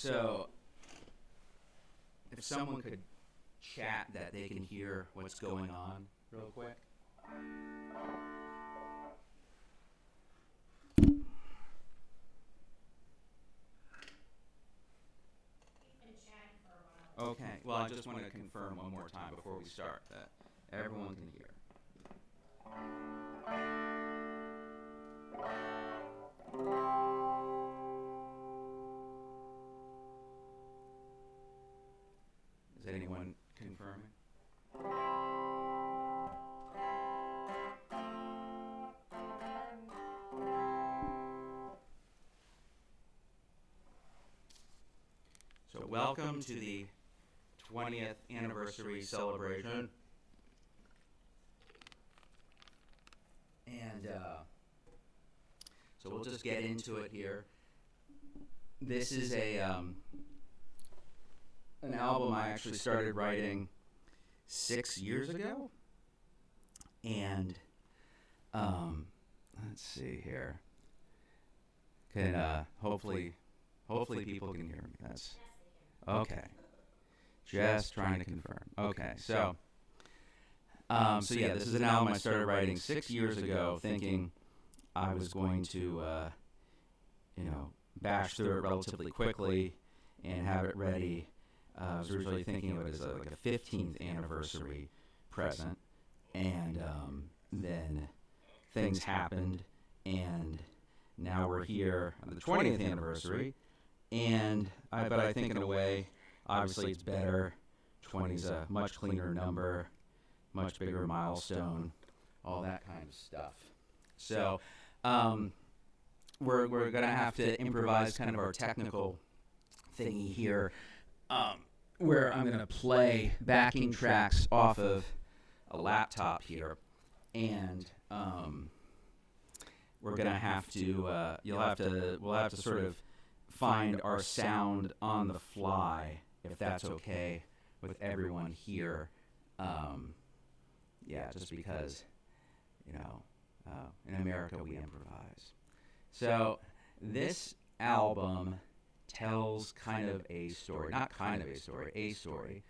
So, if someone could chat that they can hear what's going on real quick. Okay, well, I just want to confirm one more time before we start that everyone can hear. Is anyone confirming? So welcome to the 20th anniversary celebration. And so we'll just get into it here. This is an album I actually started writing 6 years ago. And let's see here. Can hopefully people can hear me. That's okay. Just trying to confirm. Okay, so yeah, this is an album I started writing 6 years ago, thinking I was going to, bash through it relatively quickly and have it ready. I was originally thinking of it as like a 15th anniversary present, and then things happened, and now we're here on the 20th anniversary, but I think in a way, obviously it's better. 20 is a much cleaner number, much bigger milestone, all that kind of stuff. So we're going to have to improvise kind of our technical thingy here, where I'm going to play backing tracks off of a laptop here, and we're going to have to, we'll have to sort of find our sound on the fly, if that's okay with everyone here. Just because, in America we improvise. So this album tells kind of a story, not kind of a story, a story.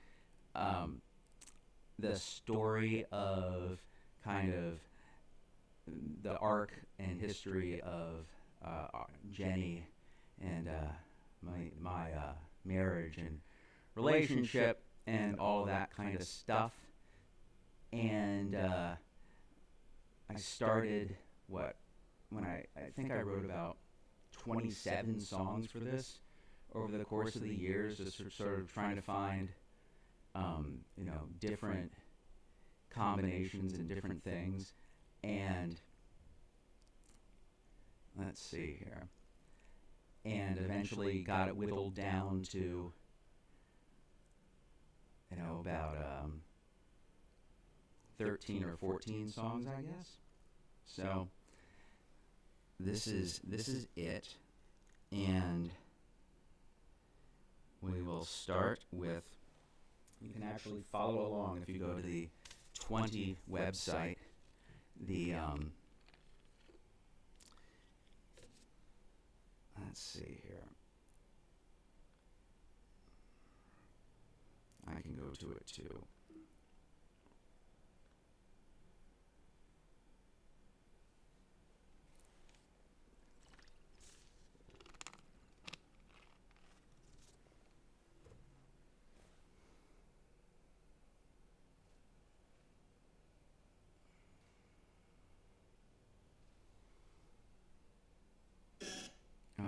The story of kind of the arc and history of Jeni and my marriage and relationship and all that kind of stuff. And I started when I think I wrote about 27 songs for this over the course of the years, just sort of trying to find different combinations and different things. And let's see here. And eventually got it whittled down to about 13 or 14 songs, I guess. So this is it, and we will start with. You can actually follow along if you go to the 20 website. Let's see here. I can go to it too.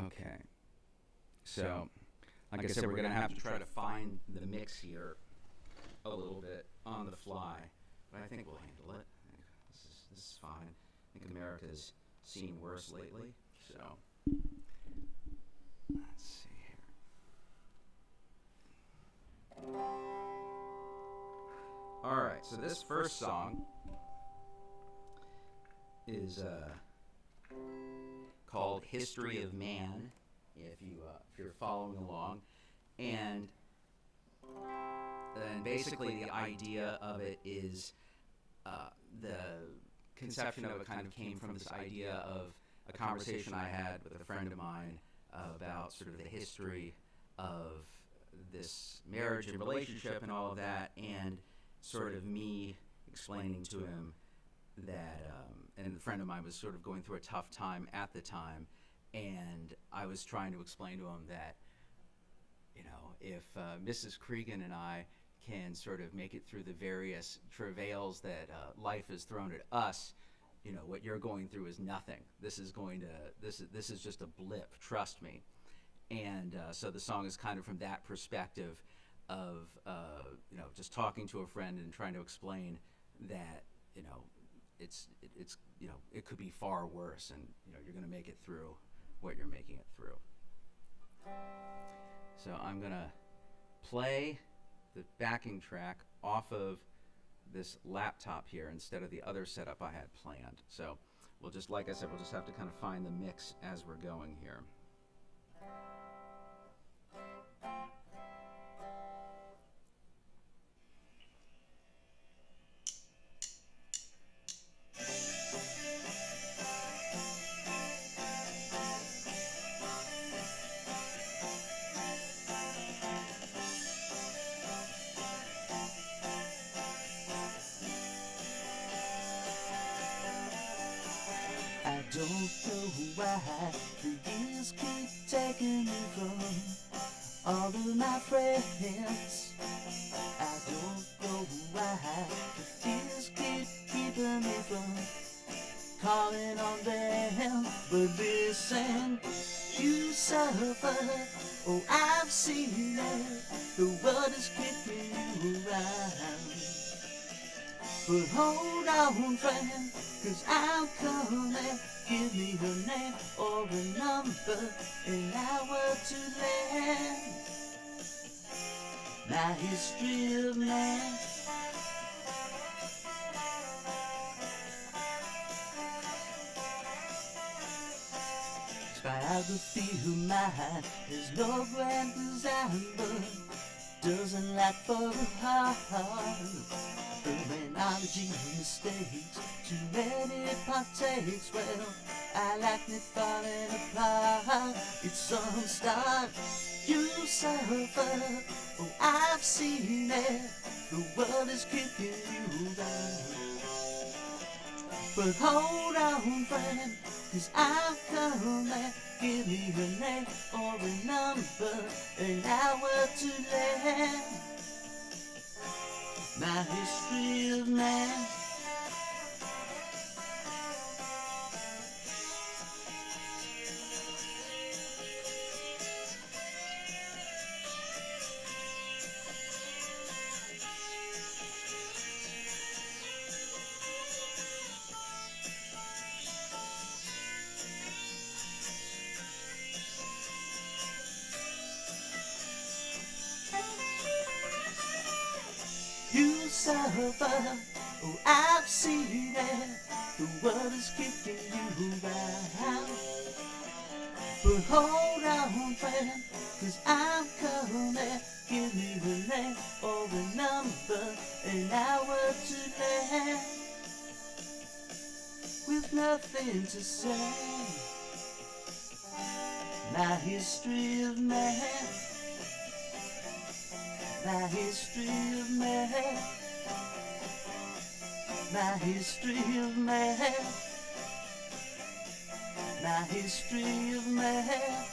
Okay. So, like I said, we're going to have to try to find the mix here a little bit on the fly, but I think we'll handle it. This is fine. I think America's seen worse lately, so let's see here. All right, so this first song is called "History of Man." If you're following along, and basically the idea of it is the conception of it kind of came from this idea of a conversation I had with a friend of mine about sort of the history of this marriage and relationship and all of that, and sort of me explaining to him that, and a friend of mine was sort of going through a tough time at the time, and I was trying to explain to him that, you know, if Mrs. Cregan and I can sort of make it through the various travails that life has thrown at us, you know, what you're going through is nothing. This is just a blip, trust me. And so the song is kind of from that perspective of, you know, just talking to a friend and trying to explain that, you know, it's you know, it could be far worse, and, you know, you're going to make it through what you're making it through. So I'm going to play the backing track off of this laptop here instead of the other setup I had planned. So we'll just, like I said, we'll just have to kind of find the mix as we're going here. I don't know why the years keep taking me from all of my friends. I don't know why the fears keep keeping me from calling on them. But listen, you suffer, oh I've seen it, the world is kicking you around. But hold on, friend, 'cause I'm coming. Give me a name or a number, an hour to land. My history of man. This biography of mine is no grand design, but doesn't lack for the heart. Terminology mistakes, too many partakes. Well, I like me falling apart. It's some start, you suffer, oh I've seen it, the world is kicking you down. But hold on, friend, 'cause I'm coming. Give me a name or a number, an hour to land. My history of man. You suffer, oh I've seen it, the world is kicking you around. But hold on, friend, 'cause I'm coming. Give me a name or a number, an hour to land. With nothing to say, my history of man. My history of man. My history of man. My history of man.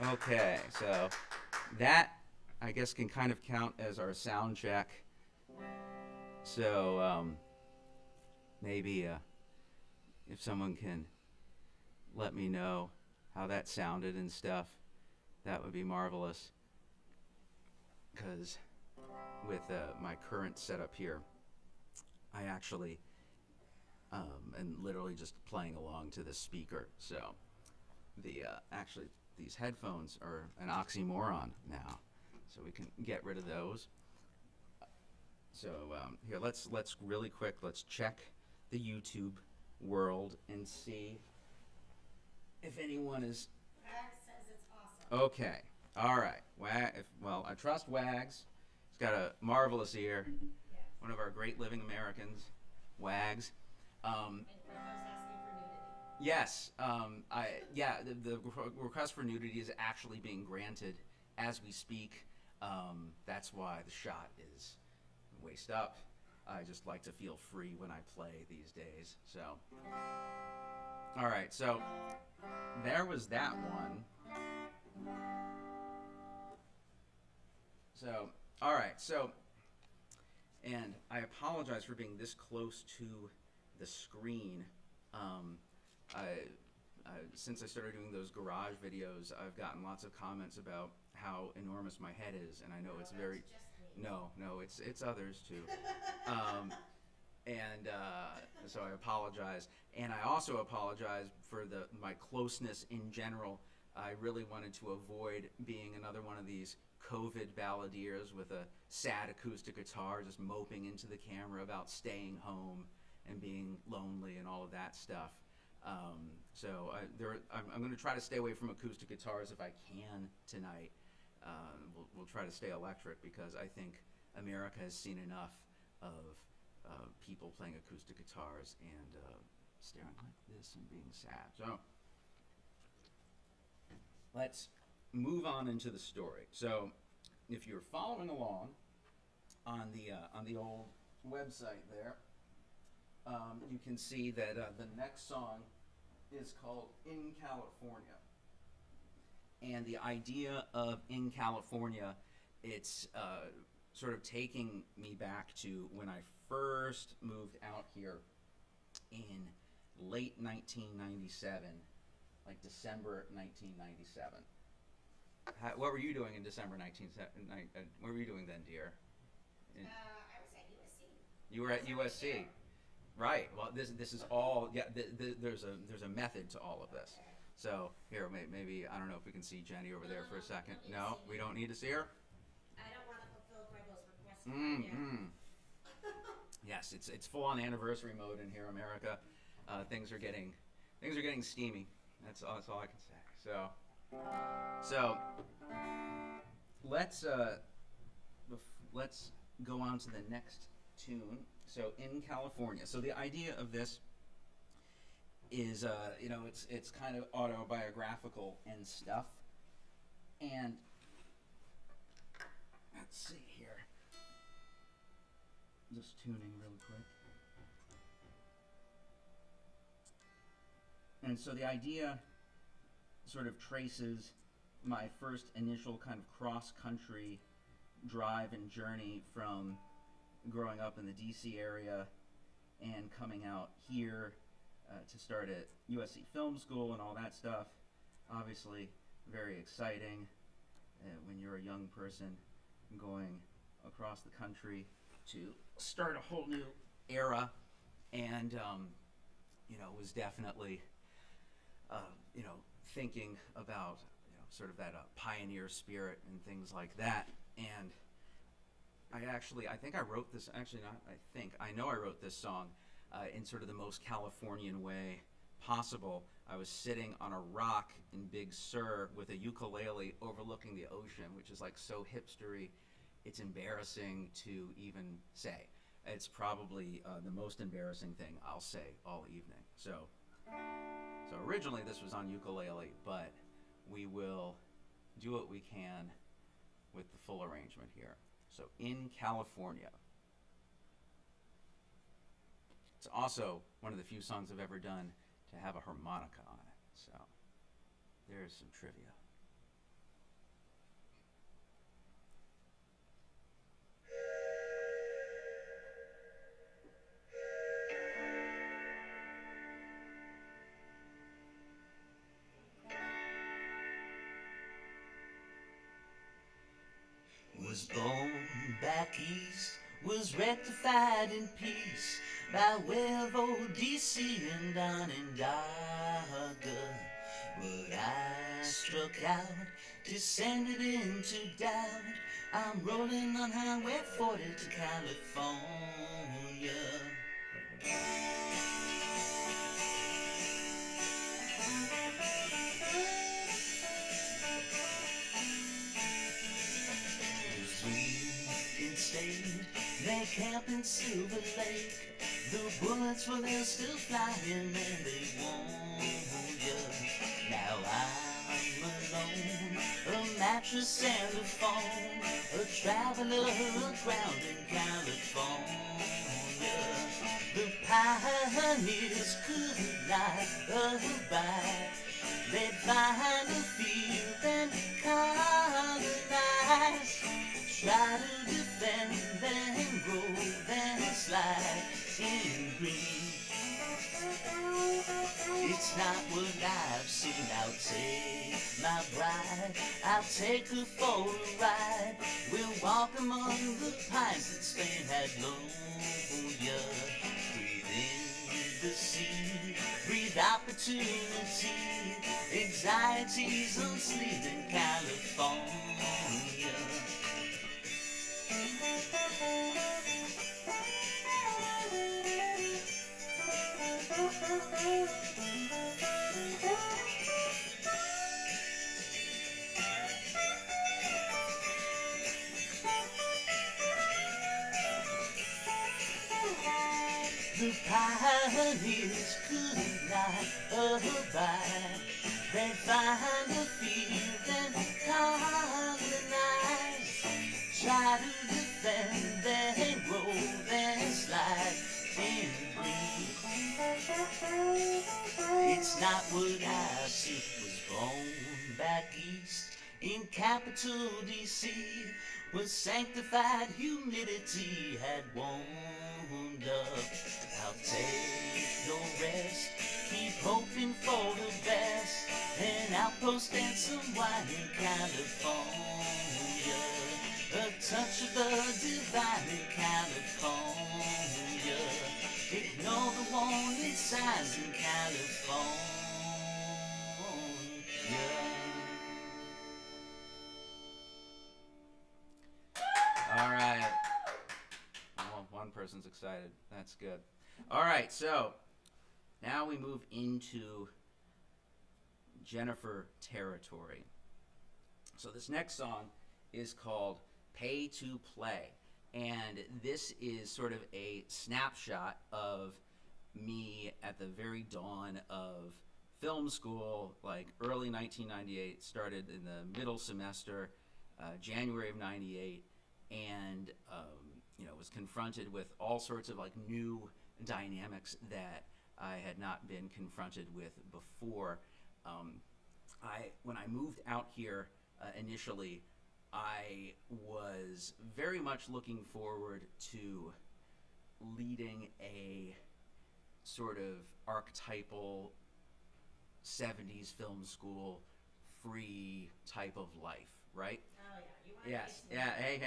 Okay, so that, I guess, can kind of count as our sound check. So maybe if someone can let me know how that sounded and stuff, that would be marvelous. Because with my current setup here, I actually am literally just playing along to the speaker. So the actually these headphones are an oxymoron now, so we can get rid of those. So here, let's really quick, let's check the YouTube world and see if anyone is. Wags says it's awesome. Okay, all right. Well, I trust Wags. He's got a marvelous ear. Yes. One of our great living Americans. wags. And Fern was asking for nudity. Yes, the request for nudity is actually being granted as we speak. That's why the shot is waist up. I just like to feel free when I play these days. So, all right, so there was that one. So, all right, so, and I apologize for being this close to the screen. Since I started doing those garage videos, I've gotten lots of comments about how enormous my head is, and I know it's very. No, it's others too. So I apologize, and I also apologize for my closeness in general. I really wanted to avoid being another one of these COVID balladeers with a sad acoustic guitar just moping into the camera about staying home and being lonely and all of that stuff. I'm going to try to stay away from acoustic guitars if I can tonight. We'll try to stay electric because I think America has seen enough of people playing acoustic guitars and staring like this and being sad. So let's move on into the story. So if you're following along on the old website there, you can see that the next song is called In California. And the idea of In California, it's sort of taking me back to when I first moved out here in late 1997, like December 1997. What were you doing in December 1997? What were you doing then, dear? I was at USC. You were at USC. Right. Well, this is all. Yeah. There's a method to all of this. So here, maybe I don't know if we can see Jeni over there for a second. No, we don't need to see her. I don't want to fulfill Gregor's request. Yes, it's full on anniversary mode in here, America. Things are getting steamy. That's all I can say. So let's go on to the next tune. So In California. So the idea of this is, it's kind of autobiographical and stuff. And let's see here. Just tuning really quick. And so the idea sort of traces my first initial kind of cross-country drive and journey from growing up in the DC area and coming out here to start at USC Film School and all that stuff. Obviously very exciting when you're a young person going across the country to start a whole new era, and was definitely thinking about sort of that pioneer spirit and things like that. And I think I wrote this, I know I wrote this song in sort of the most Californian way possible. I was sitting on a rock in Big Sur with a ukulele overlooking the ocean, which is like so hipstery, it's embarrassing to even say. It's probably the most embarrassing thing I'll say all evening. So originally this was on ukulele, but we will do what we can with the full arrangement here. So In California. It's also one of the few songs I've ever done to have a harmonica on it. So there's some trivia. Was born back east, was rectified in peace by way of old DC and Onondaga. But I struck out, descended into doubt. I'm rolling on Highway 40 to California. They camp in Silver Lake, The bullets, well, they're still flying and they won't ya. Now I'm alone, a mattress and a phone, a traveler aground in California. The pioneers could not abide. They'd find a field and colonize. Try to defend and grow and slide in green. It's not what I've seen. I'll take my bride, I'll take her for a ride. We'll walk among the pines that Spain had loaned ya. Breathe in the sea, breathe opportunity. Anxieties unsleeved in California. The pioneers could not abide. They'd find a field and colonize. Try to defend and grow and slide in green. It's not what I see. Was born back east in capital D.C. Was sanctified humidity had warmed up. I'll take no rest, keep hoping for the best. An outpost and some wine in California. A touch of the divine in California. Ignore the warning signs in California. All right. Well, one person's excited. That's good. All right, so now we move into Jennifer territory. So this next song is called Pay to Play. And this is sort of a snapshot of me at the very dawn of film school, like early 1998, started in the middle semester, January of 98, and was confronted with all sorts of like new dynamics that I had not been confronted with before. When I moved out here initially, I was very much looking forward to leading a sort of archetypal 70s film school free type of life, right? Oh, yeah. You want Yes. to Yeah. Hey.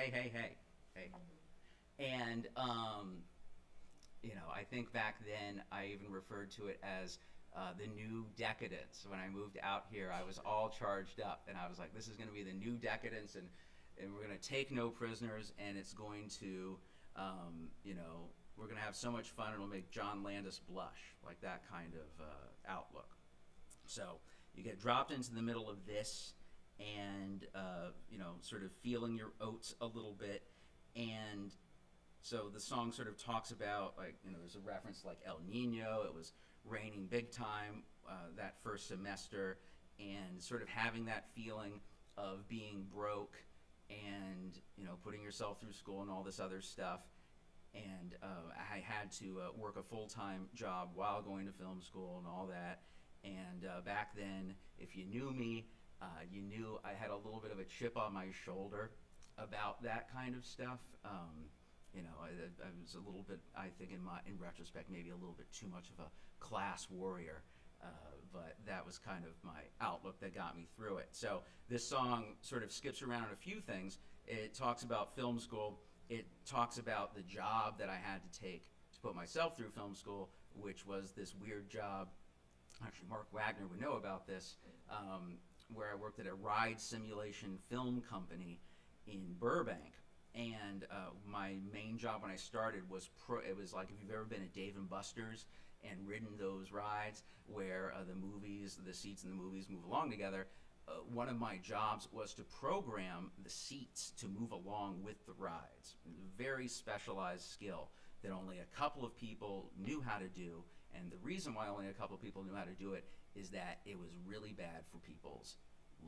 And I think back then I even referred to it as the new decadence. When I moved out here, I was all charged up, and I was like, "This is going to be the new decadence, and we're going to take no prisoners, and it's going to, we're going to have so much fun, it'll make John Landis blush," like that kind of outlook. So you get dropped into the middle of this, and sort of feeling your oats a little bit, and so the song sort of talks about, like, there's a reference like El Nino. It was raining big time that first semester, and sort of having that feeling of being broke and putting yourself through school and all this other stuff. And I had to work a full-time job while going to film school and all that. And back then, if you knew me, you knew I had a little bit of a chip on my shoulder about that kind of stuff. I was a little bit, I think in retrospect, maybe a little bit too much of a class warrior, but that was kind of my outlook that got me through it. So this song sort of skips around a few things. It talks about film school. It talks about the job that I had to take to put myself through film school, which was this weird job. Actually, Mark Wagner would know about this, where I worked at a ride simulation film company in Burbank. And my main job when I started was it was like, if you've ever been at Dave & Buster's and ridden those rides where the seats in the movies move along together, one of my jobs was to program the seats to move along with the rides. Very specialized skill. that only a couple of people knew how to do. And the reason why only a couple of people knew how to do it is that it was really bad for people's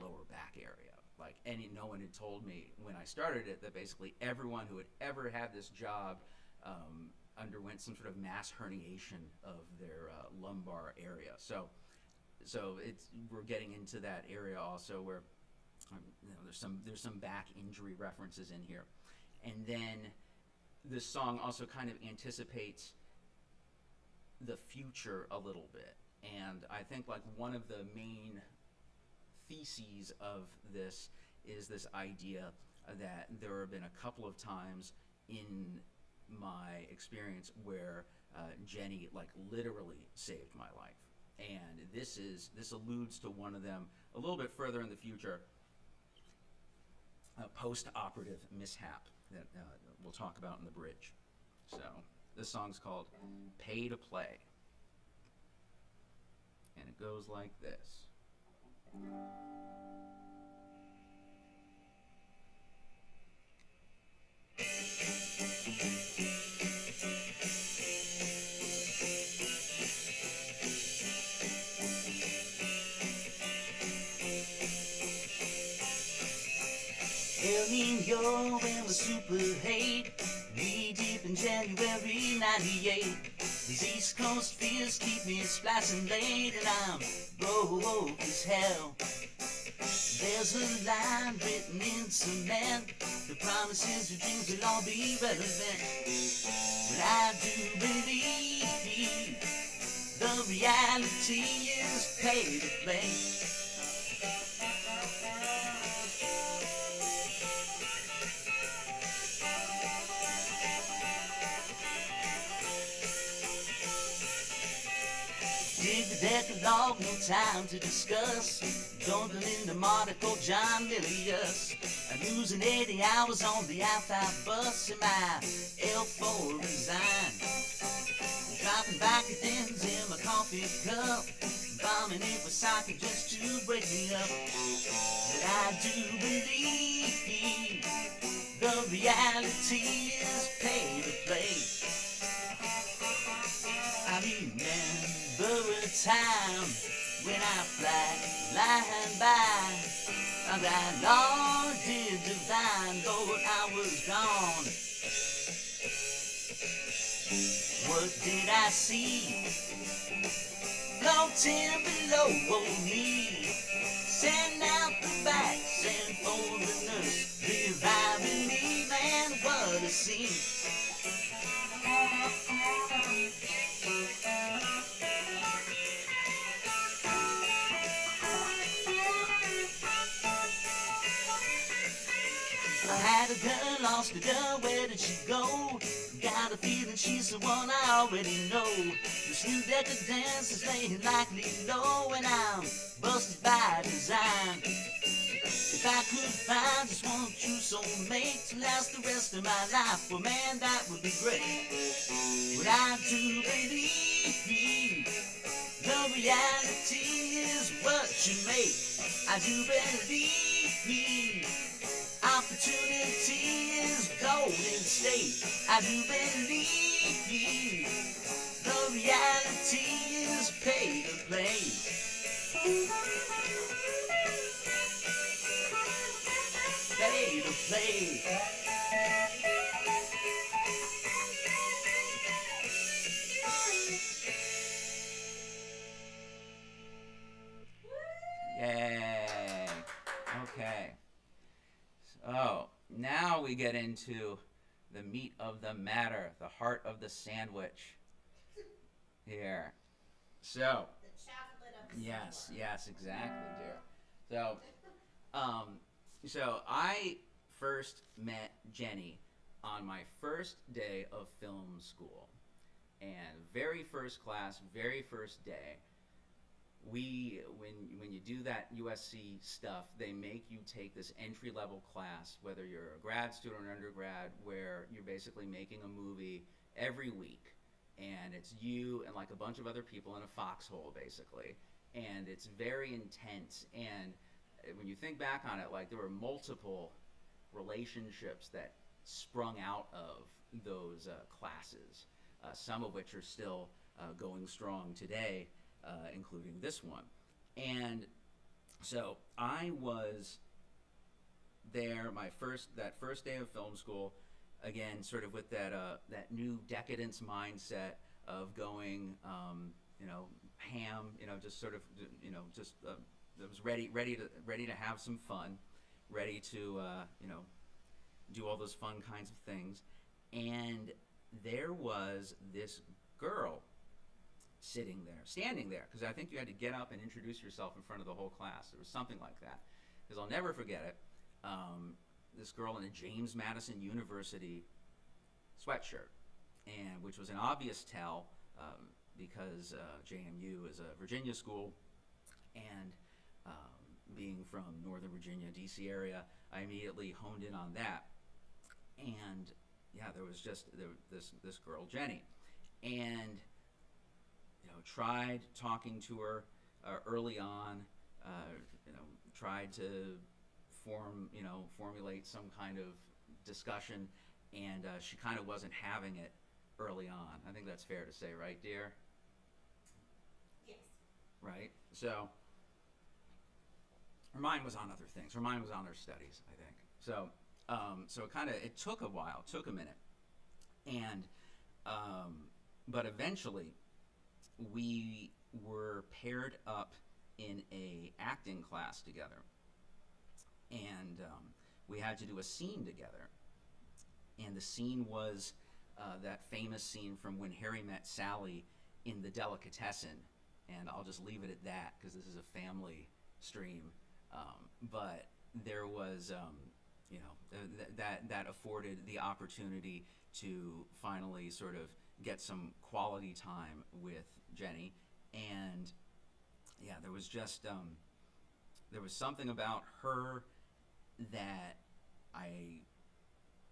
lower back area. Like, no one had told me when I started it that basically everyone who had ever had this job underwent some sort of mass herniation of their lumbar area. So we're getting into that area also where there's some back injury references in here, and then this song also kind of anticipates the future a little bit. And I think like one of the main theses of this is this idea that there have been a couple of times in my experience where Jeni like literally saved my life, and this alludes to one of them a little bit further in the future, a post-operative mishap that we'll talk about in the bridge. So this song's called Pay to Play, and it goes like this. El Nino and the super hate, knee deep in January '98. These East Coast fears keep me splicing late, and I'm broke as hell. There's a line written in cement that promises your dreams will all be relevant. But I do believe the reality is pay to play. Dig the Decalogue, no time to discuss. Don't believe the article, John Milius. I'm losing 80 hours on the I-5 bus in my L4 resign. Dropping back at dens in my coffee cup, bombing it with sake just to break me up. But I do believe the reality is pay to play. I remember a time when I flying by, and that Lord did divine, though I was gone. What did I see floating below me? Send out the backs and foreigners, reviving me, man, what a scene. I had a girl, lost a girl, where did she go? Got a feeling she's the one I already know. This new decadence is laying likely low, and I'm busted by design. If I could find just one true soulmate to last the rest of my life, well man, that would be great. But I do believe the reality is what you make. I do believe opportunity is golden state. I do believe the reality is pay to play. Pay to play. Yay. Okay. So now we get into the meat of the matter, the heart of the sandwich here. So, The chocolate of the yes, sandwich. yes, exactly, dear. So I first met Jeni on my first day of film school, and very first class, very first day. When you do that USC stuff, they make you take this entry-level class, whether you're a grad student or an undergrad, where you're basically making a movie every week, and it's you and like a bunch of other people in a foxhole, basically, and it's very intense. And when you think back on it, like there were multiple relationships that sprung out of those classes, some of which are still going strong today, including this one. And so I was there that first day of film school, again, sort of with that new decadence mindset of going, ham, just sort of, just I was ready to have some fun, ready to, do all those fun kinds of things. And there was this girl standing there, because I think you had to get up and introduce yourself in front of the whole class. There was something like that, because I'll never forget it. This girl in a James Madison University sweatshirt, and which was an obvious tell, because JMU is a Virginia school, and being from Northern Virginia, DC area, I immediately honed in on that. And yeah, there was this girl, Jeni, and tried talking to her early on, tried to formulate some kind of discussion, and she kind of wasn't having it early on. I think that's fair to say, right, dear? Yes. Right? So her mind was on other things. Her mind was on her studies, I think. So it took a while, took a minute, and but eventually we were paired up in a acting class together, and we had to do a scene together. And the scene was that famous scene from When Harry Met Sally in the Delicatessen, and I'll just leave it at that because this is a family stream. But there was, that afforded the opportunity to finally sort of get some quality time with Jeni. And yeah, there was just, there was something about her that I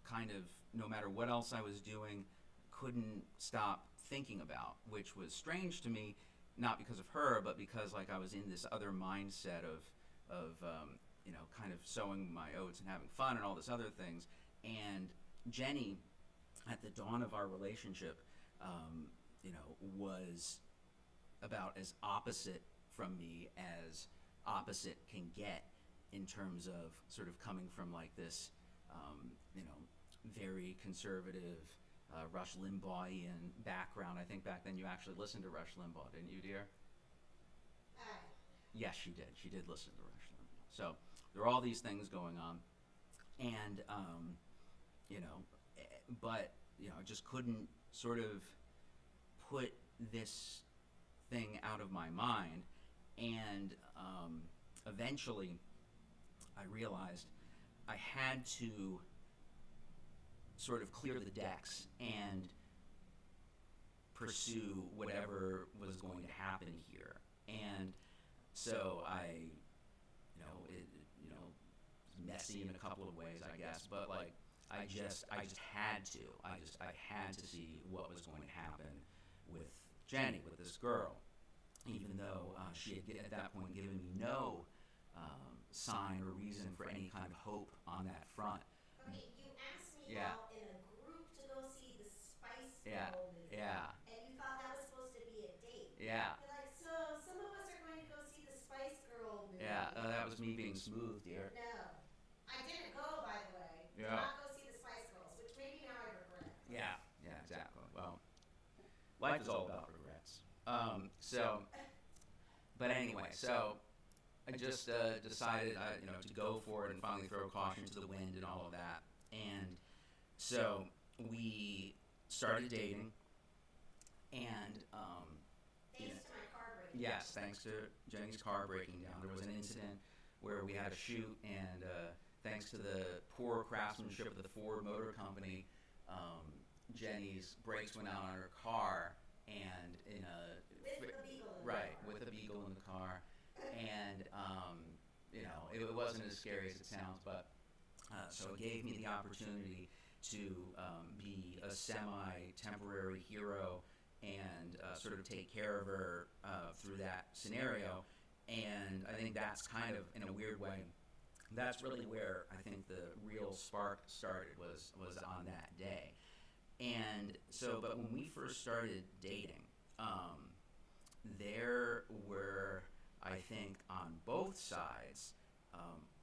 kind of, no matter what else I was doing, couldn't stop thinking about, which was strange to me, not because of her, but because I was in this other mindset of kind of sowing my oats and having fun and all this other things. And Jeni, at the dawn of our relationship, was about as opposite from me as opposite can get, in terms of sort of coming from this, very conservative, Rush Limbaugh'ian background. I think back then you actually listened to Rush Limbaugh, didn't you, dear? Yes, she did. She did listen to Rush Limbaugh. So there were all these things going on, and but I just couldn't sort of put this thing out of my mind. And eventually, I realized I had to sort of clear the decks and pursue whatever was going to happen here. And so I, messy in a couple of ways, I guess, but I just had to. I had to see what was going to happen with Jeni, with this girl, even though she had at that point given me no sign or reason for any kind of hope on that front. Okay, you asked me Yeah. out in a group to go see the Spice Yeah. Girl movie. Yeah. And you thought that was supposed to be a date. Yeah. You're like, so some of us are going to go see the Spice Girl movie. Yeah, that was me being smooth, dear. No. I didn't go, by the way. Yeah. Did not go see the Spice Girls, which maybe now I regret. Yeah, exactly. Well, life is all about regrets. But anyway, so I just decided, to go for it and finally throw caution to the wind and all of that. And so we started dating, and Thanks to my car break. yes, thanks to Jeni's car breaking down, there was an incident where we had a shoot, and thanks to the poor craftsmanship of the Ford Motor Company, Jeni's brakes went out on her car, and With the beagle in the right, car. with a beagle in the car, and it wasn't as scary as it sounds, but so it gave me the opportunity to be a semi-temporary hero and sort of take care of her through that scenario. And I think that's kind of, in a weird way, that's really where I think the real spark started was on that day. And so, but when we first started dating, there were, I think, on both sides,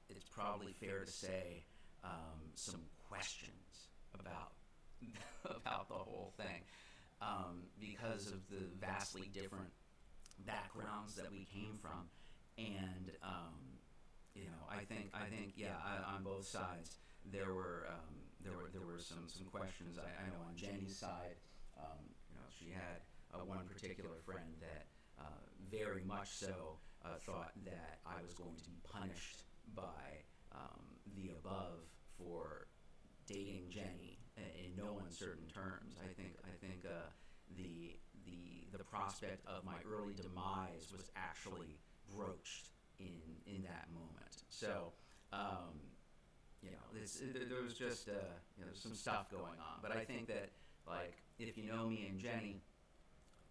it's probably fair to say, some questions about about the whole thing, because of the vastly different backgrounds that we came from, and I think yeah, on both sides there were some questions. I know on Jenny's side, she had one particular friend that very much so thought that I was going to be punished by the above for dating Jenny in no uncertain terms. I think the prospect of my early demise was actually broached in that moment. So there was just there's some stuff going on. But I think that, like, if you know me and Jenny,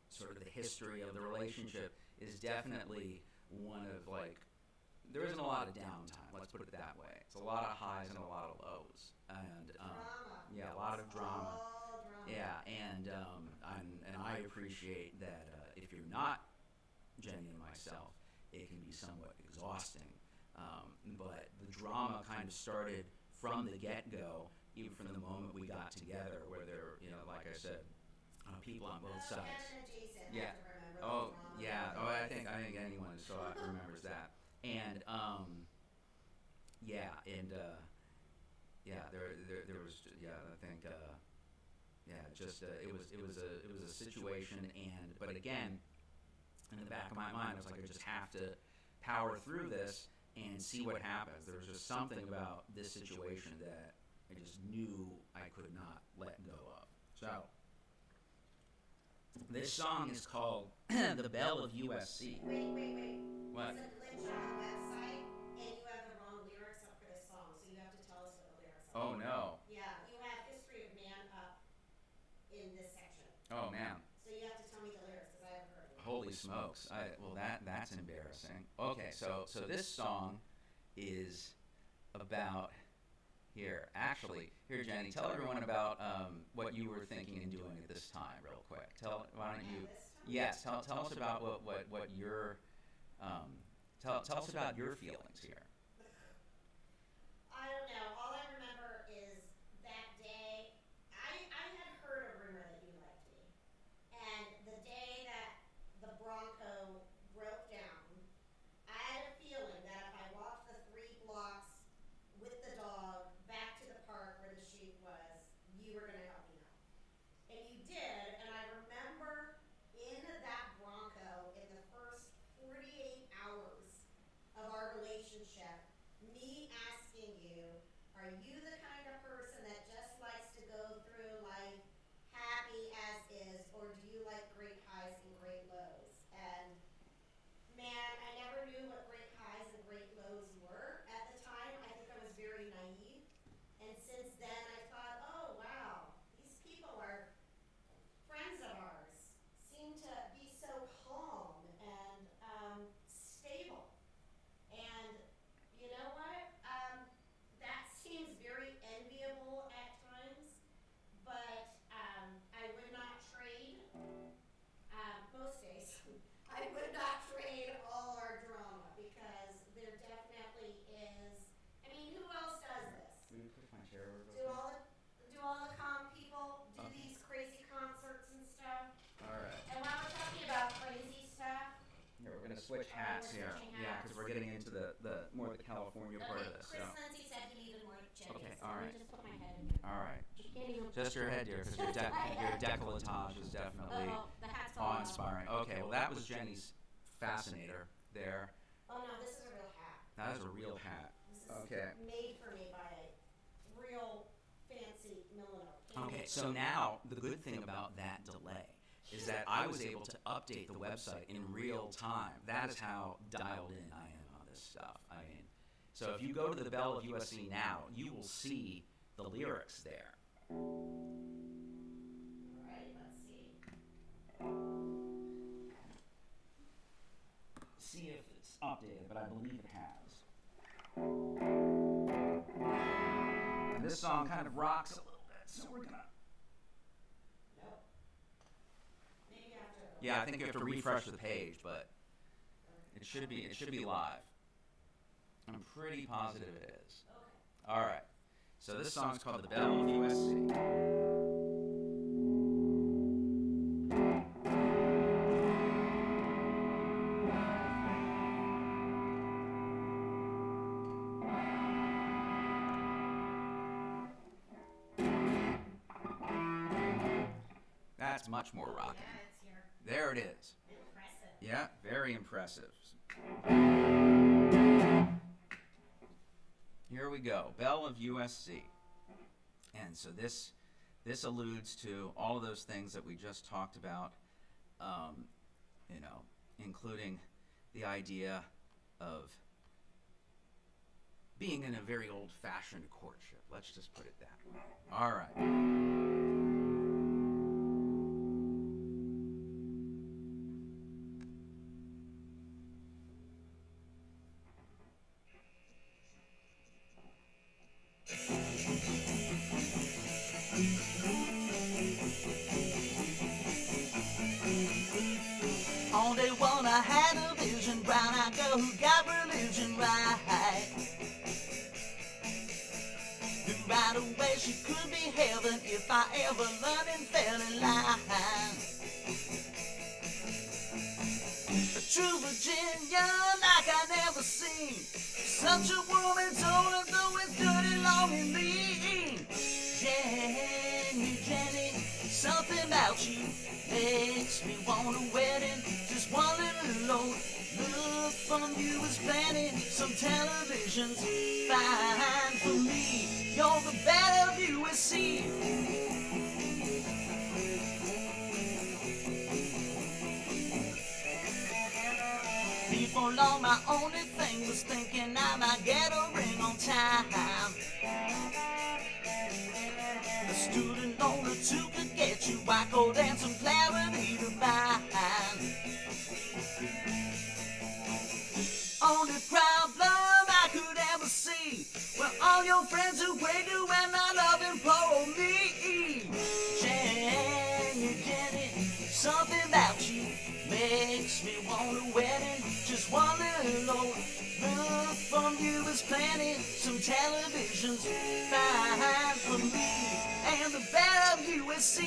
sort of the history of the relationship is definitely one of, like, there isn't a lot of downtime, let's put it that way. It's a lot of highs and a lot of lows, and yeah, a lot of drama. All drama. Yeah, and I appreciate that if you're not Jenny and myself, it can be somewhat exhausting. But the drama kind of started from the get-go, even from the moment we got together, where there, like I said, people on both sides. Kevin and Jason Yeah. have to remember Oh, the drama. yeah. Oh, I think anyone who saw it remembers that. And yeah, and yeah, there was, yeah, I think yeah, just it was a situation, but again, in the back of my mind, I was like, I just have to power through this and see what happens. There was just something about this situation that I just knew I could not let go of. So this song is called "The Belle of USC." Wait. What? There's a glitch on the website, and you have the wrong lyrics up for this song, so you have to tell us what the lyrics are. Oh no. Yeah, you have History of Man up in this section. Oh man. So you have to tell me the lyrics, because I haven't heard it. Holy smokes! Well, that's embarrassing. Okay, so this song is about here. Actually, here, Jenny, tell everyone about what you were thinking and doing at this time, real quick. Why don't you? This time? Yes, tell us about what your tell us about your feelings here. I don't know. All I remember is that day. I had heard a rumor that you liked me, and the day that the Bronco broke down, I had a feeling that if I walked the 3 blocks with the dog back to the park where the sheep was, you were going to help me out. And you did, and I remember in that Bronco, in the first 48 hours of our relationship, me asking you, are you the kind of person that just likes to go through life happy as is, or do you like great highs and great lows? And man, I never knew what great highs and great lows were at the time. I think I was very naive. And since then, I thought, oh wow, these people are friends of ours, seem to be so calm and stable. And you know what? That seems very enviable at times, but I would not trade, most days, I would not trade all our drama, because there definitely is, I mean, who else does this? Will you push my chair over? Do all the calm people do these crazy concerts and stuff? All right. And while we're talking about crazy stuff, Here, we're gonna switch hats we're here. switching Yeah, hats. because we're getting into the more the California part of this. Chris So. Lindsay said he needed more chilies. Okay, so all let me right. just put my head in here. All right. You can't even. Just your head, dear, because your decolletage is definitely The hat's falling off. awe-inspiring. Okay, well, that was Jenny's fascinator there. Oh no, this is a real hat. That is a real hat. This is Okay. made for me by a real fancy milliner. Okay, so now the good thing about that delay is that I was able to update the website in real time. That is how dialed in I am on this stuff. I mean, so if you go to the Belle of USC now, you will see the lyrics there. Alright, let's see. See if it's updated, but I believe it has. this song kind of rocks a little bit, so we're gonna. Nope. Maybe you have to. Yeah, I think you have to refresh the page, but it should be live. I'm pretty positive it is. Okay. All right. So this song's called The Belle of USC. That's much more rocking. Yeah, it's your There it is. impressive. Yeah, very impressive. Here we go, Belle of USC. And so this alludes to all of those things that we just talked about, including the idea of being in a very old-fashioned courtship. Let's just put it that way. All right. On day one I had a vision, brown-eyed girl who got religion right. Knew right away she could be heaven if I ever learned and fell in line. A true Virginian like I never seen. Such a woman told her though it's dirty, long and lean. Jeni, something about you makes me want a wedding. Just one little load. Look from you is plenty. Some television's fine for me. You're the Belle of USC. Before long, my only thing was thinking I might get a ring on time. A student loan or two could get you white coat and some clarity to bind. Only problem I could ever see were all your friends who prayed you and not loving poor old me. Jeni, something about you makes me want a wedding. Just one little old look from you is plenty. Some television's fine for me. And the Belle of USC.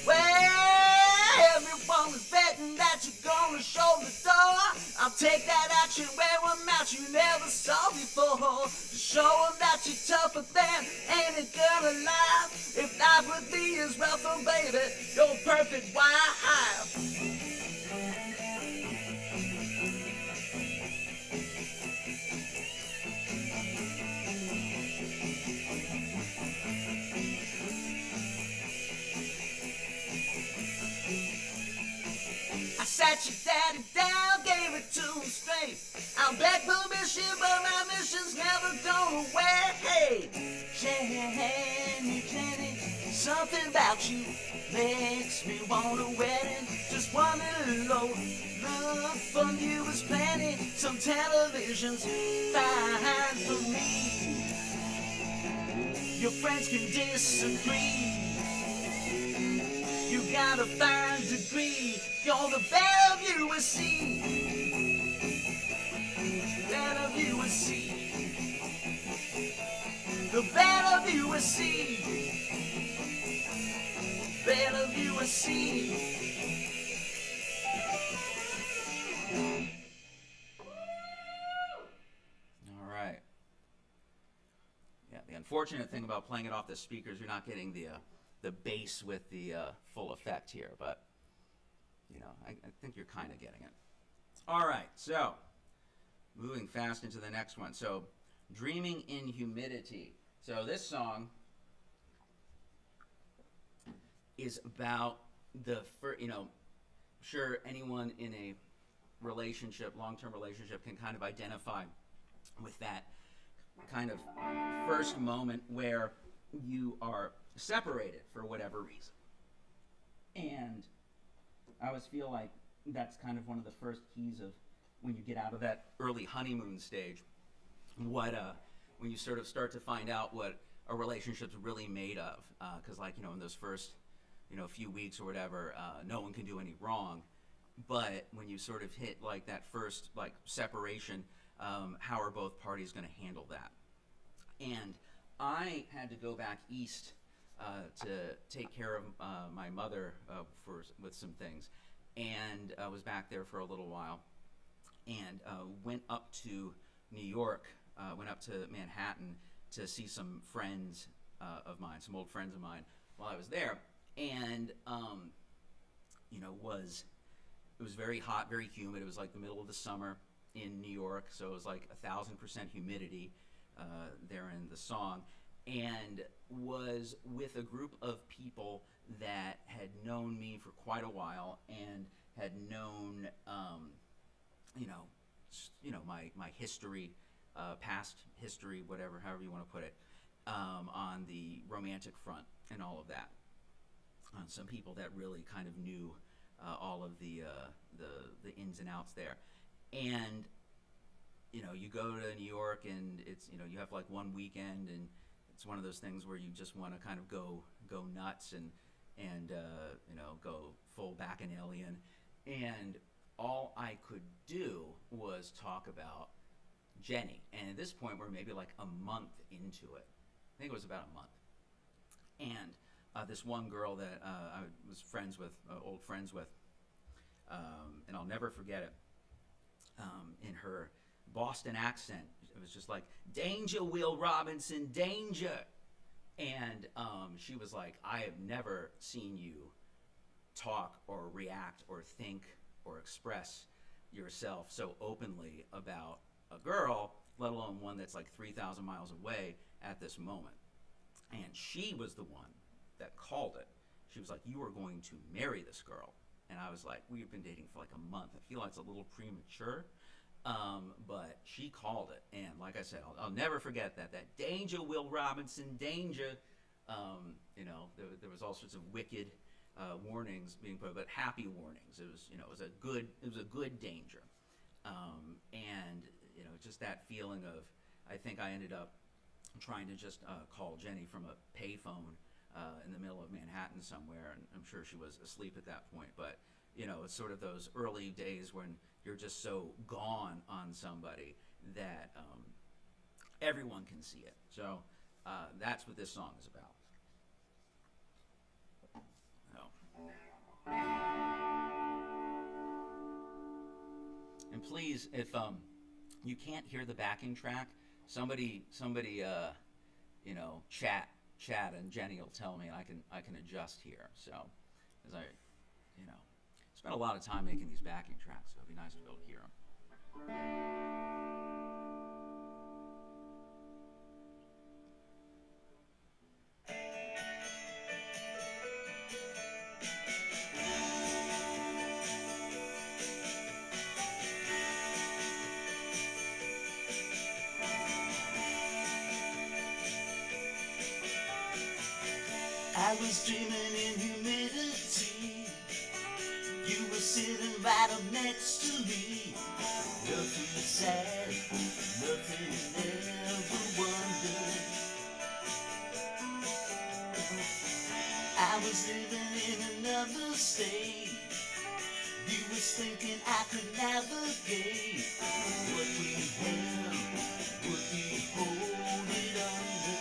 Well, everyone is betting that you're gonna show the door. I'll take that action, wear a match you never saw before. To show them that you're tougher than any girl alive. If life with me is rough, oh baby, you're perfect wife. Sat your daddy down, gave it to him straight. I'll beg permission, but my mission's never gone away. Hey, Jeni, something about you makes me want a wedding. Just one little old look from you is plenty. Some television's fine for me. Your friends can disagree. You got a fine degree. You're the Belle of USC. Belle of USC. The Belle of USC. Belle of USC. All right. Yeah, the unfortunate thing about playing it off the speakers, you're not getting the bass with the full effect here, but I think you're kind of getting it. All right, so moving fast into the next one. So, Dreaming in Humidity. So this song is about sure anyone in a relationship, long-term relationship, can kind of identify with that kind of first moment where you are separated for whatever reason. And I always feel like that's kind of one of the first keys of when you get out of that early honeymoon stage, what when you sort of start to find out what a relationship's really made of. Because like, in those first, few weeks or whatever, no one can do any wrong. But when you sort of hit like that first like separation, how are both parties going to handle that? And I had to go back east to take care of my mother with some things, and I was back there for a little while, and went up to New York, went up to Manhattan to see some friends of mine, some old friends of mine, while I was there, and it was very hot, very humid. It was like the middle of the summer in New York, so it was like 1,000% humidity there in the song, and was with a group of people that had known me for quite a while and had known, my history, past history, whatever, however you want to put it, on the romantic front and all of that. Some people that really kind of knew all of the ins and outs there, and you go to New York, and it's you have like one weekend, and it's one of those things where you just want to kind of go nuts and go full back an alien, and all I could do was talk about Jeni. And at this point, we're maybe like a month into it. I think it was about a month. And this one girl that I was friends with, old friends with, and I'll never forget it, in her Boston accent, it was just like, "Danger, Will Robinson, danger." And she was like, "I have never seen you talk or react or think or express yourself so openly about a girl, let alone one that's like 3,000 miles away at this moment." And she was the one that called it. She was like, "You are going to marry this girl." And I was like, we've been dating for like a month. I feel like it's a little premature. But she called it. And like I said, I'll never forget that. That "Danger, Will Robinson, danger." There was all sorts of wicked warnings being put, but happy warnings. It was a good danger. And just that feeling of, I think I ended up trying to just call Jeni from a payphone in the middle of Manhattan somewhere, and I'm sure she was asleep at that point. But it's sort of those early days when you're just so gone on somebody that everyone can see it. So that's what this song is about. And please, if you can't hear the backing track, somebody chat, and Jeni will tell me, and I can adjust here. So, as I spent a lot of time making these backing tracks, so it'd be nice to be able to hear them. I was dreaming in humidity. You were sitting right up next to me. Nothing sad, nothing ever wondered. I was living in another state. You was thinking I could navigate. What we held, would we hold it under?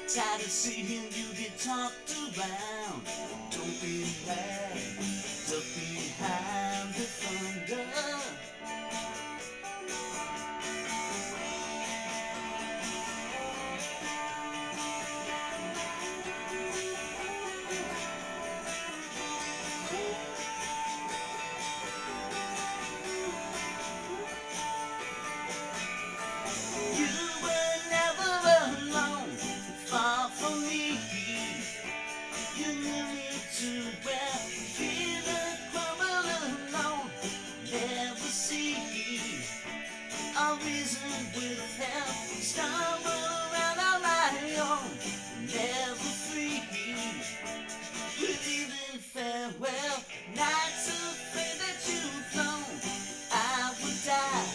Tired of seeing you get talked around. Don't be mad, duck behind the thunder. You were never alone, far from me. You need to well, feeling crumble alone. Never see a reason with help. Stumble around on my own. Never free. Believing farewell. Nights afraid that you've flown. I would die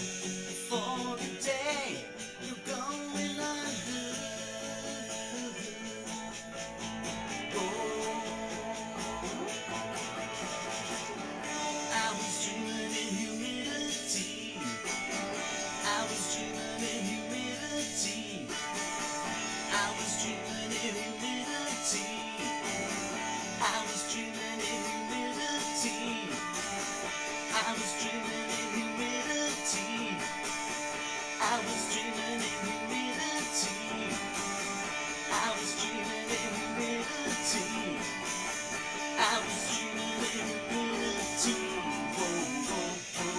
for the day you're going under. I was dreaming in humidity. I was dreaming in humidity. I was dreaming in humidity. I was dreaming in humidity. I was dreaming in humidity. I was dreaming in humidity. I was dreaming in humidity. I was dreaming in humidity. Whoa, whoa, whoa.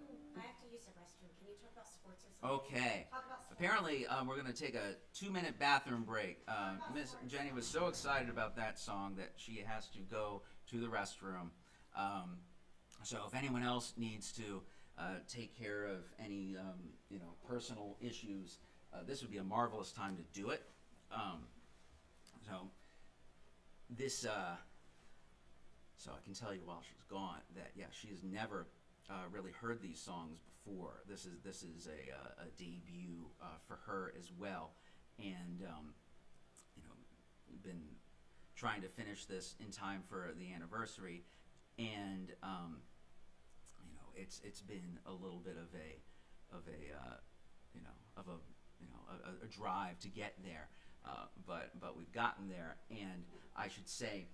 Sweetie, I have to use the restroom. Can you talk about sports or something? Okay. Talk about sports. Apparently, we're going to take a 2-minute bathroom break. Miss Jenny was so excited about that song that she has to go to the restroom. So if anyone else needs to take care of any personal issues, this would be a marvelous time to do it. So this, so I can tell you while she's gone that she has never really heard these songs before. This is a debut for her as well, and been trying to finish this in time for the anniversary, and it's been a little bit of a drive to get there, but we've gotten there, and I should say,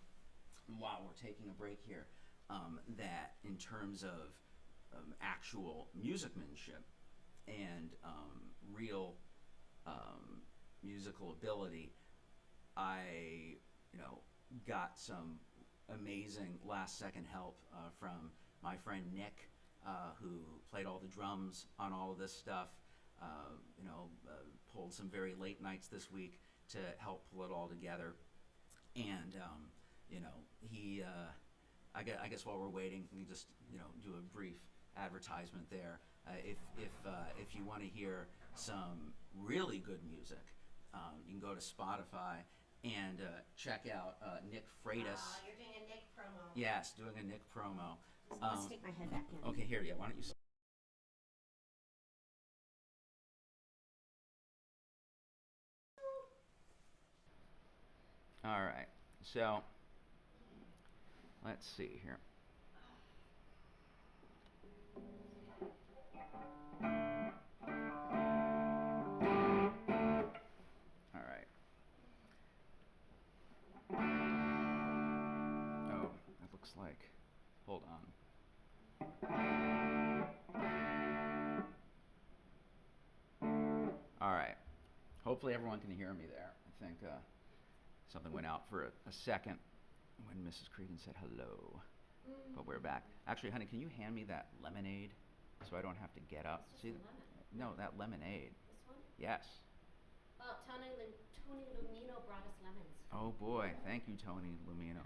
while we're taking a break here, that in terms of actual musicmanship and real musical ability, I got some amazing last second help from my friend Nick, who played all the drums on all of this stuff. Pulled some very late nights this week to help pull it all together, and he I guess while we're waiting, we just do a brief advertisement there. If you want to hear some really good music, you can go to Spotify and check out Nick Freitas. You're doing a Nick promo. Yes, doing a Nick promo. Let's stick my head back in. Okay, here, why don't you... All right, so let's see here. All right. Oh, it looks like, hold on. All right. Hopefully everyone can hear me there. I think something went out for a second when Mrs. Cregan said hello, but we're back. Actually, honey, can you hand me that lemonade so I don't have to get up? Is See, this a lemon? no, that lemonade. This one? Yes. Well, Tony Lumino brought us lemons. Oh boy, thank you, Tony Lumino.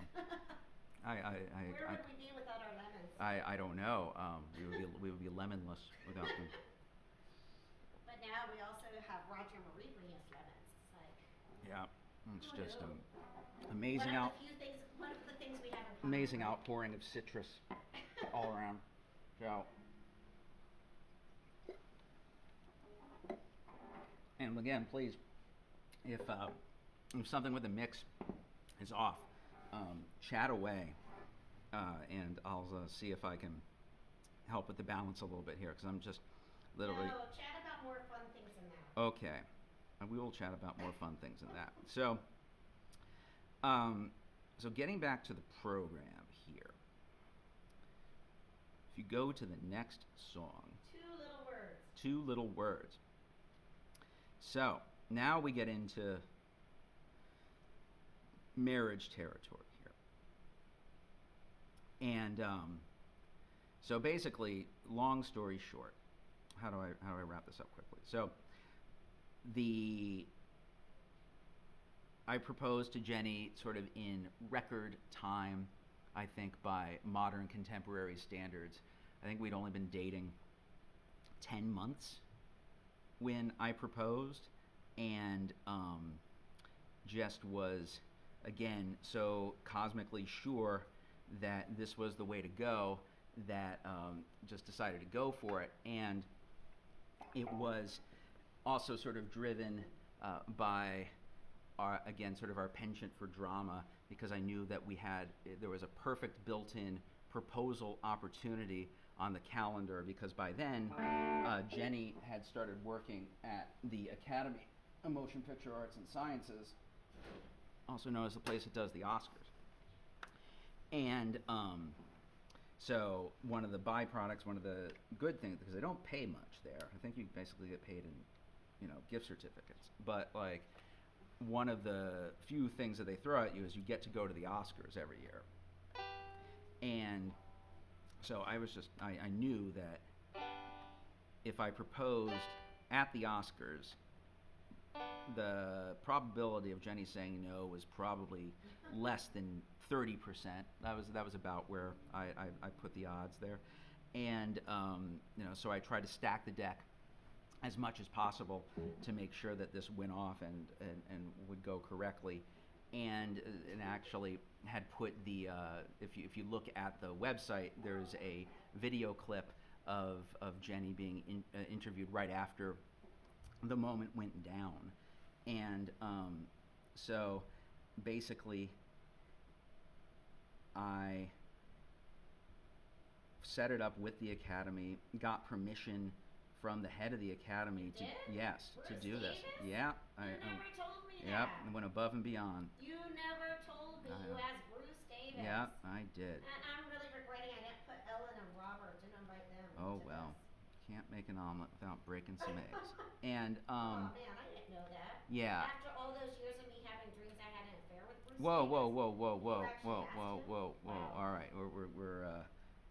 Where would we be without our lemons? I don't know. We would be lemonless without them. But now we also have Roger Marie bring us lemons. It's like, Yeah, it's oh, just no. amazing One of the things we have in common. amazing outpouring of citrus all around. So, and again, please, if something with the mix is off, chat away, and I'll see if I can help with the balance a little bit here, because I'm just literally... No, chat about more fun things than that. Okay, and we will chat about more fun things than that. So, so getting back to the program here, if you go to the next song, Two Little Words. So now we get into marriage territory here, and so basically, long story short, how do I wrap this up quickly? So I proposed to Jeni sort of in record time, I think, by modern contemporary standards. I think we'd only been dating 10 months when I proposed, and just was, again, so cosmically sure that this was the way to go that just decided to go for it. And it was also sort of driven by again, sort of our penchant for drama, because I knew that there was a perfect built-in proposal opportunity on the calendar, because by then Jeni had started working at the Academy of Motion Picture Arts and Sciences, also known as the place that does the Oscars. And so one of the byproducts, one of the good things, because they don't pay much there. I think you basically get paid in, gift certificates. But like, one of the few things that they throw at you is you get to go to the Oscars every year. And so I knew that if I proposed at the Oscars, the probability of Jeni saying no was probably less than 30%. That was about where I put the odds there. And so I tried to stack the deck as much as possible to make sure that this went off and would go correctly, and actually had put the if you look at the website, there's a video clip of Jeni being interviewed right after the moment went down. And so basically I set it up with the Academy, got permission from the head of the Academy to do this. Yeah, you never told me that. Yep, I went above and beyond. You never told me you asked Bruce Davis. Yeah, I did. And I'm really regretting I didn't put Ellen and Robert, didn't invite them. Oh well, can't make an omelet without breaking some eggs. And oh man, I didn't know that. Yeah. After all those years of me having dreams I had an affair with Bruce Whoa, Davis. whoa. All right,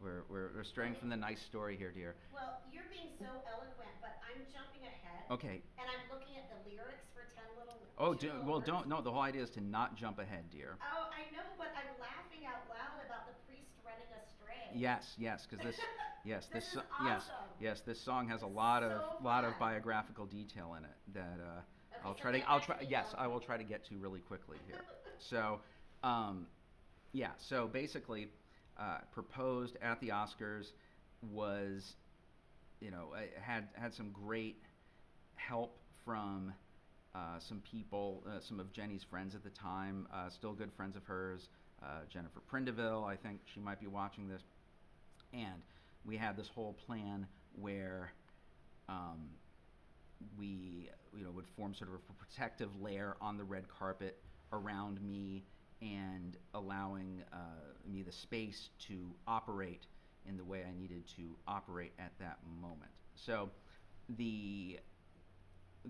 we're straying from the nice story here, dear. Well, you're being so eloquent, but I'm jumping ahead. Okay. And I'm looking at the lyrics for 10 Little Oh, Words. don't. No, the whole idea is to not jump ahead, dear. Oh, I know, but I'm laughing out loud about the priest running astray. Yes, because this This is awesome. yes, this song has a lot of biographical detail in it that Okay, I will try to get to really quickly here. So, so basically, proposed at the Oscars, was, had some great help from some people, some of Jeni's friends at the time, still good friends of hers, Jennifer Prindeville, I think she might be watching this, and we had this whole plan where we would form sort of a protective layer on the red carpet around me, and allowing me the space to operate in the way I needed to operate at that moment. So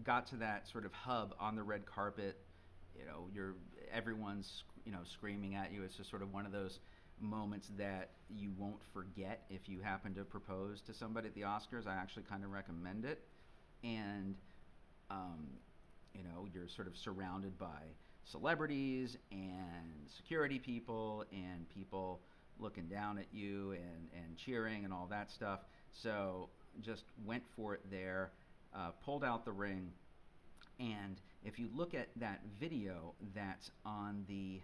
got to that sort of hub on the red carpet, everyone's screaming at you. It's just sort of one of those moments that you won't forget if you happen to propose to somebody at the Oscars. I actually kind of recommend it. And you're sort of surrounded by celebrities and security people and people looking down at you and cheering and all that stuff. So just went for it there, pulled out the ring, and if you look at that video that's on the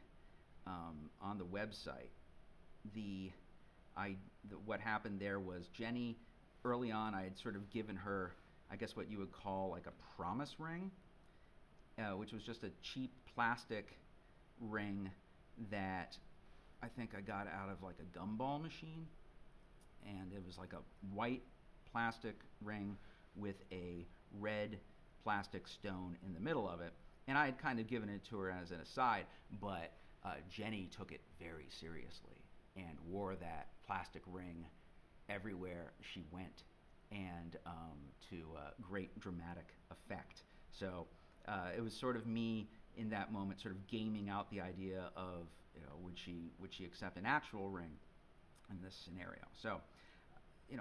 website, what happened there was Jeni, early on, I had sort of given her, I guess what you would call like a promise ring, which was just a cheap plastic ring that I think I got out of like a gumball machine, and it was like a white plastic ring with a red plastic stone in the middle of it, and I had kind of given it to her as an aside, but Jeni took it very seriously and wore that plastic ring everywhere she went, and to great dramatic effect. So it was sort of me in that moment sort of gaming out the idea of, would she accept an actual ring in this scenario. So,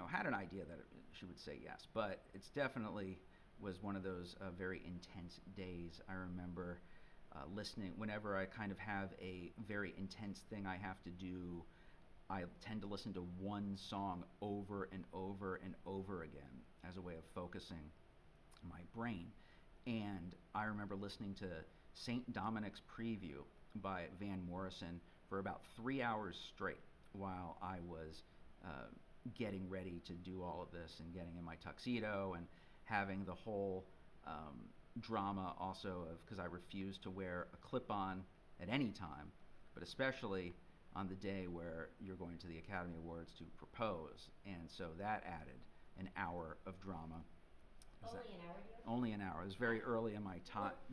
had an idea that she would say yes, but it's definitely was one of those very intense days. I remember listening, whenever I kind of have a very intense thing I have to do, I tend to listen to one song over and over and over again as a way of focusing my brain. And I remember listening to St. Dominic's Preview by Van Morrison for about 3 hours straight while I was getting ready to do all of this and getting in my tuxedo and having the whole drama also of, because I refused to wear a clip-on at any time, but especially on the day where you're going to the Academy Awards to propose, and so that added an hour of drama. Only an hour, dear? Only an hour. It was very early in my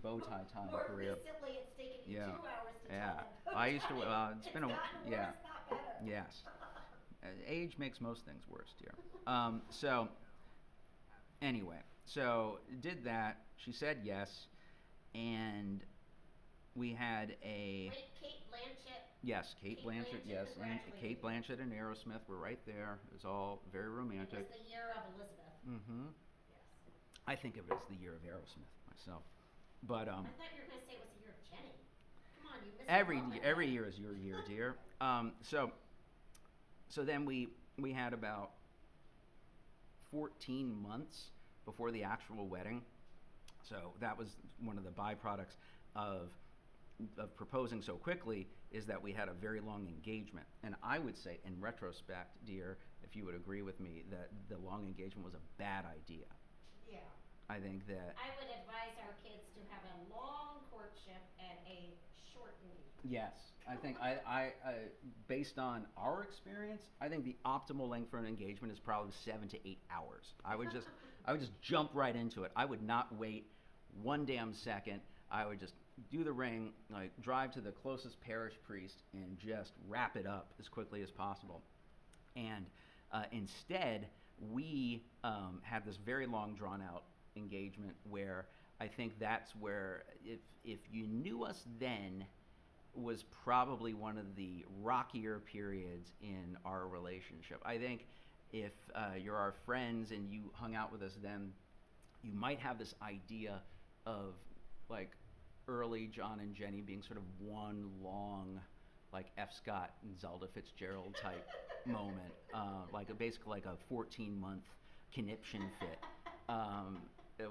bow tie tying More career. recently, it's taken you Yeah. 2 hours to Yeah. tie that bow I used to. tie. It's been a. gotten Yeah. worse, not better. Yes. Age makes most things worse, dear. So, anyway, so did that. She said yes, and we had a. Wait, Kate Blanchett. Yes, Kate Kate Blanchett. Blanchett Yes, congratulated Kate you. Blanchett and Aerosmith were right there. It was all very It romantic. was the year of Elizabeth. Mm-hmm. Yes. I think of it as the year of Aerosmith myself, but I thought you were going to say it was the year of Jenny. Come on, you missed every year is your year, dear. So then we had about 14 months before the actual wedding. So that was one of the byproducts of proposing so quickly, is that we had a very long engagement. And I would say, in retrospect, dear, if you would agree with me, that the long engagement was a bad idea. Yeah. I think that. I would advise our kids to have a long courtship and a short engagement. Yes, I think I based on our experience, I think the optimal length for an engagement is probably 7 to 8 hours. I would just jump right into it. I would not wait one damn second. I would just do the ring, like drive to the closest parish priest and just wrap it up as quickly as possible. And instead, we had this very long, drawn-out engagement where I think that's where, if you knew us then, was probably one of the rockier periods in our relationship. I think if you're our friends and you hung out with us then, you might have this idea of like early John and Jenny being sort of one long, like F. Scott and Zelda Fitzgerald type moment, basically like a 14-month conniption fit,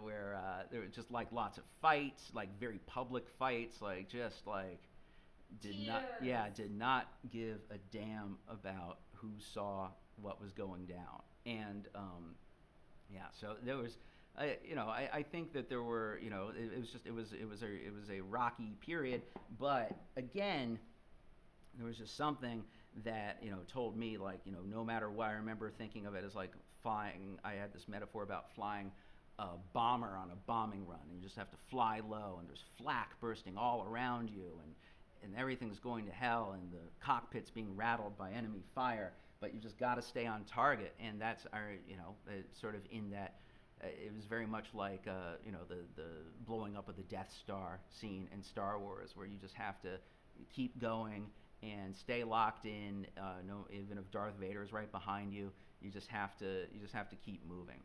where there were just like lots of fights, like very public fights, like just like did not give a damn about who saw what was going down. And so there was, I think that there were, it was a rocky period, but again, there was just something that told me, like, no matter what. I remember thinking of it as like flying. I had this metaphor about flying a bomber on a bombing run, and you just have to fly low, and there's flak bursting all around you, and everything's going to hell, and the cockpit's being rattled by enemy fire, but you just got to stay on target. And that's our, sort of in that, it was very much like, the blowing up of the Death Star scene in Star Wars, where you just have to keep going and stay locked in. Even if Darth Vader is right behind you, you just have to keep moving.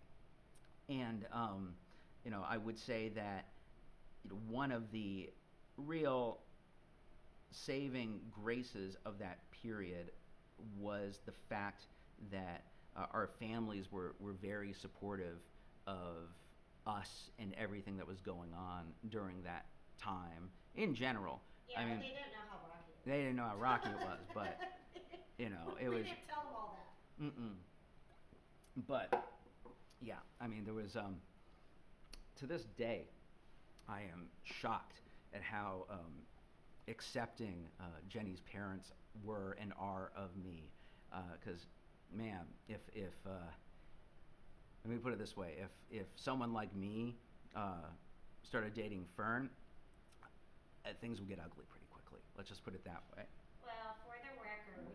And I would say that one of the real saving graces of that period was the fact that our families were very supportive of us and everything that was going on during that time in general. Yeah, I mean, but they didn't know how rocky it was. they didn't know how rocky it was, but it we was. didn't tell them all that. But yeah, I mean, there was to this day, I am shocked at how accepting Jenny's parents were and are of me, because man, if let me put it this way, if someone like me started dating Fern, things would get ugly pretty quickly. Let's just put it that way. Well, for the record,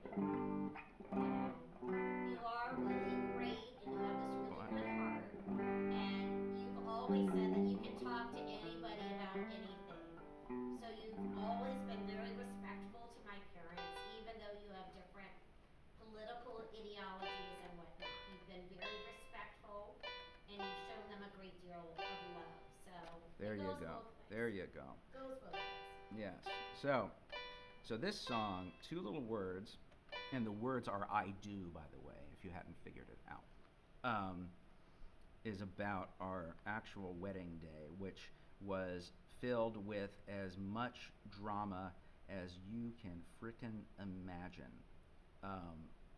you are really great, and you have this really good heart, and you've always said that you can talk to anybody about anything. So you've always been very respectful to my parents, even though you have different political ideologies and whatnot. You've been very respectful, and you've shown them a great deal of you go. Goes both ways. Yes. So this song, two little words, and the words are "I do," by the way, if you hadn't figured it out, is about our actual wedding day, which was filled with as much drama as you can frickin' imagine.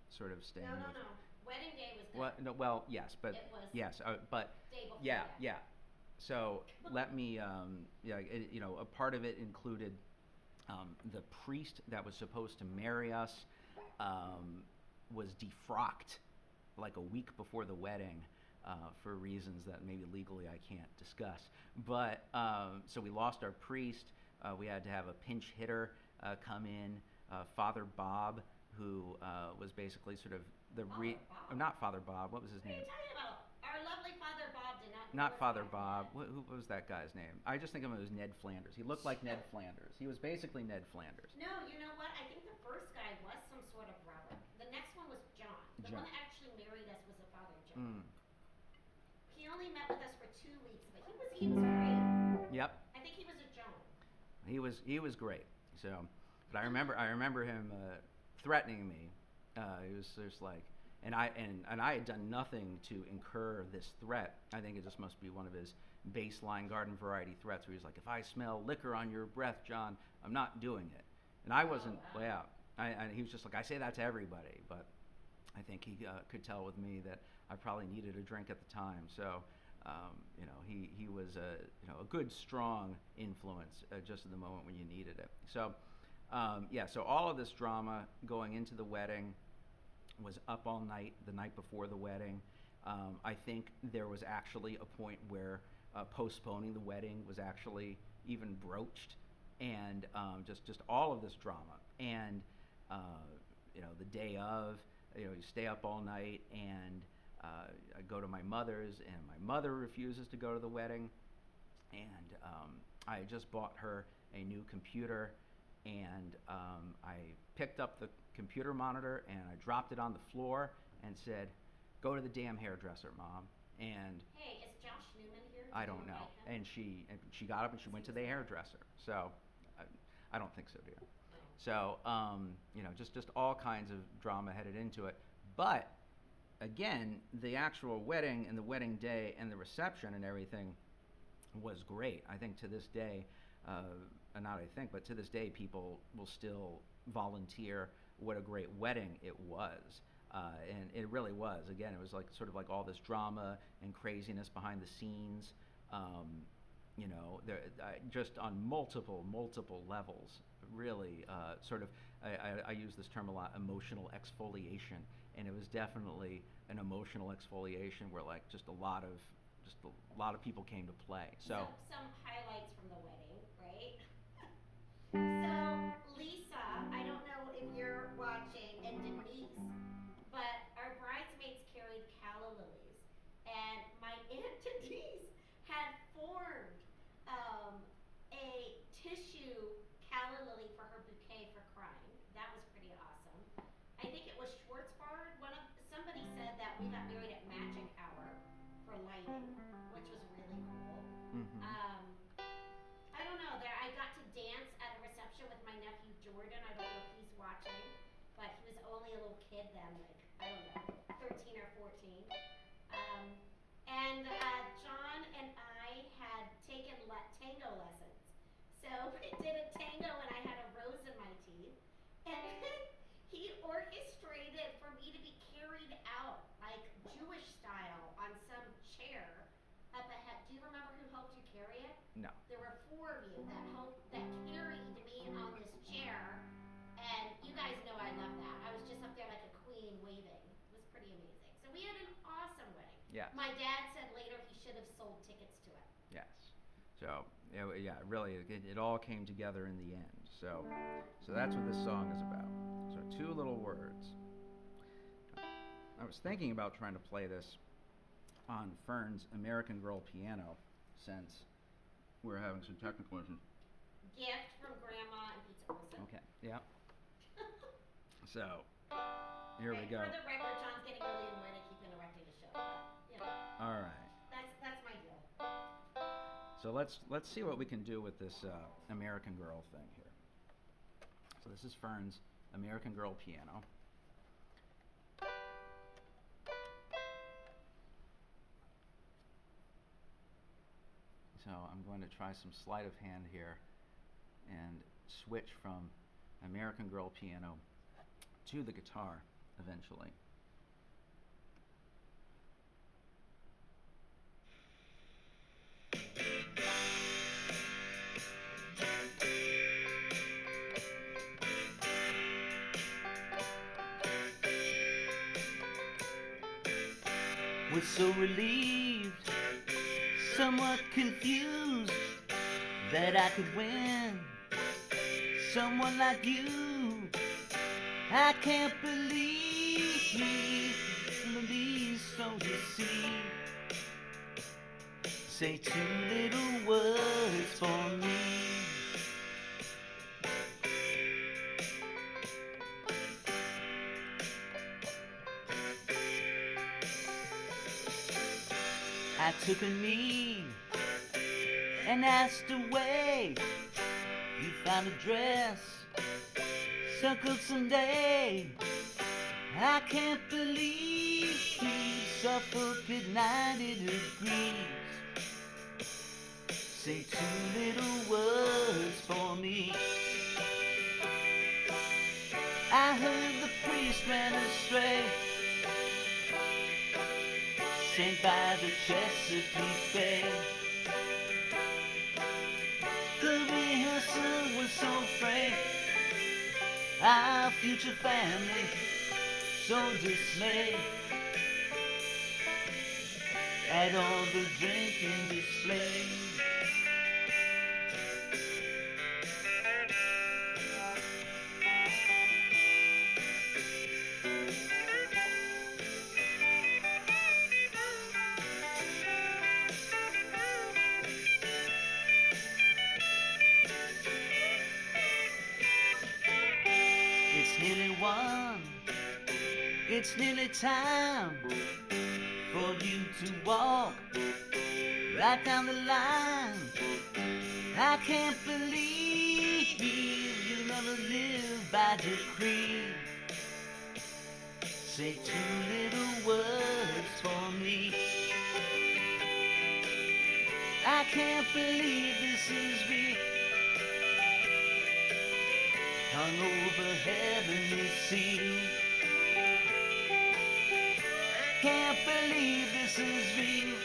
Sort of staying No. with. Wedding day was good. What? No, well, yes, but It was yes, but day before yeah, that. yeah. So let me, a part of it included the priest that was supposed to marry us was defrocked like a week before the wedding for reasons that maybe legally I can't discuss. But so we lost our priest. We had to have a pinch hitter come in, Father Bob, who was basically sort of the not Father Bob. What was his What are name? you talking about? Our lovely Father Bob did not. Not Father Bob. Who was that guy's name? I just think of him as Ned Flanders. He looked like Ned Flanders. He was basically Ned Flanders. No, you know what? I think the first guy was some sort of relic. The next one was John. The John. one that actually married us was a Father John. He only met with us for 2 weeks, but he was great. Yep. I think he was a John. He was great. So, but I remember him threatening me. He was just like, and I had done nothing to incur this threat. I think it just must be one of his baseline garden variety threats, where he's like, if I smell liquor on your breath, John, I'm not doing it. And I wasn't. Oh, wow. Yeah. He was just like, I say that to everybody, but I think he could tell with me that I probably needed a drink at the time. So, he was a good strong influence just at the moment when you needed it. So, so all of this drama going into the wedding was up all night the night before the wedding. I think there was actually a point where postponing the wedding was actually even broached, and just all of this drama. And the day of, you stay up all night, and I go to my mother's, and my mother refuses to go to the wedding, and I had just bought her a new computer, and I picked up the computer monitor and I dropped it on the floor and said, "Go to the damn hairdresser, Mom." And Hey, is Josh Newman here? I Did you don't know. invite him? And she got up and she went to the hairdresser. So I don't think so, dear. Oh. So just all kinds of drama headed into it. But again, the actual wedding and the wedding day and the reception and everything was great. I think to this day, but to this day, people will still volunteer what a great wedding it was. And it really was. Again, it was like sort of like all this drama and craziness behind the scenes. Just on multiple levels. Really, I use this term a lot, emotional exfoliation, and it was definitely an emotional exfoliation where like just a lot of people came to play. So some highlights from the wedding, right? So Lisa, I don't know if you're watching, and Denise, but our bridesmaids carried calla lilies, and my aunt Denise had formed a tissue calla lily for her bouquet for crying. That was pretty awesome. I think it was Schwartzbard. Somebody said that we got married at magic hour for lighting, which was really cool. Mm-hmm. I don't know. I got to dance at a reception with my nephew Jordan. I don't know if he's watching, but he was only a little kid then, like I don't know, 13 or 14. And John and I had taken tango lessons. So we did a tango, and I had a rose in my teeth. And then he orchestrated for me to be carried out, like Jewish style, on some chair up ahead. Do you remember who helped you carry it? No. There were 4 of you that carried me on this chair, and you guys know I love that. I was just up there like a queen waving. It was pretty amazing. So we had an awesome wedding. Yes. My dad said later he should have sold tickets to it. Yes. So really, it all came together in the end. So that's what this song is about. So 2 little words. I was thinking about trying to play this on Fern's American Girl piano, since we're having some technical issues. Gift from Grandma and Pizza Wilson. Okay. Yeah. So here we go. For the record, John's getting really annoyed I keep interrupting the show. But, All right. that's my deal. So let's see what we can do with this American Girl thing here. So this is Fern's American Girl piano. So I'm going to try some sleight of hand here and switch from American Girl piano to the guitar eventually. Was so relieved, somewhat confused, that I could win someone like you. I can't believe me so deceived. Say 2 little words for me. I took a knee and asked away. You found a dress, circled someday. I can't believe Suffolk at 90 degrees. Say 2 little words for me. I heard the priest ran astray, sent by the Chesapeake Bay. The rehearsal was so frank, our future family so dismayed at all the drinking displays. It's nearly time for you to walk right down the line. I can't believe you never live by decree. Say 2 little words for me. I can't believe this is real. Hung over heavenly sea. Can't believe this is real.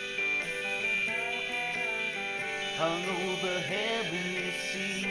Hung over heavenly sea.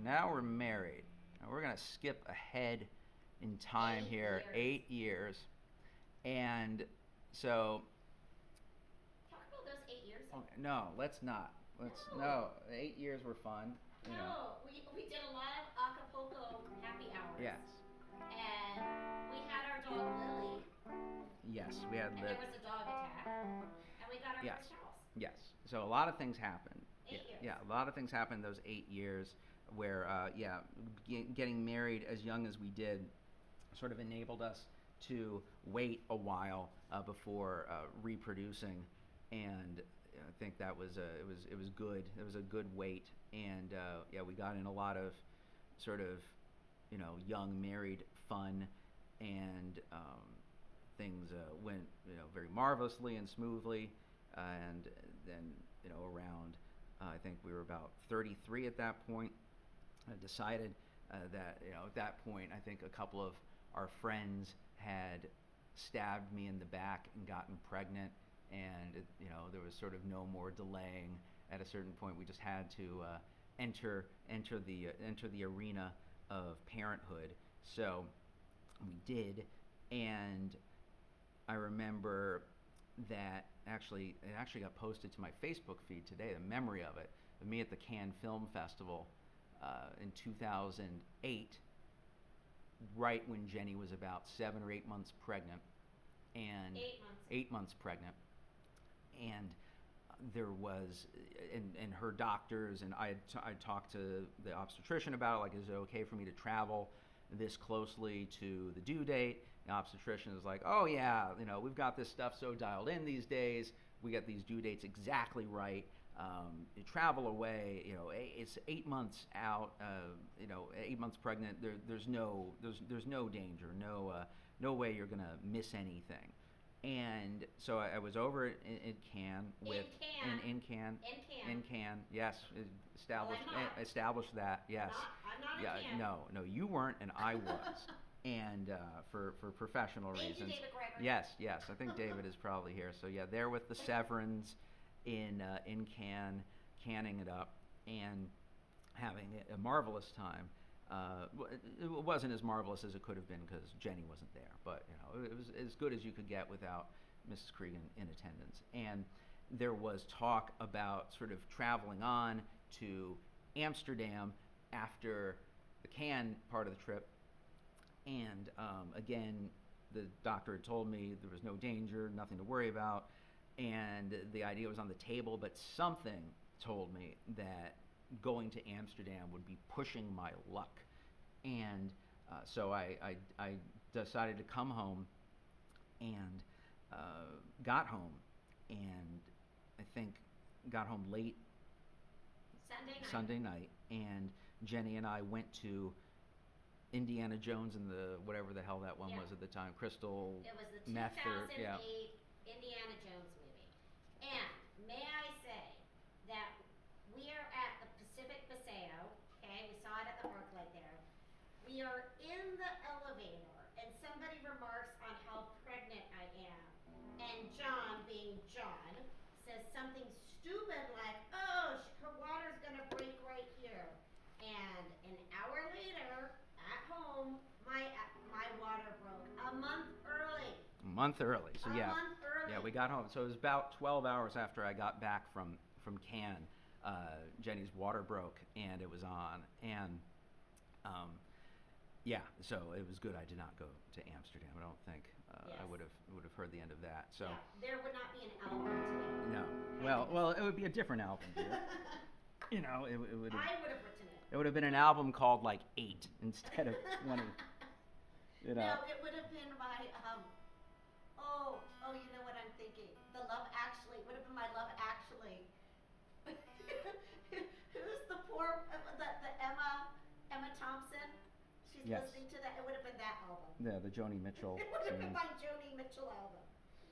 Now we're married. Now we're going to skip ahead in time here, 8 years. And so... Talk about those 8 years. Okay, no, let's not. No, 8 years were fun. You know. We did a lot of Acapulco happy hours. Yes. And we had our dog Lily. Yes, we had Lily. And there was a dog attack. And we got our first house. Yes. So a lot of things happened. 8 years. Yeah, a lot of things happened those 8 years. Where, getting married as young as we did sort of enabled us to wait a while before reproducing, and I think that was it was good. It was a good wait, and we got in a lot of sort of young married fun, and things went very marvelously and smoothly, and then around I think we were about 33 at that point. I decided that at that point I think a couple of our friends had stabbed me in the back and gotten pregnant, and there was sort of no more delaying. At a certain point, we just had to enter the arena of parenthood. So we did, and I remember that it actually got posted to my Facebook feed today. The memory of it, of me at the Cannes Film Festival. in 2008, right when Jeni was about 7 or 8 months pregnant, and 8 months. 8 months pregnant, and there was, and her doctors, and I talked to the obstetrician about it, like, is it okay for me to travel this closely to the due date? The obstetrician is like, oh yeah, we've got this stuff so dialed in these days, we get these due dates exactly right. You travel away, it's 8 months out, 8 months pregnant. There's no danger, no way you're gonna miss anything. And so I was over in Cannes with in Cannes. Yes, established that. Yes. I'm not Yeah. a Cannes. No, you weren't, and I was. And for professional Thank reasons. you, David Graeber. Yes. I think David is probably here. So yeah, there with the Severins in Cannes, canning it up and having a marvelous time. It wasn't as marvelous as it could have been because Jeni wasn't there, but it was as good as you could get without Mrs. Cregan in attendance. And there was talk about sort of traveling on to Amsterdam after the Cannes part of the trip. And again, the doctor had told me there was no danger, nothing to worry about, and the idea was on the table, but something told me that going to Amsterdam would be pushing my luck. And so I decided to come home, and got home, and I think got home late Sunday night. And Jeni and I went to Indiana Jones and the whatever the hell that one Yeah. was at the time, Crystal It was the Meth 2008 yeah. Indiana Jones movie. And may I say that we are at the Pacific Paseo, okay? We saw it at the Arclight there. We are in the elevator, and somebody remarks on how pregnant I am. And John, being John, says something stupid like, oh, her water's gonna break right here. And an hour later, at home, my water broke a month early. A month early. So A yeah. month early. Yeah, we got home. So it was about 12 hours after I got back from Cannes. Jeni's water broke and it was on. And yeah, so it was good I did not go to Amsterdam. I don't think I Yes. would have heard the end of that. So Yeah, there would not be an album today. no. Well, it would be a different album, dear. It would have. I would have written it. It would have been an album called like 8 instead of 20. No, it would have been my you know what I'm thinking? The Love Actually. Would have been my Love Actually. Who's the poor the Emma Thompson? She's Yes. listening to that. It would have been that album. Yeah, the Joni Mitchell. It would have been singing. my Joni Mitchell album.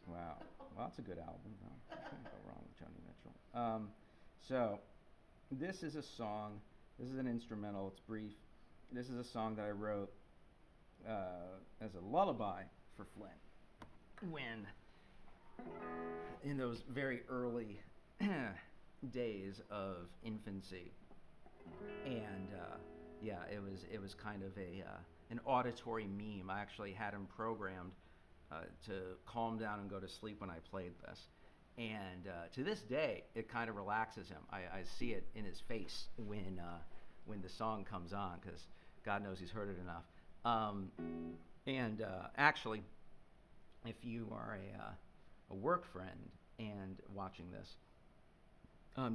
Wow. Well, that's a good album. No, you can't go wrong with Joni Mitchell. So, this is a song. This is an instrumental. It's brief. This is a song that I wrote as a lullaby for Flynn when, in those very early days of infancy, and yeah, it was kind of an auditory meme. I actually had him programmed to calm down and go to sleep when I played this. And to this day, it kind of relaxes him. I see it in his face when the song comes on, because God knows he's heard it enough. And actually, if you are a work friend and watching this,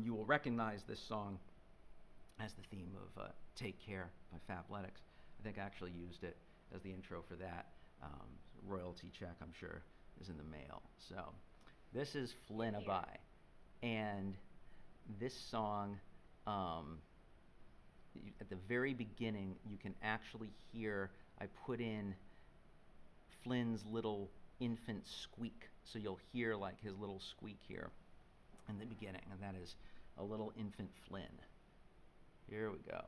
you will recognize this song as the theme of Take Care by Fabletics. I think I actually used it as the intro for that. Royalty check, I'm sure, is in the mail. So this is Flynnabye. And this song, at the very beginning, you can actually hear, I put in Flynn's little infant squeak. So you'll hear like his little squeak here in the beginning, and that is a little infant Flynn. Here we go.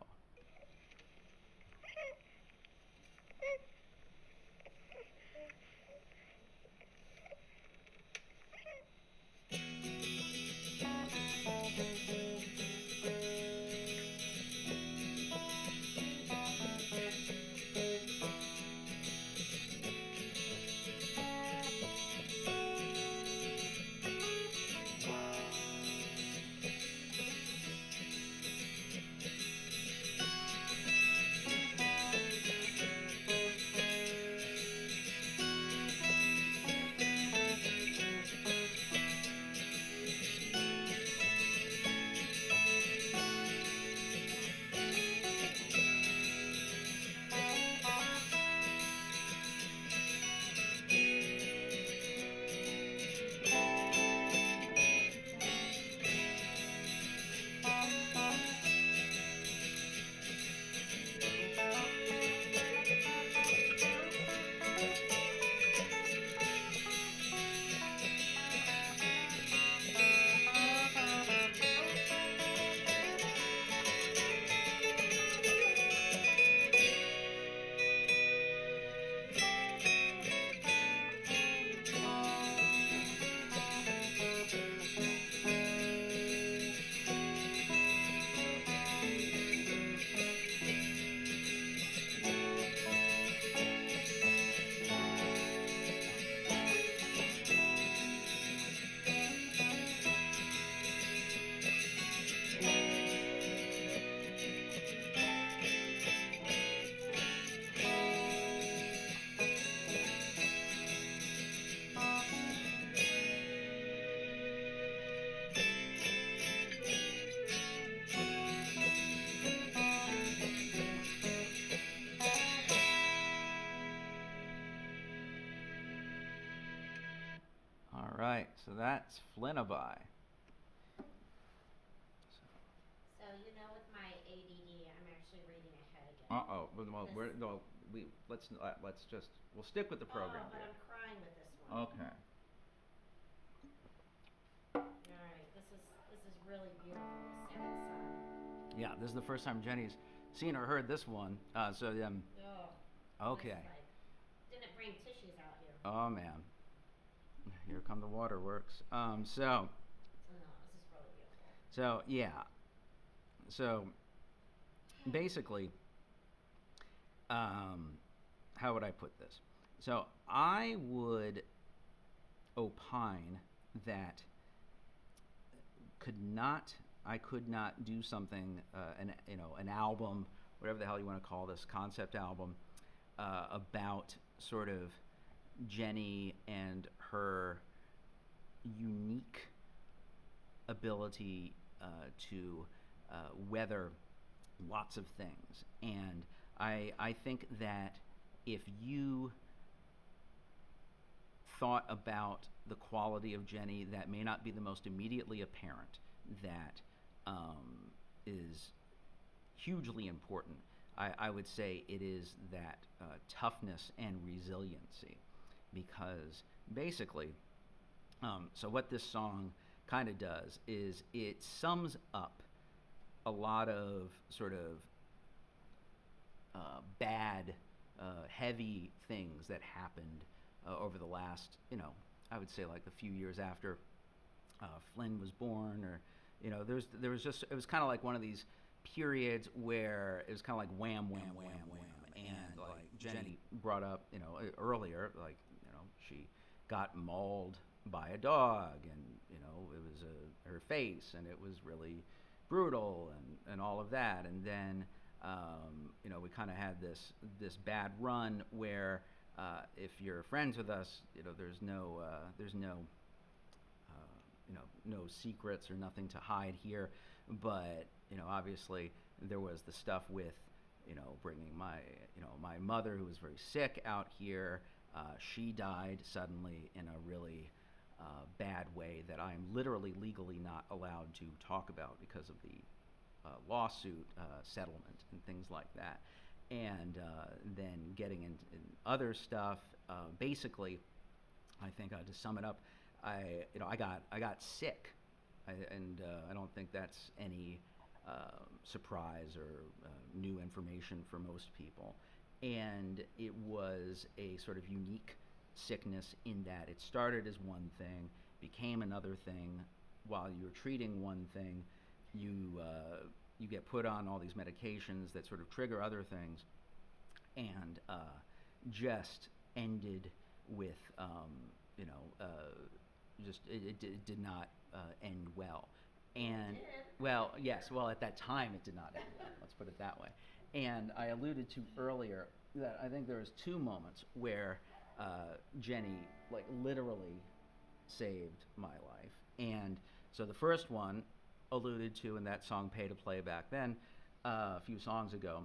All right, so that's Flynnabye. So you know, with my ADD, I'm actually reading ahead again. Uh-oh. Well, we'll stick with the program. Oh, but here. I'm crying with this one. Okay. All right, this is really beautiful. The setting sun. Yeah, this is the first time Jenny's seen or heard this one. Oh, Okay. it's like, didn't bring tissues out here. Oh man. Here come the waterworks. So No, this is really beautiful. So yeah. So basically, how would I put this? So I would opine that I could not do something, an album, whatever the hell you want to call this, concept album, about sort of Jeni and her unique ability to weather lots of things. And I think that if you thought about the quality of Jeni that may not be the most immediately apparent, that is hugely important, I would say it is that toughness and resiliency. Because basically, so what this song kind of does is it sums up a lot of sort of bad, heavy things that happened over the last, I would say like the few years after Flynn was born, or there was just, it was kind of like one of these periods where it was kind of like wham, wham, wham, wham, and like Jeni brought up, earlier, like she got mauled by a dog, and it was her face, and it was really brutal, and all of that, and then we kind of had this bad run where if you're friends with us, there's no no secrets or nothing to hide here, but obviously there was the stuff with bringing my mother, who was very sick, out here. She died suddenly in a really bad way that I'm literally legally not allowed to talk about because of the lawsuit settlement and things like that. And then getting in other stuff, basically, I think to sum it up, I got sick, and I don't think that's any surprise or new information for most people. And it was a sort of unique sickness in that it started as one thing, became another thing. While you're treating one thing, you get put on all these medications that sort of trigger other things, and just ended with it did not end well. And well, yes, well, at that time it did not end well. Let's put it that way. And I alluded to earlier that I think there was two moments where Jeni like literally saved my life. And so the first one, alluded to in that song Pay to Play back then, a few songs ago,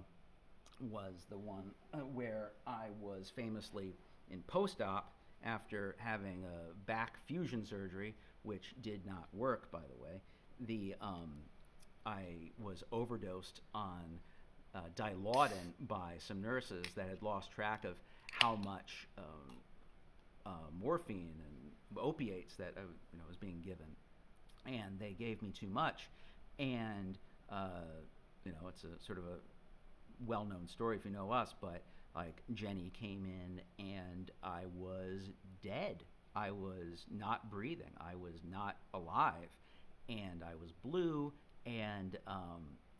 was the one where I was famously in post-op after having a back fusion surgery, which did not work, by the way. I was overdosed on Dilaudid by some nurses that had lost track of how much morphine and opiates that was being given, and they gave me too much. And it's a sort of a well-known story if you know us, but like Jeni came in and I was dead. I was not breathing. I was not alive, and I was blue. And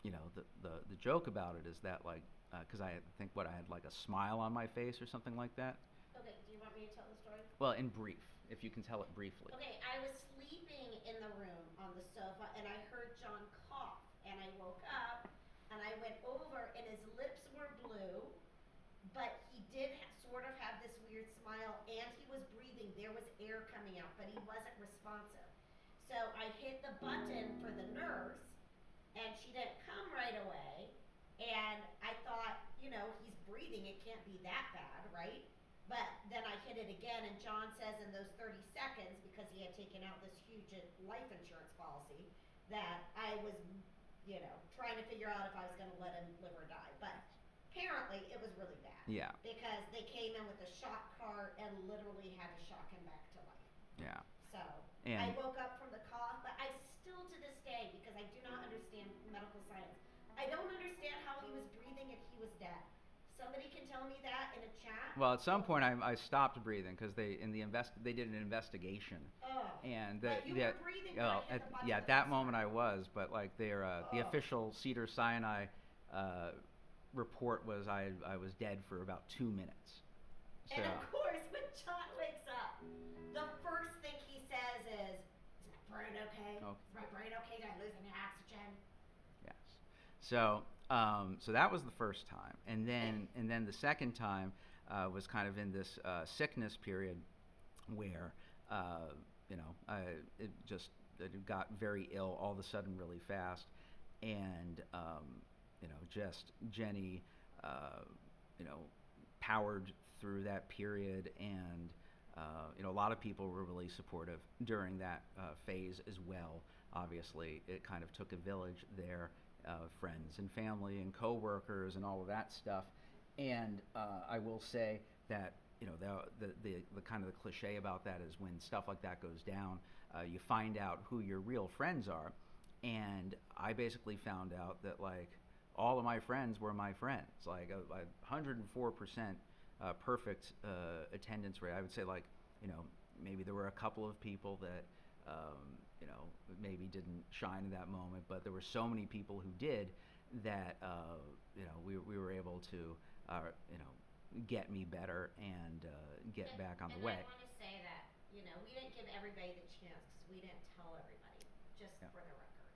the joke about it is that like because I think I had like a smile on my face or something like that. Okay, do you want me to tell the story? Well, in brief, if you can tell it briefly. Okay, I was sleeping in the room on the sofa, and I heard John cough, and I woke up, and I went over, and his lips were blue, but he did sort of have this weird smile, and he was breathing. There was air coming out, but he wasn't responsive. So I hit the button for the nurse, and she didn't come right away, and I thought, he's breathing, it can't be that bad, right? But then I hit it again, and John says in those 30 seconds, because he had taken out this huge life insurance policy, that I was, trying to figure out if I was going to let him live or die. But apparently it was really bad. Yeah. Because they came in with a shock cart and literally had to shock him back to life. Yeah. So And I woke up from the cough, but I still to this day, because I do not understand medical science, I don't understand how he was breathing and he was dead. Somebody can tell me that in a chat. well, at some point I stopped breathing because they did an investigation. Oh. And But you were breathing when I hit the button at the that first moment time. I was, but like the official Cedar Sinai report was I was dead for about 2 minutes. So And of course, when John wakes up, the first thing he says is my brain okay? Oh. Is my brain okay? Did I lose any oxygen? yes. So so that was the first time, and then the second time was kind of in this sickness period where it got very ill all of a sudden really fast, and just Jeni powered through that period, and a lot of people were really supportive during that phase as well. Obviously, it kind of took a village there, friends and family and coworkers and all of that stuff. And I will say that the kind of the cliche about that is when stuff like that goes down, you find out who your real friends are. And I basically found out that like all of my friends were my friends, like 104% perfect attendance rate. I would say like maybe there were a couple of people that maybe didn't shine in that moment, but there were so many people who did that we were able to get me better and get back on the way. And I want to say that we didn't give everybody the chance because we didn't tell everybody, just Yeah. for the record.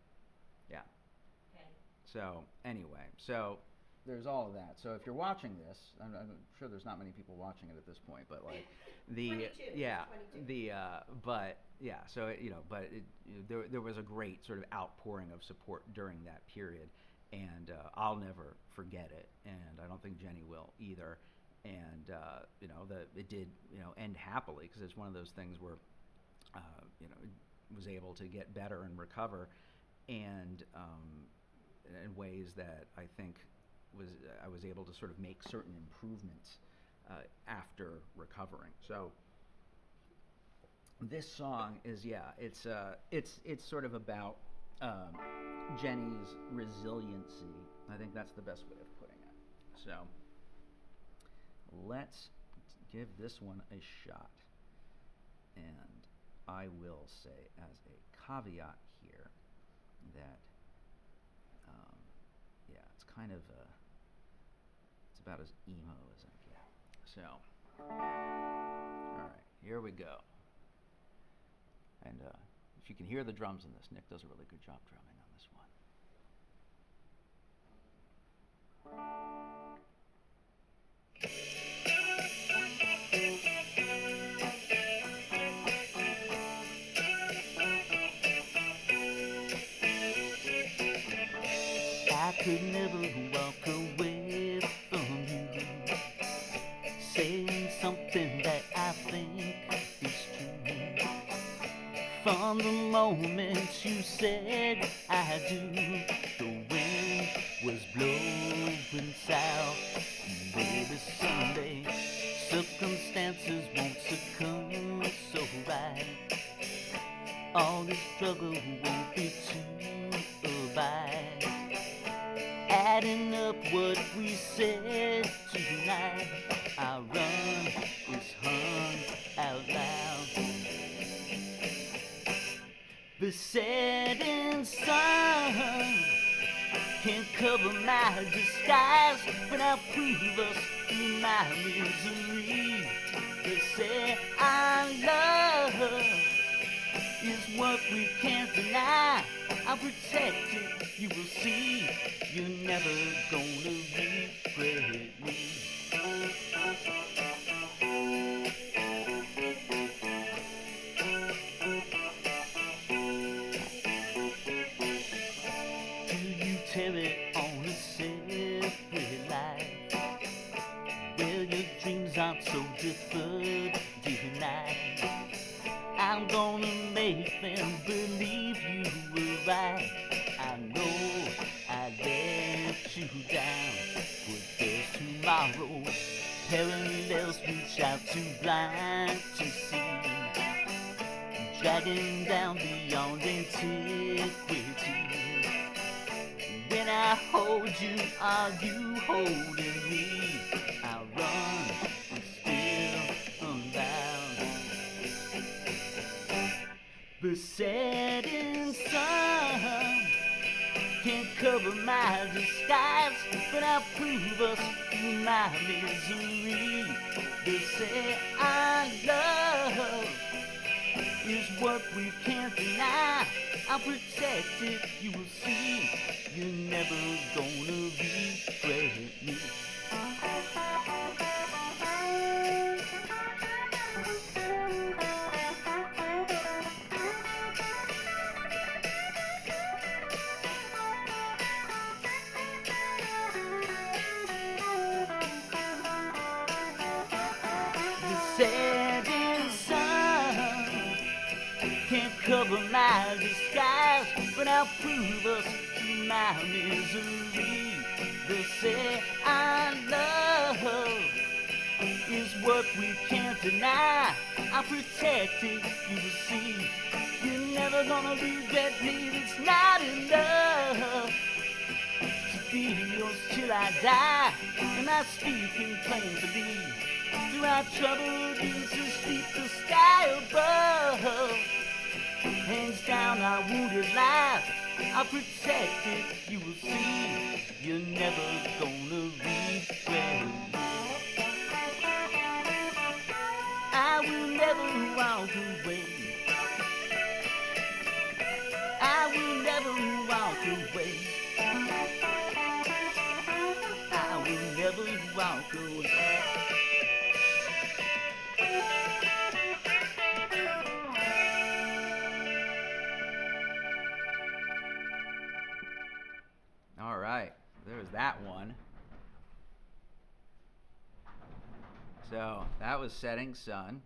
Yeah. Okay. So anyway, so there's all of that. So if you're watching this, I'm sure there's not many people watching it at this point, but like 22, yeah, 22. but yeah, so there was a great sort of outpouring of support during that period, and I'll never forget it, and I don't think Jeni will either. And it did end happily, because it's one of those things where was able to get better and recover, and in ways that I think I was able to sort of make certain improvements after recovering. So this song is it's sort of about Jeni's resiliency. I think that's the best way of putting it. So let's give this one a shot. And I will say as a caveat here that it's kind of it's about as emo as I get. So all right, here we go. And if you can hear the drums in this, Nick does a really good job drumming on this one. I could never walk away from you, saying something that I think is true. From the moment you said I do, the wind was blowing south. Baby, someday circumstances won't succumb so right. All this struggle won't be too bad. Adding up what we said tonight, our run is hung out loud. The setting sun can't cover my disguise, but I'll prove us through my misery. They say our love is what we can't deny. I'll protect it, you will see. You're never gonna regret me. Do you tell it on a separate life? Well, your dreams are sound so different tonight. I'm gonna make them believe you were right. I know I let you down, but there's tomorrow. Parallels reach out too blind to see, dragging down beyond integrity. When I hold you, are you holding me? I run, I'm still unbound. The setting sun can't cover my disguise, but I'll prove us through my misery. They say our love is what we can't deny. I'll protect it, you will see. You're never gonna regret me. The setting sun can't cover my disguise, but I'll prove us through my misery. They say our love is what we can't deny. I'll protect it, you will see. You're never gonna regret me. It's not enough to be yours till I die. Am I speaking plain to thee? Through our troubled years to sleep, the sky above hands down our wounded life. I'll protect it, you will see. You're never gonna regret it. I will never walk away. I will never walk away. I will never walk away. All right, there's that one. So that was Setting Sun,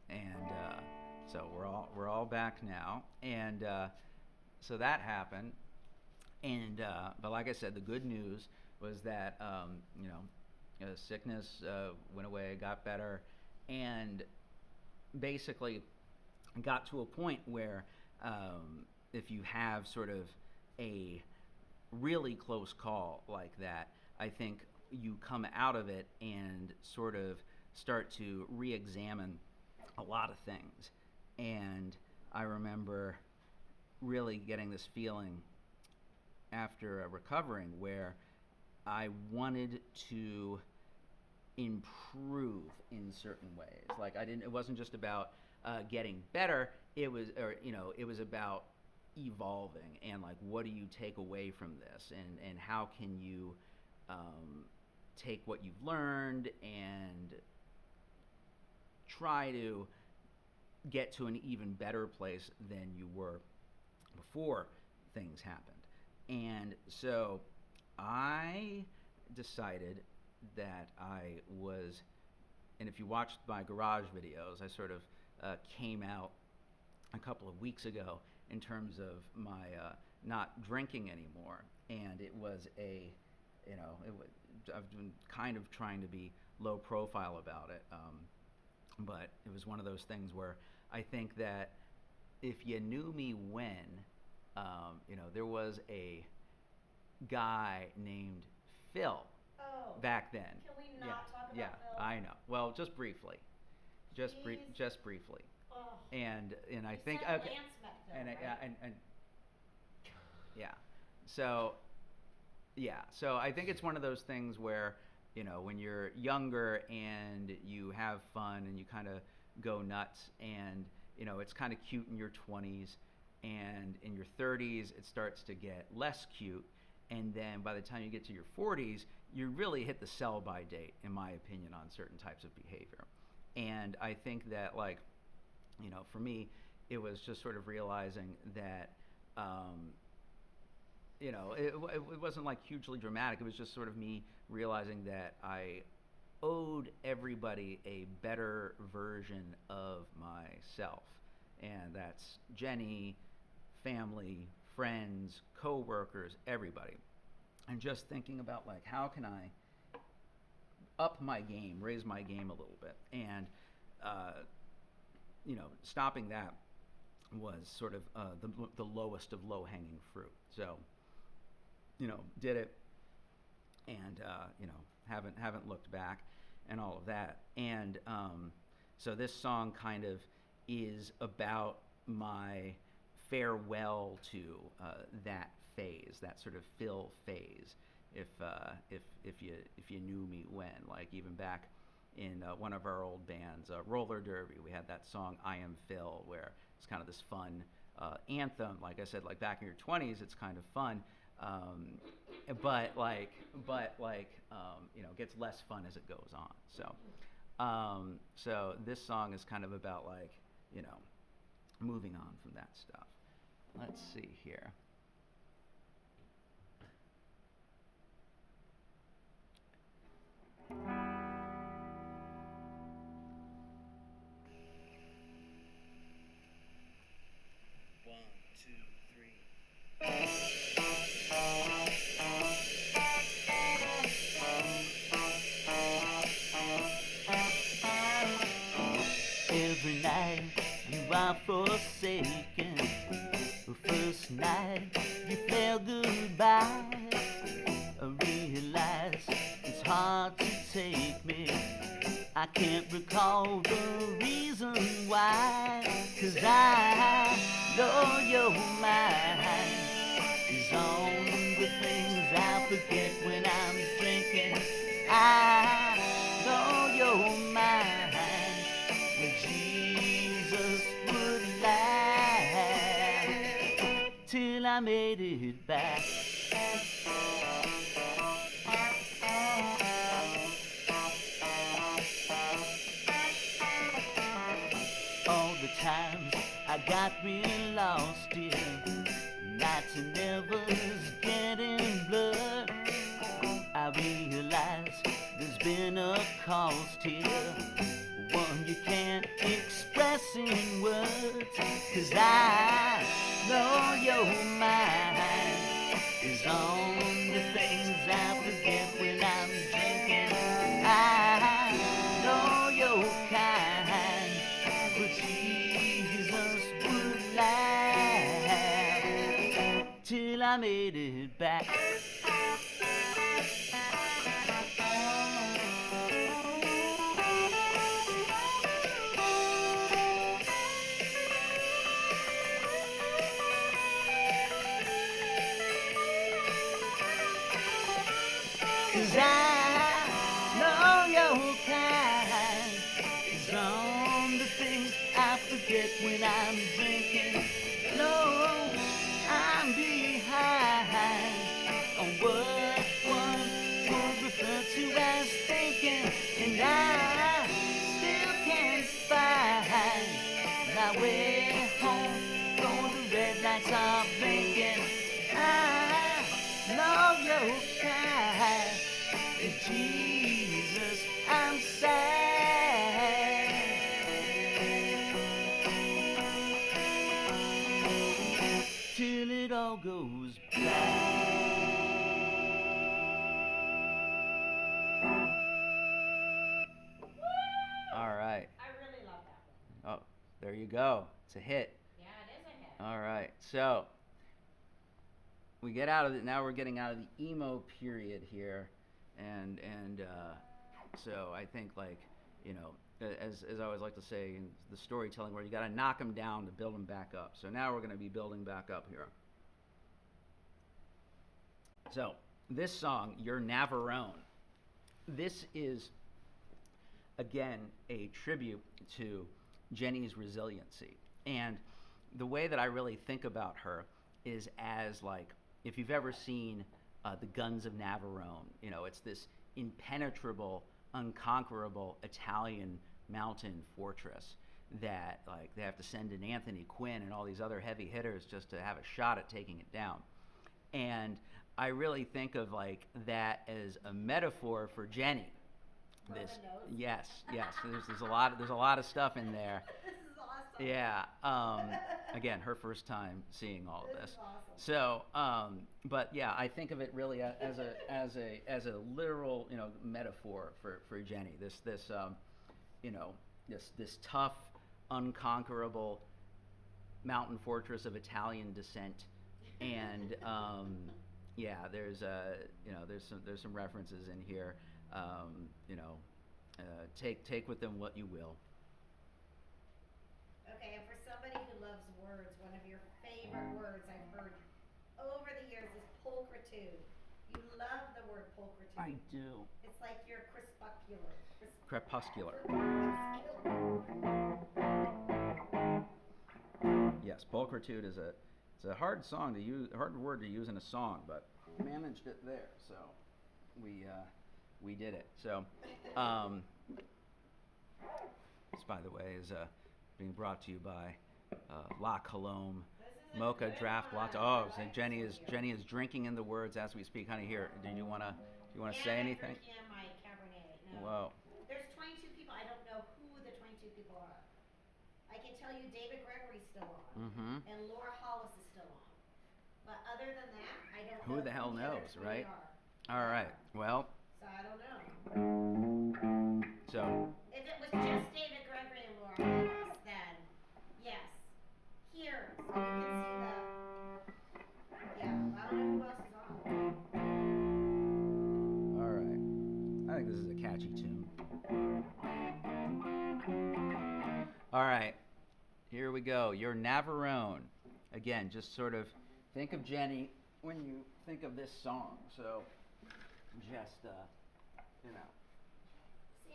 and so we're all back now, and so that happened, and but like I said, the good news was that sickness went away, got better, and basically got to a point where if you have sort of a really close call like that, I think you come out of it and sort of start to re-examine a lot of things. And I remember really getting this feeling after recovering where I wanted to improve in certain ways. Like it wasn't just about getting better. It was about evolving, and like, what do you take away from this, and how can you take what you've learned and try to get to an even better place than you were before things happened. And so I decided that I was, and if you watched my garage videos, I sort of came out a couple of weeks ago in terms of my not drinking anymore. And it was I've been kind of trying to be low profile about it, but it was one of those things where I think that if you knew me when, there was a guy named Phil back then. Can we not talk about Yeah, Phil? I know. Well, just briefly. Just briefly. Oh. And I You think said okay, Lance met Phil, and right? and yeah. So I think it's one of those things where, when you're younger and you have fun and you kind of go nuts, and it's kind of cute in your 20s, and in your 30s it starts to get less cute, and then by the time you get to your 40s, you really hit the sell-by date, in my opinion, on certain types of behavior. And I think that, like, for me, it was just sort of realizing that it wasn't like hugely dramatic. It was just sort of me realizing that I owed everybody a better version of myself, and that's Jeni, family, friends, coworkers, everybody, and just thinking about like how can I up my game, raise my game a little bit, and stopping that was sort of the lowest of low hanging fruit. So did it, and haven't looked back, and all of that. And so this song kind of is about my farewell to that phase, that sort of Phil phase. If you knew me when, like even back in one of our old bands, Roller Derby, we had that song "I Am Phil," where it's kind of this fun anthem. Like I said, like back in your 20s, it's kind of fun. But gets less fun as it goes on. So this song is kind of about like, moving on from that stuff. Let's see here. Every night you are forsaken. The first night you fell goodbye. I realize it's hard to take me. I can't recall the reason why. 'Cause I know your mind is on the things I forget when I'm drinking. I know your mind when Jesus would laugh till I made it back. All the times I got real lost here, nights and nevers getting blurred. I realize there's been a cost here, one you can't express in words. 'Cause I know your mind is on the things I forget when I'm drinking. I know your kind, but Jesus would laugh till I made it back. 'Cause I know your kind is on the things I forget when I'm drinking. No, I'm behind on what one would refer to as thinking, and I still can't find my way home. Though the red lights are blinking, I know your kind. Jesus, I'm sad till it all goes black. All right. I really love that one. Oh, there you go. It's a hit. Yeah, it is a hit. All right. So we get out of it. Now we're getting out of the emo period here. And so I think, like, as I always like to say in the storytelling, where you got to knock them down to build them back up. So now we're going to be building back up here. So this song, Your Navarone, this is, again, a tribute to Jeni's resiliency. And the way that I really think about her is as, like, if you've ever seen the Guns of Navarone, it's this impenetrable, unconquerable Italian mountain fortress that, like, they have to send in Anthony Quinn and all these other heavy hitters just to have a shot at taking it down. And I really think of like that as a metaphor for Jeni. This, yes. There's a lot of stuff in there. This is awesome. Yeah. Again, her first time seeing all of this. Is awesome. So, but yeah, I think of it really as a literal, metaphor for Jeni. This tough, unconquerable mountain fortress of Italian descent, and yeah, there's some references in here. Take with them what you will. Okay, and for somebody who loves words, one of your favorite words I've heard over the years is pulchritude. You love the word pulchritude. I do. It's like you're crepuscular. Crepuscular. Yes, pulchritude is it's a hard song to use, hard word to use in a song, but managed it there. So we did it. So this, by the way, is being brought to you by La Colombe Mocha Draft Latte. Oh, so Jeni is drinking in the words as we speak. Honey, here, do you wanna say anything? Yeah, my Cabernet. No. Whoa. There's 22 people. I don't know who the 22 people are. I can tell you David Gregory's still on, Mm-hmm. and Laura Hollis is still on. But other than that, I don't know Who the hell the other knows, 20 right? are. All right. Well, So I don't know. so If it was just David Gregory and Laura Hollis, then yes. Here, so you can see the. Yeah, I don't know who else is on. all right. I think this is a catchy tune. All right. Here we go. Your Navarone. Again, just sort of think of Jeni when you think of this song. So just See,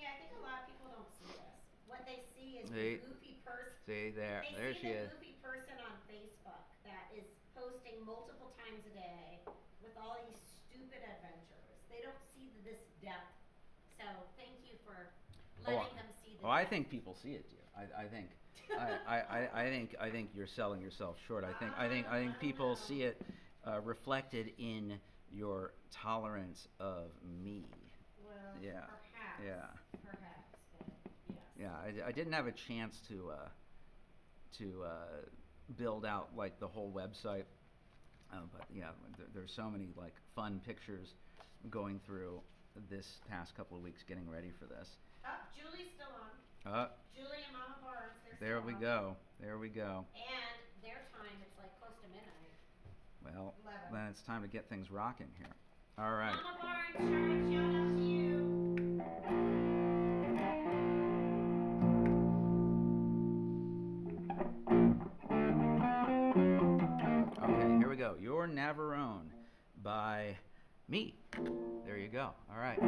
I think a lot of people don't see this. What they see is See? the goofy person. See there. They There see she the is. goofy person on Facebook that is posting multiple times a day with all these stupid adventures. They don't see this depth. So thank you for letting them see the Oh, I depth. think people see it, dear. I think I think you're selling yourself short. I think people see it reflected in your tolerance of me. Well, Yeah. perhaps. Yeah. Perhaps, but yes. Yeah, I didn't have a chance to build out like the whole website, but yeah, there's so many like fun pictures going through this past couple of weeks getting ready for this. Julie's still on. Julie and Mama Barnes, they're There still we on. go. There we go. And their time, it's like close to midnight. Well, 11. then it's time to get things rocking here. All right. Mama Barnes, shout out to you. Okay, here we go. Your Navarone by me. There you go. All right.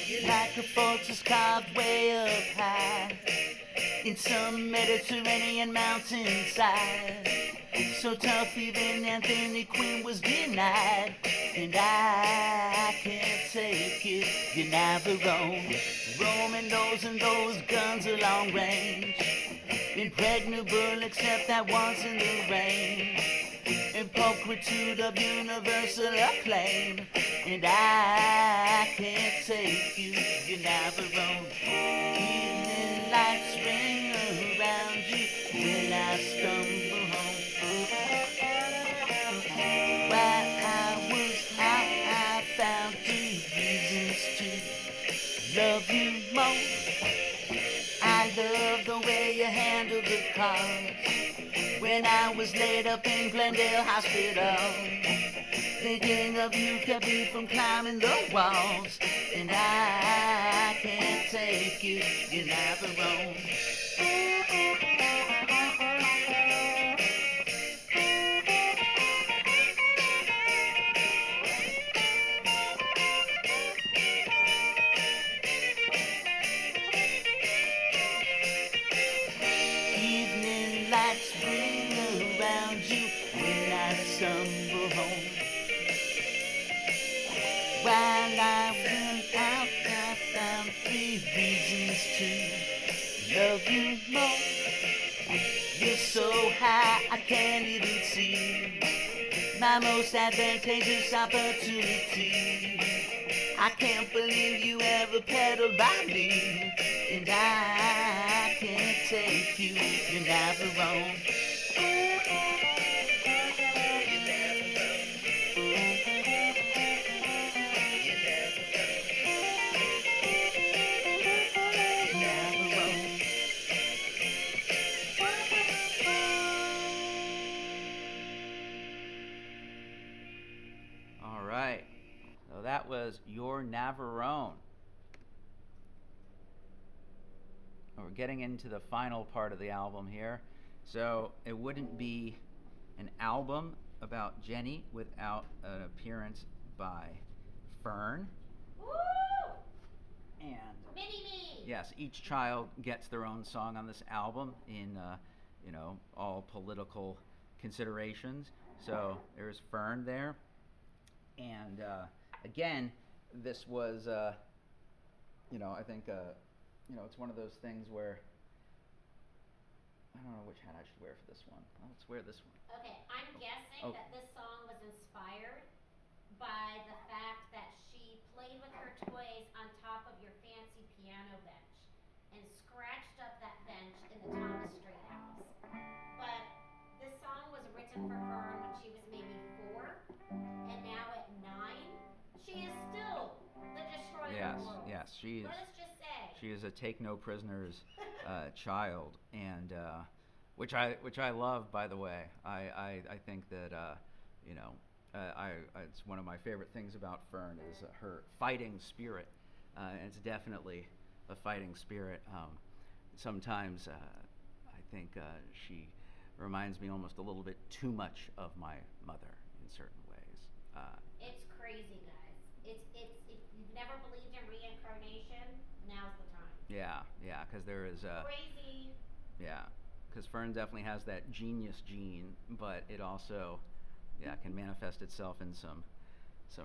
You're like a fortress carved way up high in some Mediterranean mountainside. So tough even Anthony Quinn was denied. And I can't take it, you're Navarone. Roman those and those guns are long range. Impregnable except that once in the rain. Pulchritude of universal acclaim. And I can't take you, you're Navarone. Evening lights ring around you when I stumble home. While I was out, I found 2 reasons to love you more. I love the way you handled the cause when I was laid up in Glendale Hospital. Thinking of you kept me from climbing the walls. And I can't take you, you're Navarone. Evening lights bring around you when I stumble home. me reasons to love you more. You're so high, I can't even see my most advantageous opportunity. I can't believe you ever pedaled by me, and I can't take you, you're Navarone. All right. So that was Your Navarone. We're getting into the final part of the album here. So it wouldn't be an album about Jeni without an appearance by Fern. Woo! And Mini me. yes, each child gets their own song on this album in, all political considerations. So there's Fern there. And again, this was, I think, it's one of those things where I don't know which hat I should wear for this one. Let's wear this one. Okay, I'm guessing that this song was inspired by the fact that she played with her toys on top of your fancy piano bench and scratched up that bench in the Thomas Street house. But this song was written for Fern when she was maybe 4, and now at 9, she is still the destroyer of worlds. Yes, she is. Let us just say. She is a take no prisoners child, and which I love, by the way. I think that it's one of my favorite things about Fern is her fighting spirit. And it's definitely a fighting spirit. Sometimes I think she reminds me almost a little bit too much of my mother in certain ways. It's crazy, guys. It's if you've never believed in reincarnation, now's the time. Yeah, because there is Crazy. yeah, because Fern definitely has that genius gene, but it also can manifest itself in some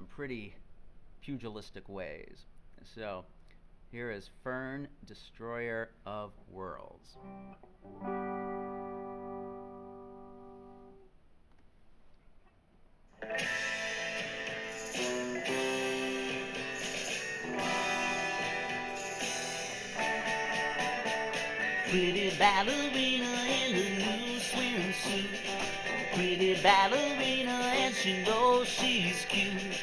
pretty pugilistic ways. So here is Fern, Destroyer of Worlds. Pretty ballerina in a new swimsuit. Pretty ballerina and she knows she's cute.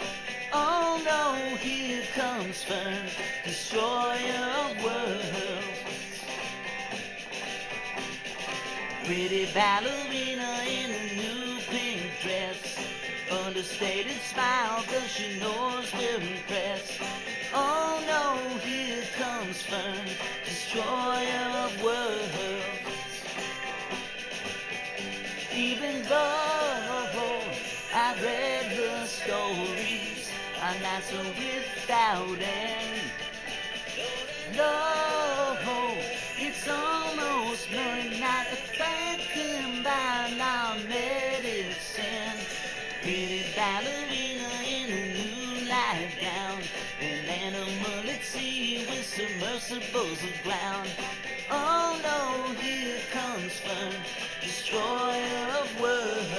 Oh no, here comes Fern, destroyer of worlds. Pretty ballerina in a new pink dress. Understated smile cause she knows we're impressed. Oh no, here comes Fern, destroyer of worlds. Even though I read her stories, I'm not so without end. No, it's almost midnight, thinking about our medicine. Pretty ballerina in a new nightgown, an animal at sea with submersibles aground. Oh no, here comes Fern, destroyer of worlds.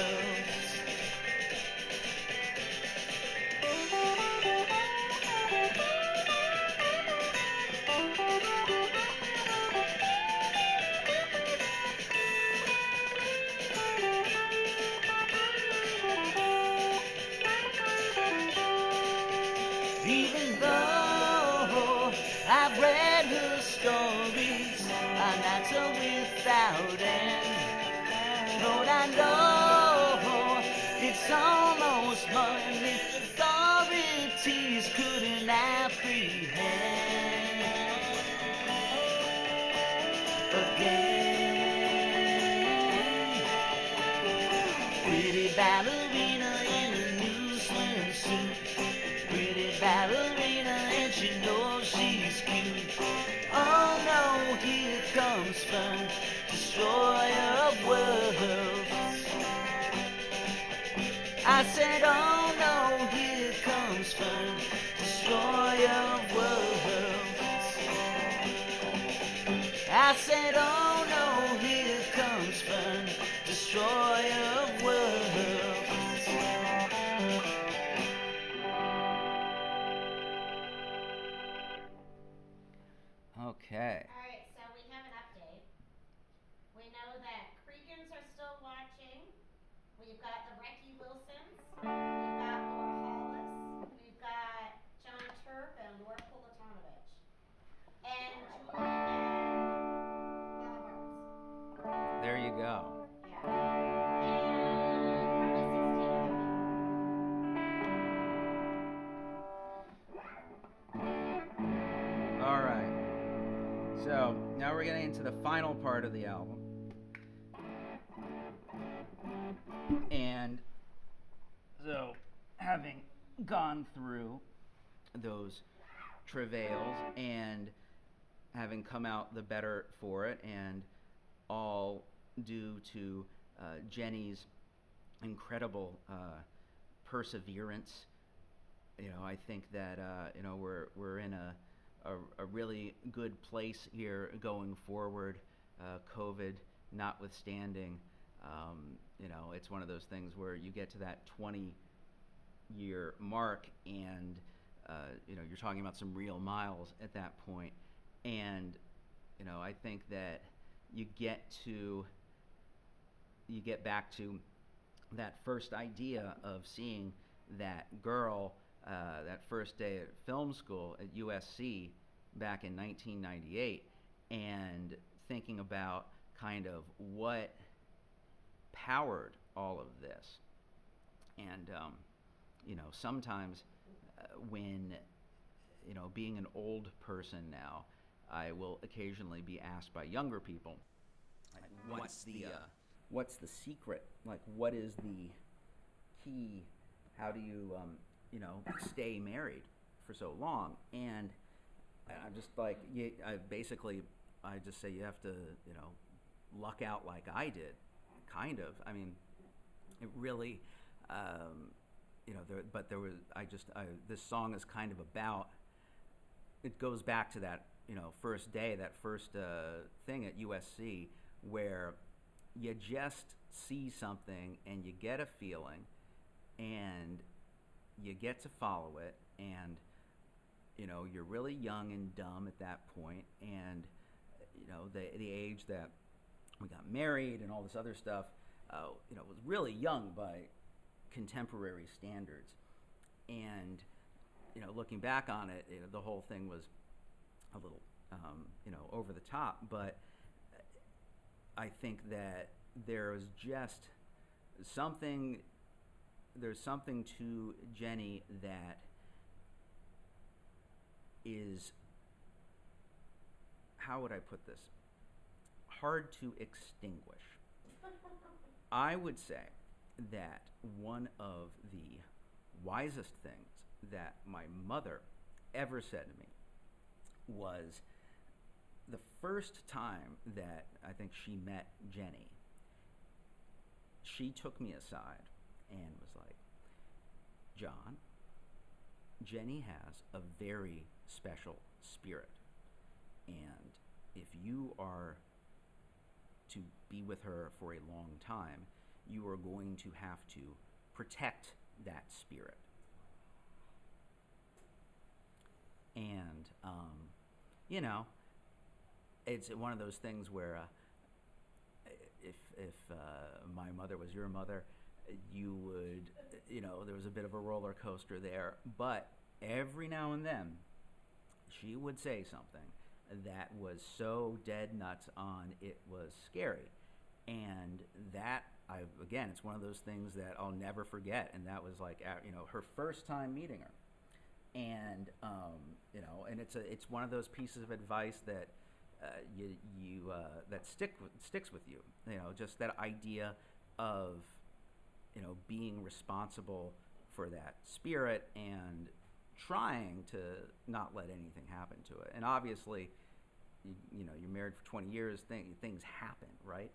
Even though I've read her stories, I'm not so without end. Lord, I know it's almost money authorities couldn't apprehend. Again, pretty ballerina in a new swimsuit. Pretty ballerina and she knows she's cute. Oh no, here comes Fern, destroyer of worlds. I said, oh no, here comes Fern, destroyer of worlds. I said, oh no, here comes Fern, destroyer of worlds. Okay. All right, so we have an update. We know that Creekins are still watching. We've got the Recky Wilsons. We've got Laura Hollis. We've got John Turp and Laura Politonovich. And Julie and Kelly Barnes. There you go. Yeah. And only 16 of them. All right. So now we're getting into the final part of the album. And so, having gone through those travails and having come out the better for it, and all due to Jeni's incredible perseverance, I think that we're in a really good place here going forward, COVID notwithstanding. It's one of those things where you get to that 20-year mark, and you're talking about some real miles at that point. And I think that you get back to that first idea of seeing that girl that first day at film school at USC back in 1998, and thinking about kind of what powered all of this. And sometimes when being an old person now, I will occasionally be asked by younger people, like, what's the secret? Like, what is the key? How do you stay married for so long? And I'm just like, I just say you have to luck out like I did, kind of. I mean, it really, this song is kind of about, it goes back to that, first day, that first thing at USC, where you just see something and you get a feeling and you get to follow it, and you're really young and dumb at that point, and the age that we got married and all this other stuff, was really young by contemporary standards. And looking back on it, the whole thing was a little over the top, but I think that there's something to Jeni that is, how would I put this, hard to extinguish. I would say that one of the wisest things that my mother ever said to me was the first time that I think she met Jeni. She took me aside and was like, John, Jeni has a very special spirit, and if you are to be with her for a long time, you are going to have to protect that spirit. And it's one of those things where if my mother was your mother, you would, there was a bit of a roller coaster there, but every now and then she would say something that was so dead nuts on it was scary. And that, again, it's one of those things that I'll never forget. And that was like, her first time meeting her. And and it's one of those pieces of advice that that sticks with you. Just that idea of being responsible for that spirit and trying to not let anything happen to it. And obviously, you're married for 20 years, things happen, right?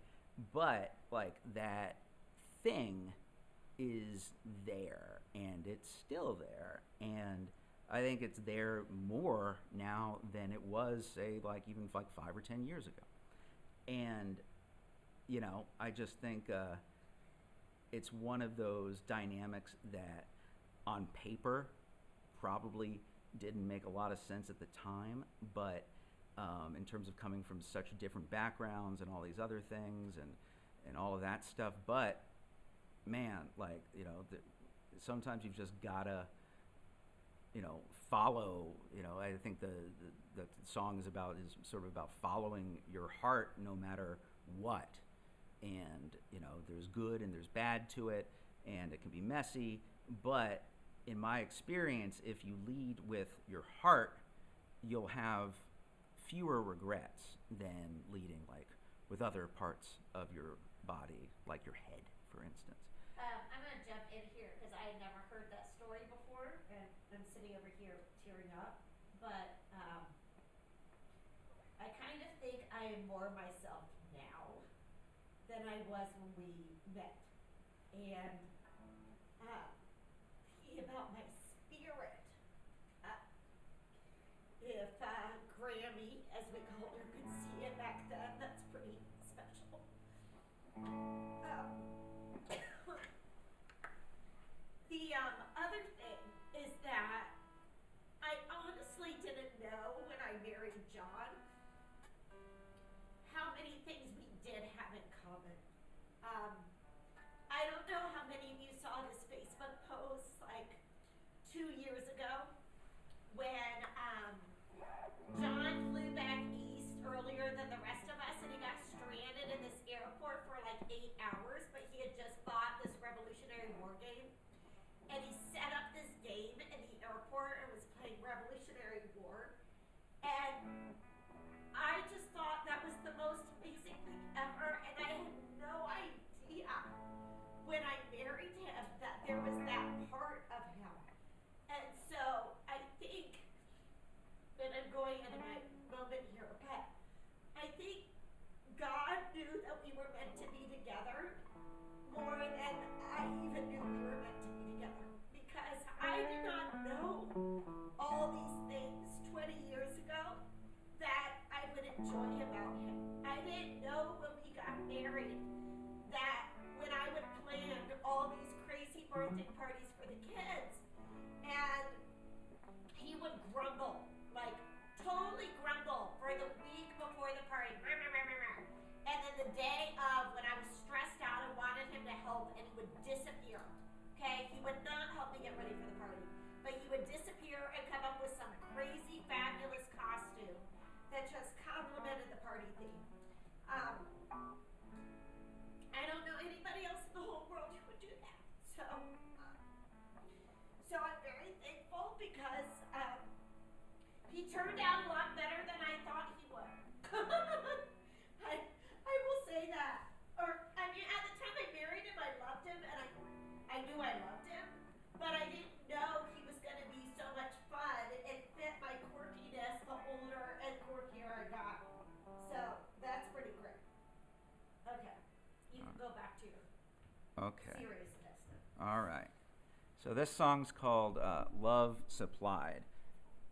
But like that thing is there, and it's still there, and I think it's there more now than it was, say, even 5 or 10 years ago. And, you know, I just think it's one of those dynamics that on paper probably didn't make a lot of sense at the time, but in terms of coming from such different backgrounds and all these other things and all of that stuff. But man, like, you know, sometimes you've just gotta, you know, follow, you know, I think the song is sort of about following your heart no matter what. And, you know, there's good and there's bad to it, and it can be messy, but in my experience, if you lead with your heart, you'll have fewer regrets than leading like with other parts of your body, like your head, for instance. I'm going to jump in here because I had never heard that story before, and I'm sitting over here tearing up. But I kind of think I am more myself now than I was when we met. And thinking about my spirit, if Grammy, as we called her, could see it back then, that's pretty special. The other thing is that I honestly didn't know when I married John how many things we did have in common. I don't know how many of you saw this Facebook post like 2 years ago when John flew back east earlier than the rest of us, and he got stranded in this airport for like 8 hours, but he had just bought this Revolutionary War game. And he set up this game in the airport and was playing Revolutionary War. And I just thought that was the most amazing thing ever, and I had no idea when I married him that there was that part of him. And so I think, and I'm going into my moment here, but I think God knew that we were meant to be together more than I even knew we were meant to be together, because I did not know all these things 20 years ago that I would enjoy about him. I didn't know when we got married that when I would plan all these crazy birthday parties for the kids, and he would grumble, like totally grumble for the week before the party. And then the day of, when I was stressed out and wanted him to help, and he would disappear. Okay, he would not help me get ready for the party, but he would disappear and come up with some crazy, fabulous costume that just complemented the party theme. I don't know anybody else in the whole world who would do that. So I'm very thankful because he turned out a lot better than I thought he would. I will say that. Or, I mean, at the time I married him, I loved him, and I knew I loved him, but I didn't know he was going to be so much fun and fit my quirkiness the older and quirkier I got. So that's pretty great. Okay, you can go back to your seriousness. All right. So this song's called Love Supplied,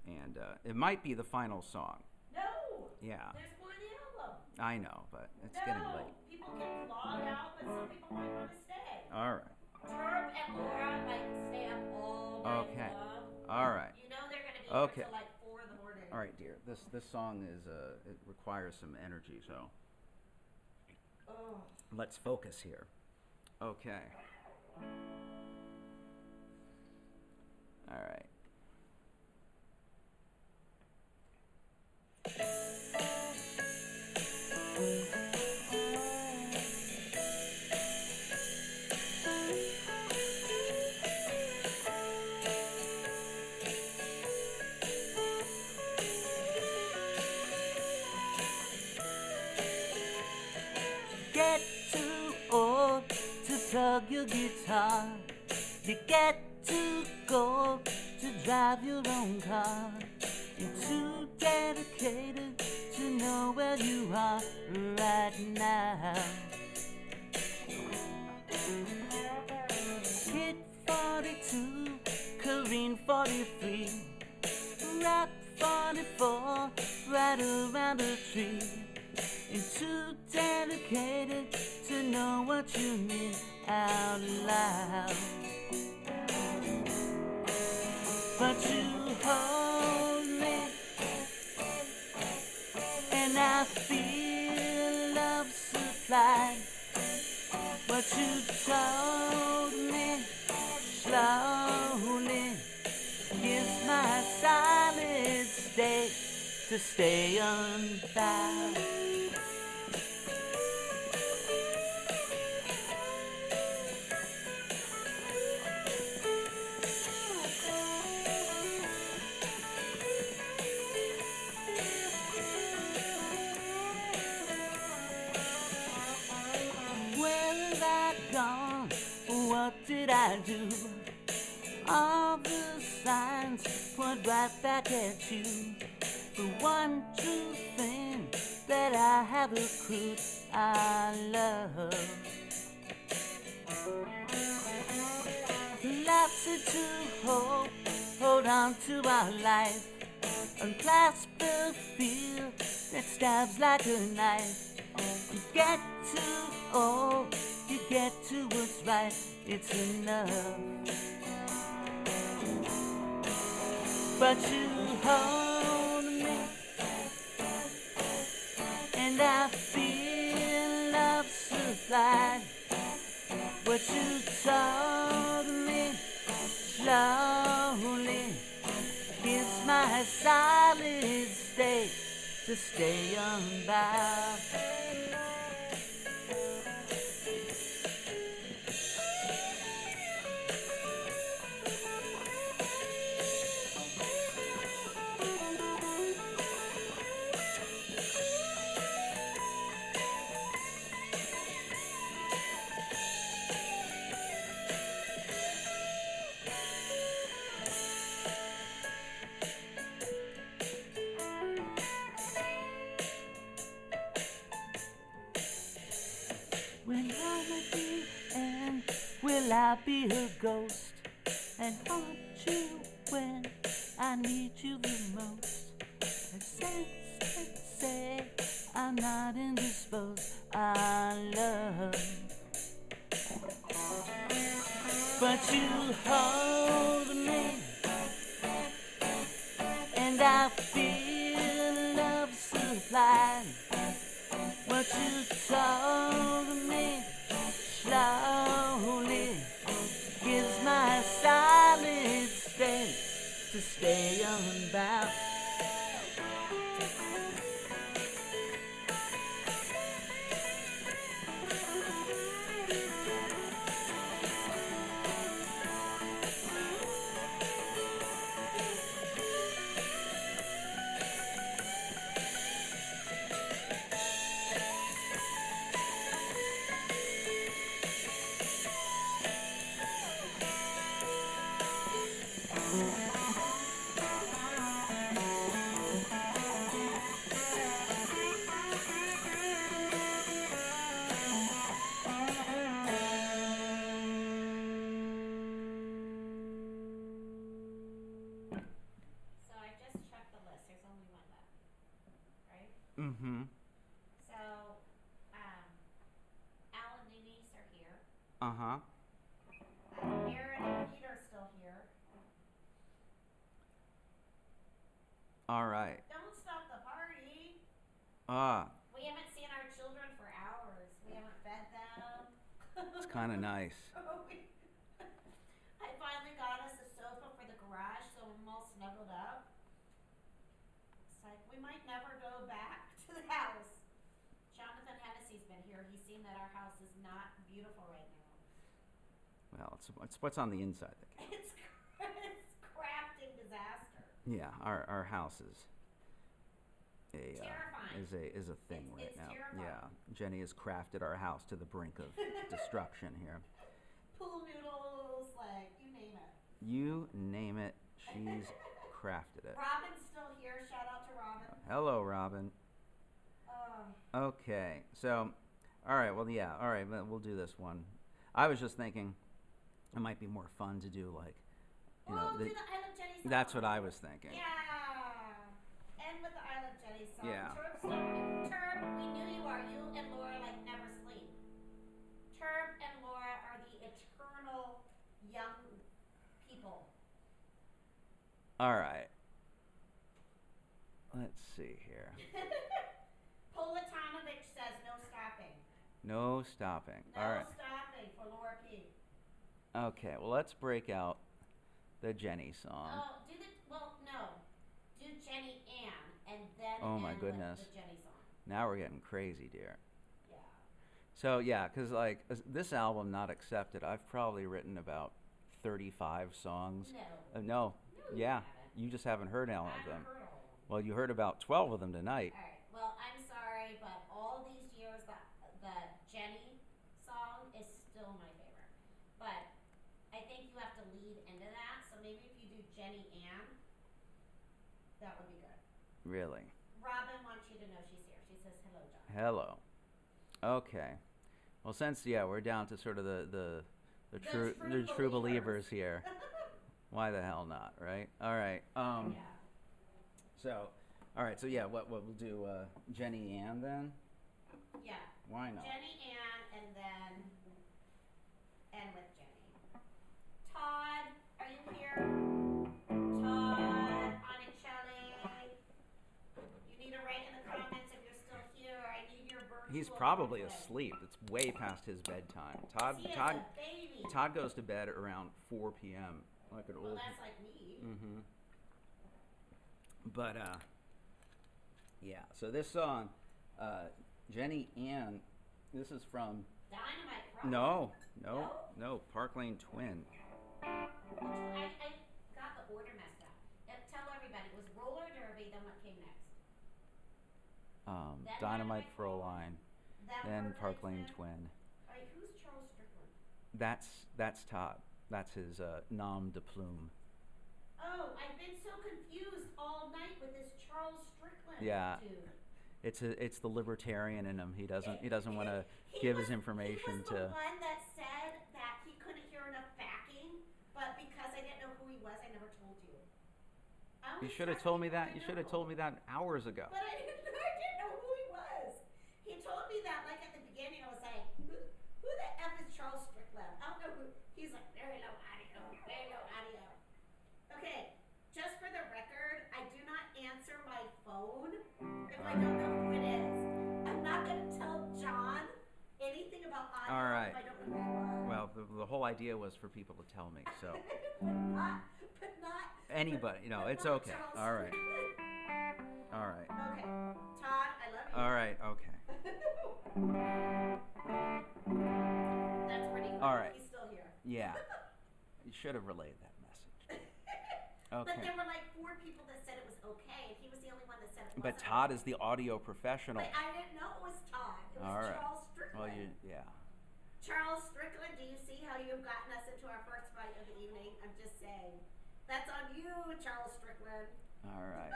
and it might be the final song. No! Yeah. There's one album. I know, but it's getting late. People can log out, but some people might want to stay. All right. Herb and Laura might stay up all night Okay. long. All right. You know they're going to be Okay. here till like 4 in the morning. All right, dear. This song is it requires some energy, so Oh. let's focus here. Okay. All right. Get too old to plug your guitar. You get too cold to drive your own car. You're too dedicated to know where you are right now. Hit 42, Careen 43, Rock 44, right around the tree. You're too dedicated to know what you mean out loud. But you hold me, and I feel love supplied. What you told me slowly gives my solid state to stay unbound. Where have I gone? What did I do? All the signs point right back at you. The one true thing that I have accrued, I love. Lots to hold on to our life, unclasp the fear that stabs like a knife. You get too old, you get to what's right, it's enough. But you hold me, and I feel love supplied. What you told me slowly gives my solid state to stay unbound. When I'm at the end, will I be a ghost and haunt you when I need you the most? And say I'm not indisposed, I love. But you hold me, and I feel love supplied. What you told me slowly gives my solid state to stay unbound. So I just checked the list. There's only one left, right? Mm-hmm. So, Al and Denise are here. Uh-huh. Aaron and Peter are still here. All right. Don't stop the party. We haven't seen our children for hours. We haven't fed them. It's kind of nice. I finally got us a sofa for the garage, so I'm all snuggled up. It's like, we might never go back to the house. Jonathan Hennessy's been here. He's seen that our house is not beautiful right now. Well, it's what's on the inside that counts. It's crafting disaster. Yeah, our house is Terrifying. is a thing right It's now. terrifying. Yeah, Jenny has crafted our house to the brink of destruction here. Pool noodles, like, you name it. You name it, she's crafted it. Robin's still here. Shout out to Robin. Hello, Robin. Okay, so, all right, well, yeah, all right, we'll do this one. I was just thinking it might be more fun to do, like, you know, do the I Love Jenny song. that's what I was thinking. Yeah. End with the I Love Jenny song. Yeah. Terp, we knew you young people. All right. Let's see here. Politanovich says no stopping. No stopping. No All right. stopping for Laura P. Okay, well, let's break out the Jeni song. Oh, no. Do Jeni Anne and then Oh, my end goodness. with the Jeni song. Now we're getting crazy, dear. Yeah. So, yeah, because, like, this album, Not Accepted, I've probably written about 35 songs. No. No. No, you Yeah. haven't. You just haven't heard all I of haven't them. heard all of them. Well, you heard about 12 of them tonight. All right. Well, I'm sorry, but all these years, the Jeni song is still my favorite. But I think you have to lead into that. So maybe if you do Jeni Anne, that would be good. Really? Robin wants you to know she's here. She says hello, John. Hello. Okay. Well, since, yeah, we're down to sort of the true believers here. Why the hell not, right? All right. Yeah. So, all right. So, yeah, what we'll do, Jeni Anne then? Yeah. Why not? Jeni Anne and then end with Jeni. Todd, are you here? Todd, Onicelli. You need to write in the comments if you're still here. I need your virtual. He's probably birthday. asleep. It's way past his bedtime. He is a baby. Todd goes to bed around 4 p.m. like an Well, old. that's like me. Mm-hmm. But yeah. So this song, Jeni Anne, this is from. Dynamite Rock. No, Park Lane Twin. I got the order messed up. Tell everybody, it was roller derby, then what came next? Then Dynamite Fräulein, then Park Lane Twin. Twin. All right, who's Charles Strickland? That's Todd. That's his nom de plume. Oh, I've been so confused all night with this Charles Strickland Yeah. dude. It's the libertarian in him. He doesn't want to give his information He was to. the one that said that he couldn't hear enough backing, but because I didn't know who he was, I never told you. You should have told me that. You should have told me that hours ago. But I didn't know who he was. He told me that like at the beginning. I was like, who the F is Charles Strickland? I don't know who. He's like, very low audio, very low audio. Okay, just for the record, I do not answer my phone if I don't know who it is. I'm not going to tell John anything about audio All right. if I don't know who you are. Well, the whole idea was for people to tell me. So but not anybody, but it's not okay. Charles All right. Strickland. All right. Okay, Todd, I love you. All right. Okay. That's pretty funny. All right. He's still here. Yeah. You should have relayed that message. But Okay. there were like 4 people that said it was okay, and he was the only one that said it But wasn't. Todd is the audio professional. But I didn't know it was Todd. It was All right. Charles Strickland. Well, yeah. Charles Strickland, do you see how you've gotten us into our first fight of the evening? I'm just saying. That's on you, Charles Strickland. All right.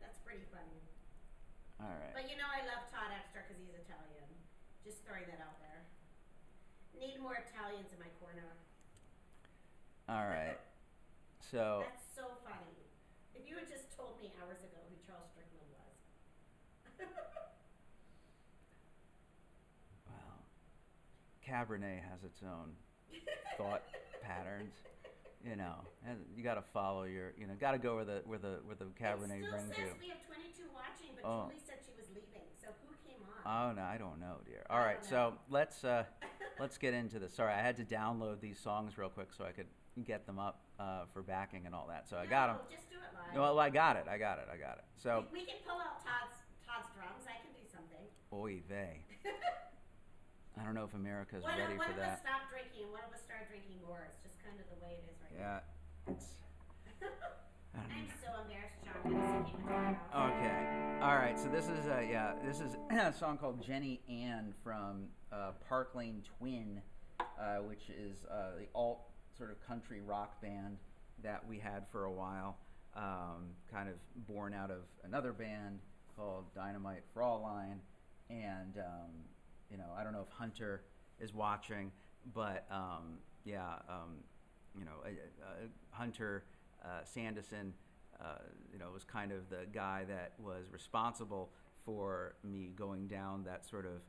That's pretty funny. All right. But you know I love Todd extra because he's Italian. Just throwing that out there. Need more Italians in my corner. All right. So. That's so funny. If you had just told me hours ago who Charles Strickland was. Well, Cabernet has its own thought patterns, and you got to follow your, got to go where the Cabernet it still brings says you. we have 22 watching, but Oh. Julie said she was leaving. So who came on? Oh no, I don't know, dear. All I right, don't so know. let's get into this. Sorry, I had to download these songs real quick so I could get them up for backing and all that. So I got them. Just do it live. Well, I got it. So, we can pull out Todd's drums. I can do something. oy vey. I don't know if America's One ready of for us that. stop drinking, and one of us start drinking more. It's just kind of the way it is right Yeah, it's. now. I don't I'm know. so embarrassed, John. Hennessy came into my house. Okay. All right. So this is a song called Jeni Anne from Park Lane Twin, which is the alt sort of country rock band that we had for a while, kind of born out of another band called Dynamite Fräulein, and I don't know if Hunter is watching, but Hunter Sanderson, was kind of the guy that was responsible for me going down that sort of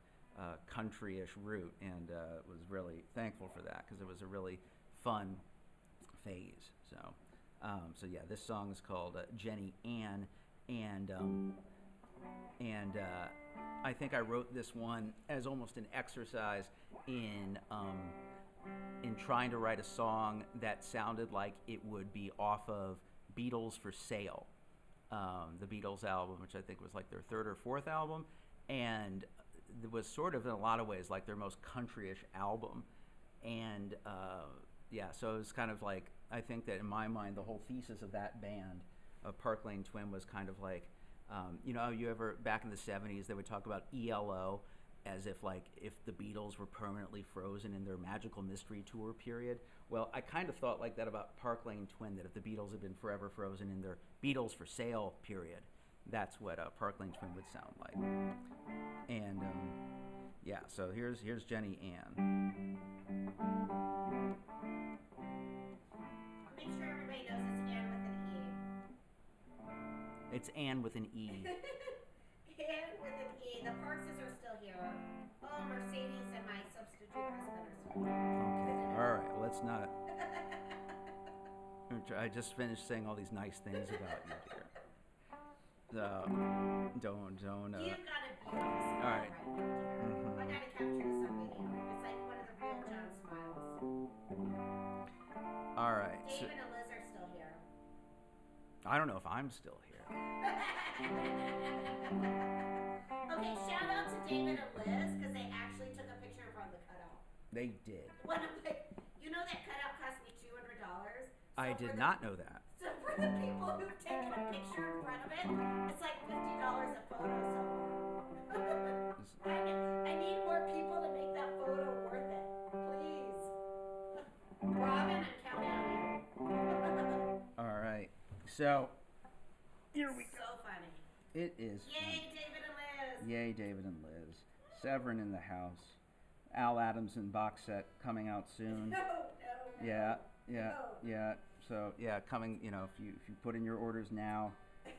country-ish route, and was really thankful for that because it was a really fun phase. So yeah, this song is called Jeni Anne, and I think I wrote this one as almost an exercise in trying to write a song that sounded like it would be off of Beatles for Sale, the Beatles album, which I think was like their third or fourth album, and it was sort of in a lot of ways like their most country-ish album, and yeah, so it was kind of like, I think that in my mind the whole thesis of that band, of Park Lane Twin, was kind of like, you ever, back in the 70s, they would talk about ELO as if the Beatles were permanently frozen in their Magical Mystery Tour period. Well, I kind of thought like that about Park Lane Twin, that if the Beatles had been forever frozen in their Beatles for Sale period, that's what Park Lane Twin would sound like. And yeah, so here's Jeni Anne. Make sure everybody knows it's Anne with an E. It's Anne with an E. Anne with an E. The Parkses are still here. Oh, Mercedes and my substitute husband are still here. Okay, all right, let's not. I just finished saying all these nice things about you, dear. Don't. You've got to be All right. now, dear. I got to capture this on video. It's like one of the real John smiles. All right. David and Liz are still here. I don't know if I'm still here. Okay, shout out to David and Liz, because they actually took a picture in front of the cutout. They did. When I'm like, you know that cutout cost me $200? I did not know that. So for the people who've taken a picture in front of it, it's like $50 a photo so far. I need more people to make that photo worth it. Please. Robin, I'm counting on you. All right. So, here we go. So funny. It is Yay, fun. David and Liz. Yay, David and Liz. Severin in the house. Al Adamson box set coming out soon. No. Yeah. No. So yeah, coming. If you put in your orders now,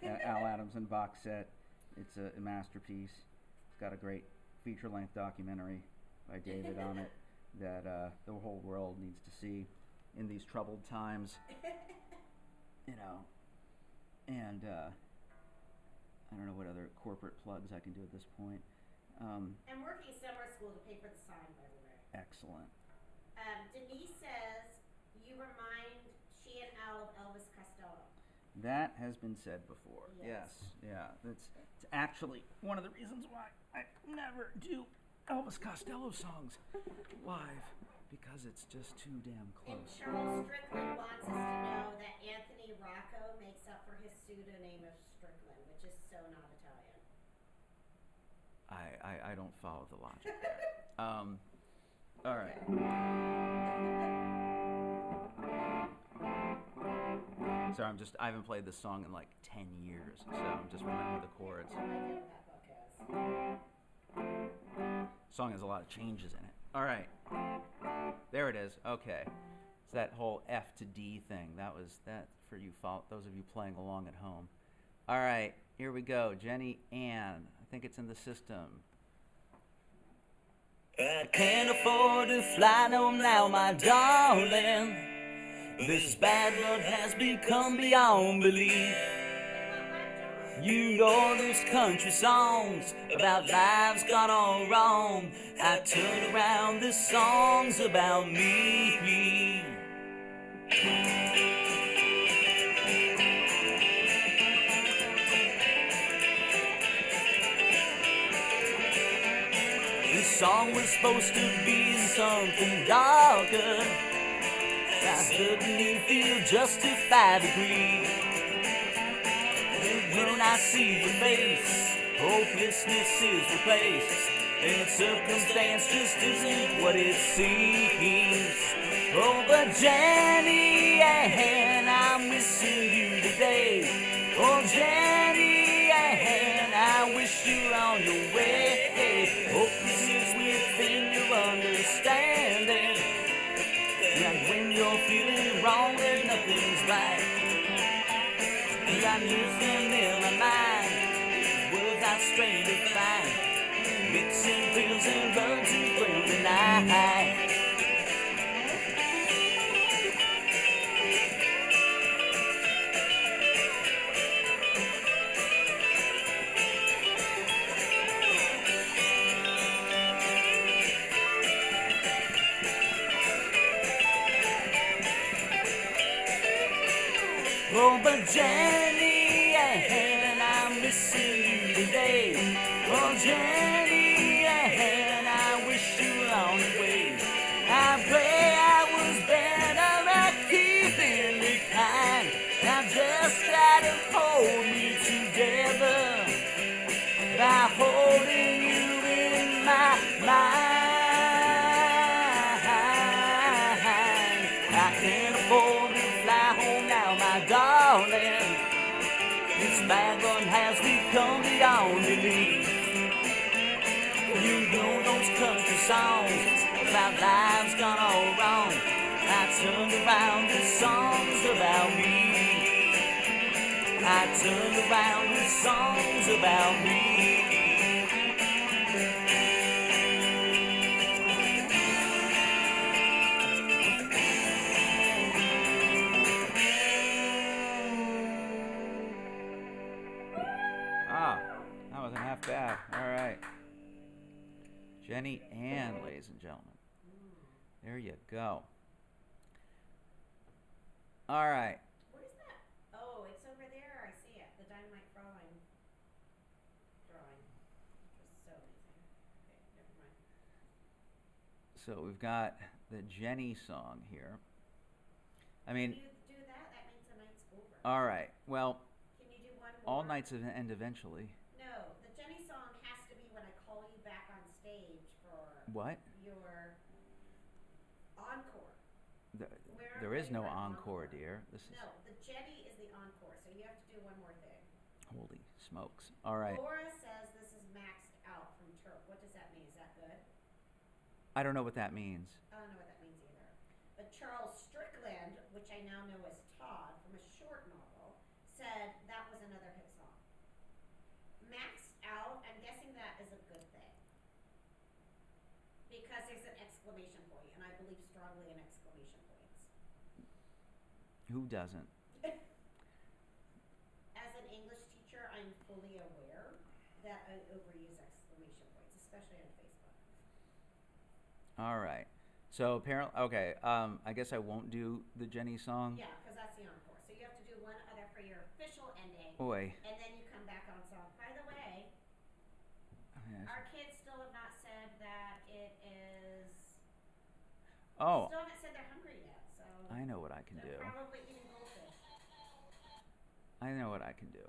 Al Adamson box set. It's a masterpiece. It's got a great feature-length documentary by David on it that the whole world needs to see in these troubled times. And I don't know what other corporate plugs I can do at this point. I'm working summer school to pay for the sign, by the way. Excellent. Denise says you remind she and Al of Elvis Costello. That has been said before. Yes. Yeah. It's actually one of the reasons why I never do Elvis Costello songs live, because it's just too damn And close. Charles Strickland wants us to know that Anthony Rocco makes up for his pseudonym of Strickland, which is so not Italian. I don't follow the logic there. All right. Sorry, I haven't played this song in like 10 years, so I'm just remembering the chords. No idea what that book is. Song has a lot of changes in it. All right. There it is. Okay. It's that whole F to D thing. That was that for you, those of you playing along at home. All right. Here we go. Jeni Anne. I think it's in the system. I can't afford to fly no now, my darling. This bad blood has become beyond belief. You know those country songs about lives gone all wrong. I turn around, this song's about me. This song was supposed to be something darker. I suddenly feel justified to grieve. When I see your face, hopelessness is replaced, and circumstance just isn't what it seems. Oh, but Jeni Anne, I'm missing you today. Oh, Jeni Anne, I wish you were on your way. Hopeless is within your understanding. Like when you're feeling wrong and nothing's right. I'm losing in my mind, words I strain to find, mixing pills and drugs and burning night. Oh, but Jeni Anne, I'm missing you today. Oh, Jeni Anne, I wish you long way. I pray I was better at keeping it kind. Now just try to hold me together by holding you in my mind. I can't afford to fly home now, my darling. This bad one has become beyond belief. You know those country songs about lives gone all wrong. I turned around with songs about me. I turned around with songs about me. Ah, that wasn't half bad. All right. Jeni Anne, ladies and gentlemen. There you go. All right. Where's that? Oh, it's over there. I see it. The Dynamite Fraulein drawing. Which was so amazing. Okay, never mind. So we've got the Jeni song here. I mean, If you do that, that means the night's over. all right. Well, Can you do one more? all nights end eventually. No, the Jeni song has to be when I call you back on stage for What? your encore. There is no encore, dear. This is No, the Jeni is the encore, so you have to do one more thing. holy smokes. All right. Laura says this is maxed out from Turk. What does that mean? Is that good? I don't know what that means. I don't know what that means either. But Charles Strickland, which I now know as Todd from a short novel, said that was another hit song. Maxed out, I'm guessing that is a good thing. Because there's an exclamation point, and I believe strongly in exclamation points. Who doesn't? As an English teacher, I'm fully aware that I overuse exclamation points, especially on Facebook. All right. So apparently, okay. I guess I won't do the Jeni song. Yeah, because that's the encore. So you have to do one other for your official ending, Boy. and then you come back on song. By the way, Yes. our kids still have not said that it is. Oh, Still haven't said they're hungry yet, so. I know what I can they're do. probably eating goldfish. I know what I can do.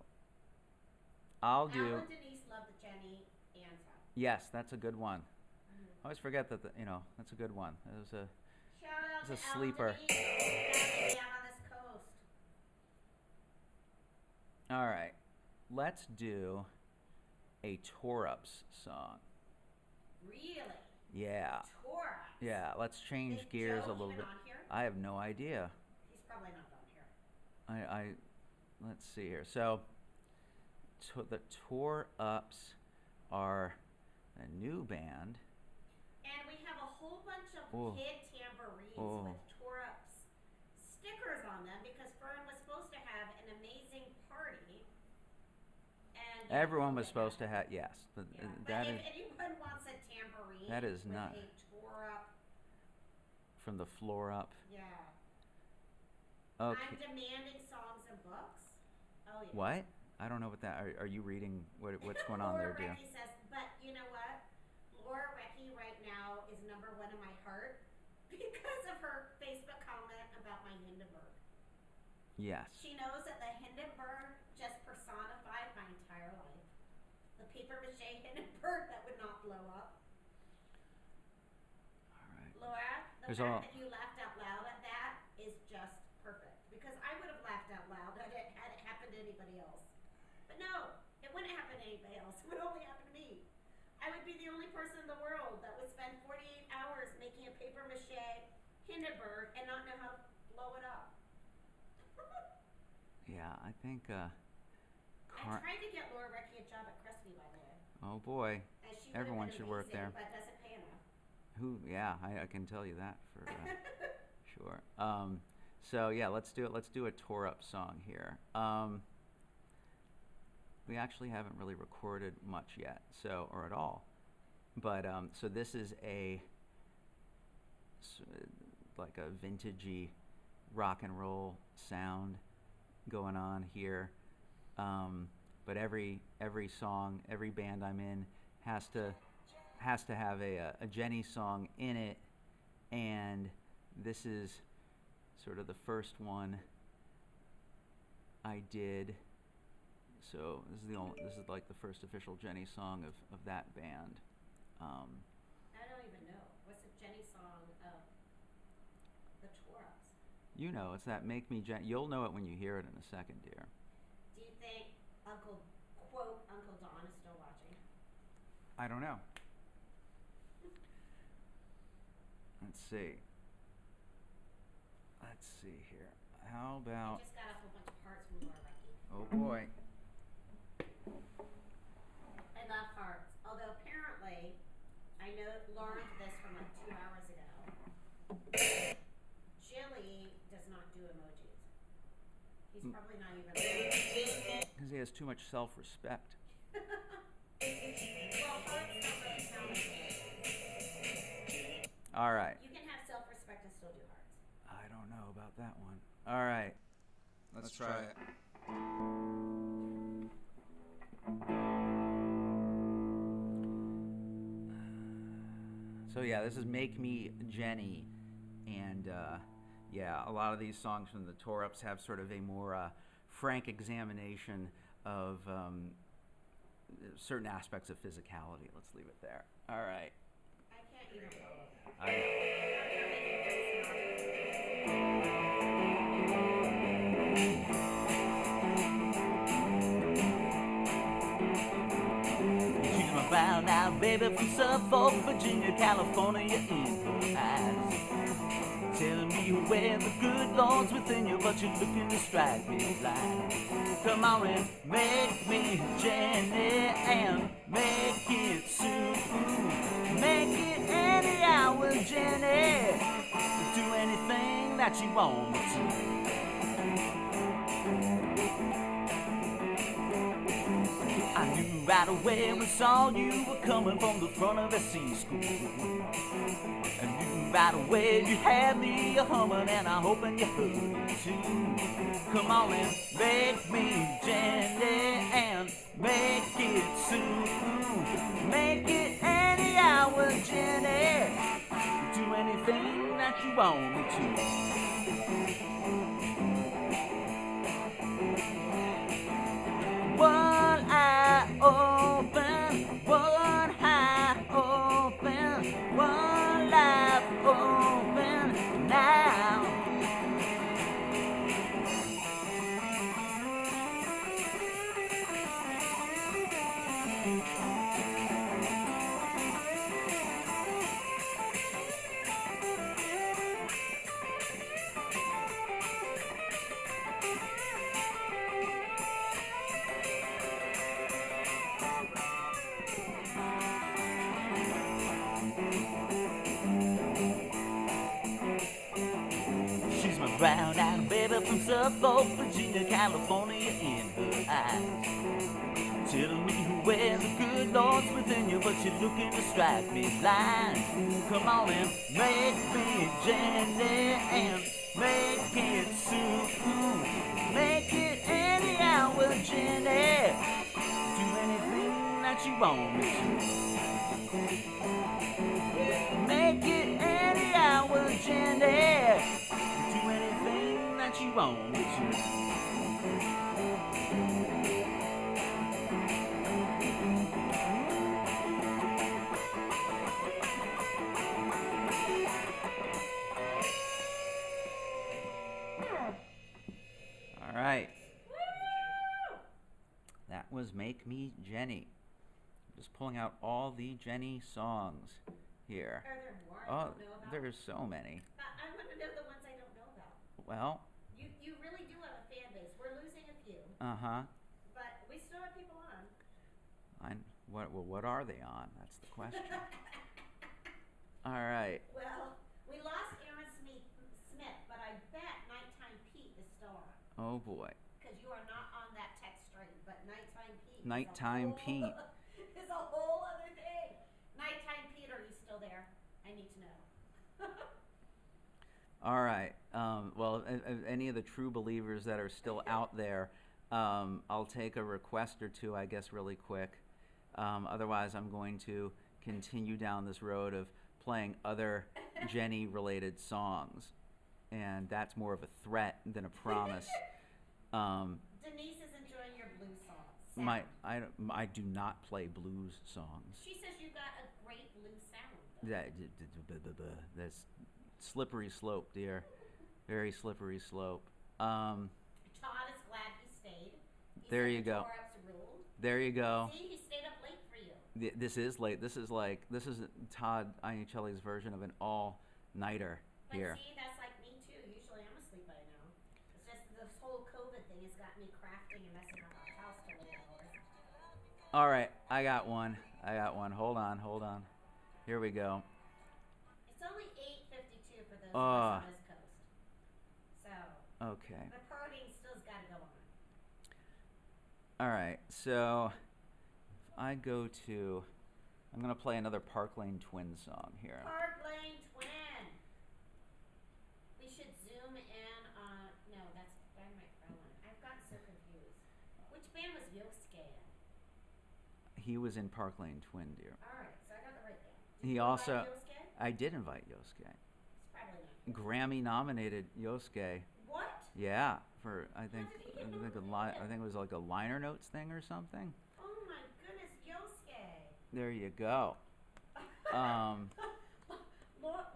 I'll do. Al and Denise love the Jeni Anne song. Yes, that's a good one. I always forget that that's a good one. It was a Shout out It's to a Al sleeper. and Denise down on this coast. all right. Let's do a Tore Ups song. Really? Yeah. Torah. Yeah. Let's change Is gears Joe a little even bit. on here? I have no idea. He's probably not on here. I let's see here. So the Tore Ups are a new band. And we have a whole bunch of Oh. kid tambourines Oh. with Tore Ups stickers on them because Fern was supposed to have an amazing party. And Everyone was supposed to have yes. Yeah. That but is if anyone wants a tambourine that is with not- a Tore Up, from the floor up. yeah. Okay. I'm demanding songs and books. Oh yeah. What? I don't know what that. Are you reading what's going on there, Laura dear? Recchi says, but you know what? Laura Recchi right now is #1 in my heart because of her Facebook comment about my Hindenburg. Yes. She knows that the Hindenburg just personified my entire life. The paper mache Hindenburg that would not blow up. All right. Laura, the There's fact all- that you laughed out loud at that is just perfect. Because I would have laughed out loud had it happened to anybody else. But no, it wouldn't happen to anybody else. It would only happen to me. I would be the only person in the world that would spend 48 hours making a paper mache Hindenburg and not know how to blow it up. Yeah, I think. I tried to get Laura Recchi a job at Crestview, by the way. Oh boy. And she would have Everyone been should work amazing, there. But doesn't pay enough. Who? Yeah, I can tell you that for sure. So yeah, let's do it. Let's do a Tore Up song here. We actually haven't really recorded much yet, so or at all. But so this is like a vintagey rock and roll sound. going on here. But every song, every band I'm in has to have a Jeni song in it, and this is sort of the first one I did. So this is like the first official Jeni song of that band. I don't even know. What's the Jeni song of the Torups? You know, it's that Make Me Jeni. You'll know it when you hear it in a second, dear. Do you think Uncle Don is still watching? I don't know. Let's see here. How I about... just got a whole bunch of hearts from Laura Lucky. Oh boy. I love hearts. Although apparently, I learned this from like 2 hours ago. Jilly does not do emojis. He's probably not even. Because he has too much self-respect. Well, hearts don't really count as emojis. All right. You can have self-respect and still do hearts. I don't know about that one. All right. Let's try it. So yeah, this is Make Me Jeni, and yeah, a lot of these songs from the Torups have sort of a more frank examination of certain aspects of physicality. Let's leave it there. All right. I can't even follow that. I She's my brown eyed baby from Suffolk, Virginia, California in her eyes. Telling me where the good Lord's within you, but you're looking to strike me blind. Come on and make me Jeni Anne, make it soon. Make it any hour, Jeni. Do anything that you want me to. I knew right away when I saw you were coming from the front of the C school. I knew right away you had me a humming, and I'm hoping you heard it too. Come on and make me Jeni Anne, make it soon. Make it any hour, Jeni. Do anything that you want me to. One eye open, one eye open, one life open now. Brown-eyed baby from Suffolk, Virginia, California in her eyes. Telling me where the good Lord's within you, but you're looking to strike me blind. Come on and make me Jeni Anne, make it soon. Make it any hour, Jeni. Do anything that you want me to. Make it any hour, Jeni. Do anything that you want me to. All right. That was Make Me Jeni. Just pulling out all the Jeni songs here. Are there more I Oh, don't know about? there's so many. I want to know the ones I don't know about. Well, You really do have a fan base. We're losing a few, uh-huh. but we still have people on. What are they on? That's the question. All right. Well, we lost Aaron Smith, but I bet Nighttime Pete is still on. Oh boy. Because you are not on that text string, but Nighttime Pete. Nighttime Pete. Is a whole other thing. Nighttime Pete, are you still there? I need to know. All right. Well, any of the true believers that are still out there, I'll take a request or two, I guess, really quick. Otherwise, I'm going to continue down this road of playing other Jeni-related songs, and that's more of a threat than a promise. Denise is enjoying your blues songs. I do not play blues songs. She says you got a great blues sound. That's slippery slope, dear. Very slippery slope. Todd is glad he stayed. There you go. There you go. See, he stayed up late for you. This is late. This is Todd Iannicelli's version of an all-nighter here. But see, that's like me too. Usually I'm asleep by now. It's just this whole COVID thing has got me crafting and messing up our house till late hours. All right, I got one. Hold on. Here we go. It's only 8:52 for those of us on this coast. So. Okay. The partying still's got to go on. All right, so if I go to, I'm going to play another Park Lane Twin song here. Park Lane Twin. We should zoom in on. No, that's Dynamite Carolyn. I've gotten so confused. Which band was Yosuke in? He was in Park Lane Twin, dear. All right, so I got the right band. Did He you also, invite Yosuke? I did invite Yosuke. It's probably not. Grammy-nominated Yosuke. What? Yeah, for I think did he get I think it was like a liner notes thing or something. Oh my goodness, Yosuke. There you go.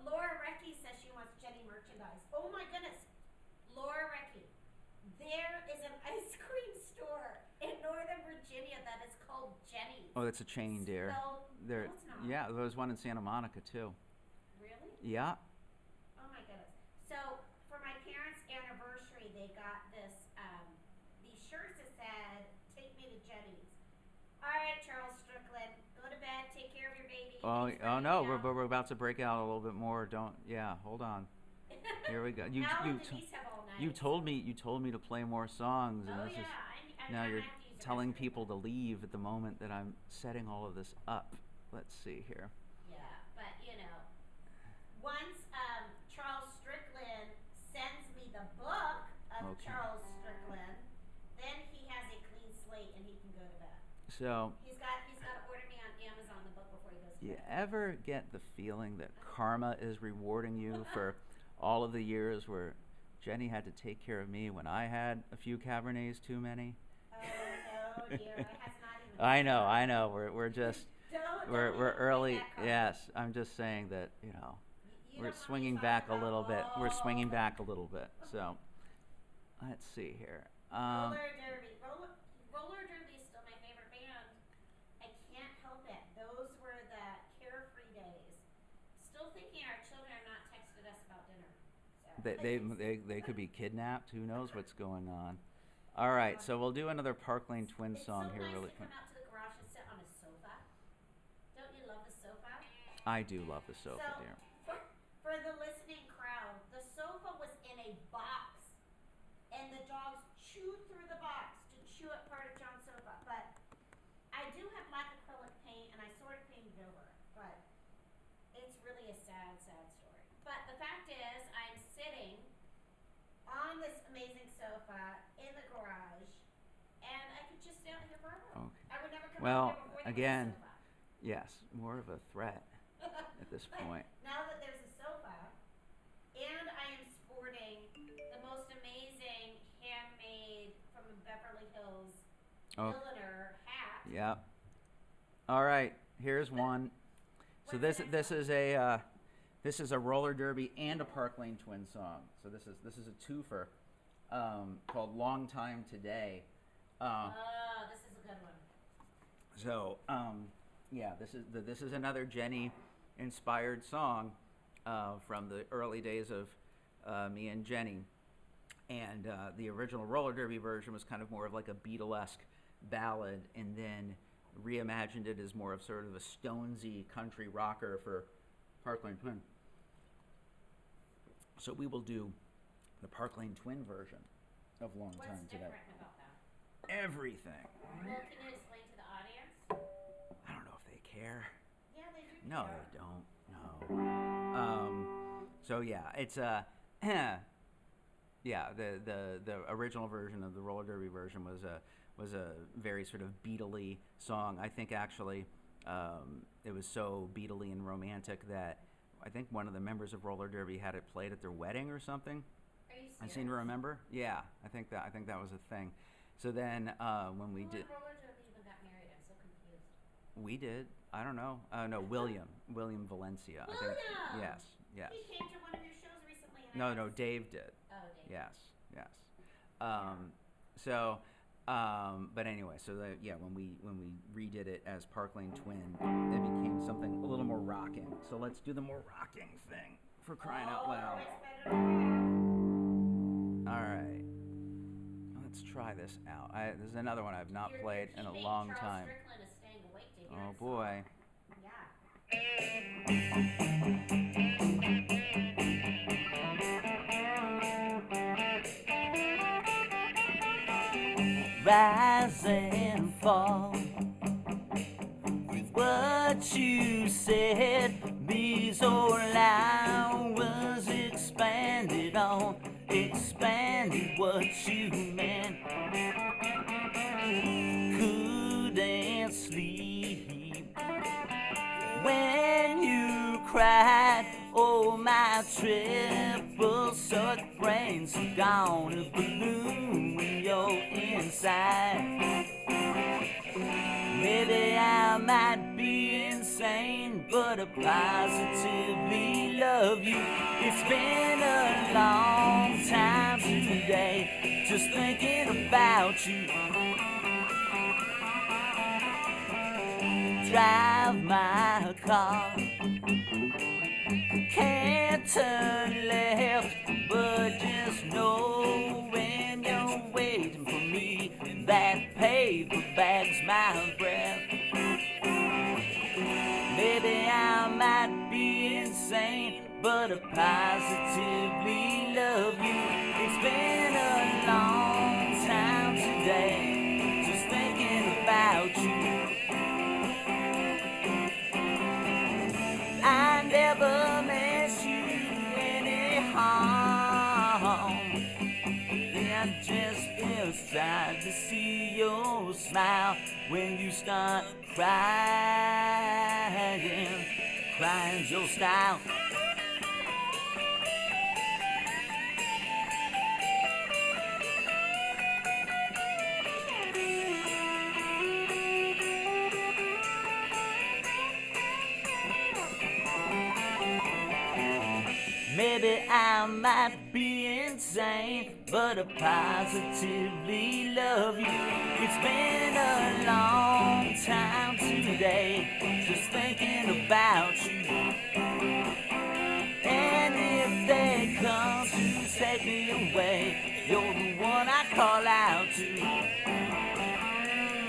Laura Recchi says she wants Jeni merchandise. Oh my goodness. Laura Recchi. There is an ice cream store in Northern Virginia that is called Jeni's. Oh, that's a chain, dear. No, There, it's not. yeah, there was one in Santa Monica too. Really? Yeah. Oh my goodness. So for my parents' anniversary, they got these shirts that said, "Take me to Jeni's." All right, Charles Strickland, go to bed, take care of your baby. Oh, Thanks for oh no, hanging out. we're about to break out a little bit more. Don't. Yeah, hold on. Here we go. Now Denise have all night. You told me to play more songs, and Oh this yeah, is I'm now gonna you're have to use the telling restroom. people to leave at the moment that I'm setting all of this up. Let's see here. Yeah, but you know, once Charles Strickland sends me the book of Okay. Charles Strickland, then he has a clean slate and he can go to bed. So, He's got to order me on Amazon the book before he goes to you bed. ever get the feeling that karma is rewarding you for all of the years where Jeni had to take care of me when I had a few Cabernets too many? Oh no, dear, it has not even. I know. We're just Don't we're even bring early. that karma. Yes, I'm just saying that You we're don't want me swinging talking back a about little bit. We're all swinging the- back a little bit. So, let's see here. Roller Derby. Roller Derby is still my favorite band. I can't help it. Those were the carefree days. Still thinking our children have not texted us about dinner. So. They could be kidnapped. Who knows what's going on? All right, so we'll do another Park Lane Twin It's song so here nice really to quick. come out to the garage and sit on a sofa. Don't you love the sofa? I do love the sofa, So, dear. for the listening crowd, the sofa was in a box, and the dogs chewed through the box to chew up part of John's sofa. But I do have black acrylic paint, and I sort of painted over it. But it's really a sad, sad story. But the fact is, I'm sitting on this amazing sofa in the garage, and I could just stay out here forever. Okay. I would never come Well, out here before there again, was a sofa. Yes, more of a threat at this point. Now that there's a sofa, and I am sporting the most amazing handmade from Beverly Hills Oh. milliner hat. Yep. All right, here's one. So What's the this next this is a roller derby and a Park Lane Twin song. So this is a twofer called "Long Time Today." Oh, this is a good one. So yeah, this is another Jeni inspired song from the early days of me and Jeni. And the original roller derby version was kind of more of like a Beatlesque ballad, and then reimagined it as more of sort of a Stonesy country rocker for Park Lane Twin. So we will do the Park Lane Twin version of Long What's Time Today. different about that? Everything. Well, can you explain to the audience? I don't know if they care. Yeah, they do. No, care. they don't. No. So yeah, it's Yeah, the original version of the roller derby version was a very sort of Beatley song. I think actually it was so Beatley and romantic that I think one of the members of roller derby had it played at their wedding or something. Are you serious? I seem to remember. Yeah, I think that was a thing. So then when we did, roller derby even got married? I'm so confused. we did. I don't know. No, William Valencia. I think. William! Yes. He came to one of your shows recently. And No, Dave did. Oh, Dave. Yes. But anyway, so when we redid it as Park Lane Twin, it became something a little more rocking. So let's do the more rocking thing for crying out loud. It's better than All right, let's try this out. This is another one I've not played in a long Charles time. Strickland is staying awake to hear Oh this boy. Rise and fall with what you said. These old hours expanded on, expanded what you meant. Couldn't sleep when you cried. Oh, my triple suck brains are gone to balloon when you're inside. Maybe I might be insane, but I positively love you. It's been a long time today, just thinking about you. Drive my car, can't turn left, but just know when you're waiting for me, that paper bag's my breath. Maybe I might be insane, but I positively love you. It's been a long time today, just thinking about you. I never meant you any harm. I just feel sad to see your smile when you start crying. Crying's your style. Maybe I might be insane, but I positively love you. It's been a long time today, just thinking about you. And if they come to take me away, you're the one I call out to.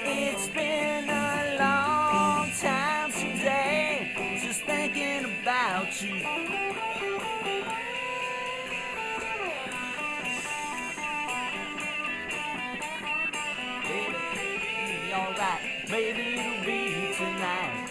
It's been a long time today, just thinking about you. Alright, maybe it'll be tonight.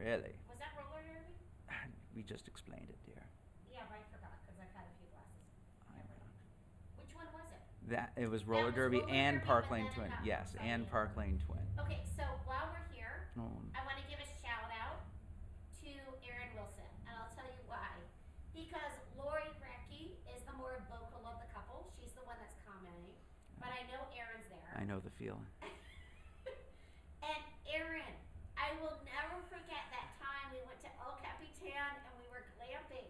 Really? Was that roller derby? We just explained it, dear. Yeah, but I forgot because I've had a few glasses. Which one was it? It was roller derby roller and derby, Park but Lane then it Twin. got Yes, Park and Lane. Park Lane Twin. Okay, so while we're here, Oh. I want to give a shout out to Erin Wilson, and I'll tell you why. Because Lori Recchi is the more vocal of the couple. She's the one that's commenting, but I know Erin's there. I know the feeling. And Erin, I will never forget that time we went to El Capitan and we were glamping.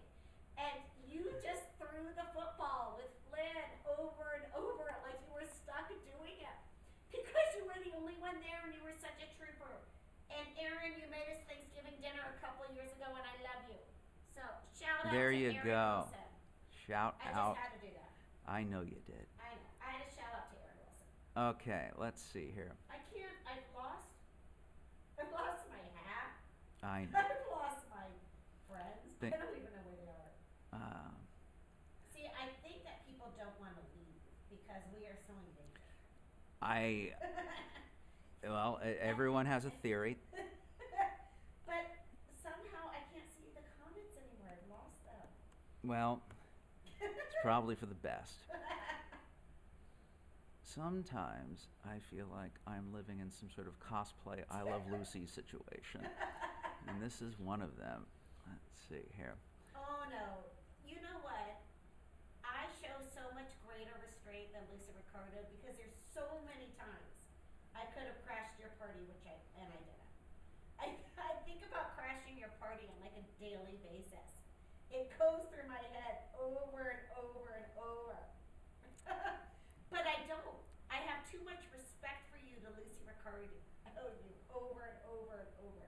one there, and you were such a trooper. And Aaron, you made us Thanksgiving dinner a couple years ago, and I love you. So shout out There to you Aaron go. Wilson. Shout I out. just had to do that. I know you did. I know. I had a shout out to Aaron Wilson. Okay, let's see here. I can't. I've lost my hat. I know. I've lost my friends. Think- I don't even know where they are. Um, See, I think that people don't want to leave because we are so endangered. well, everyone has a theory. But somehow I can't see the comments anymore. I've lost them. Well, it's probably for the best. Sometimes I feel like I'm living in some sort of cosplay I Love Lucy situation. And this is one of them. Let's see here. Oh no. You know what? I show so much greater restraint than Lucy Ricardo because there's so many times I could have crashed your party, and I didn't. I think about crashing your party on like a daily basis. It goes through my head over and over and over. But I don't. I have too much respect for you to Lucy Ricardo. I owe you over and over and over.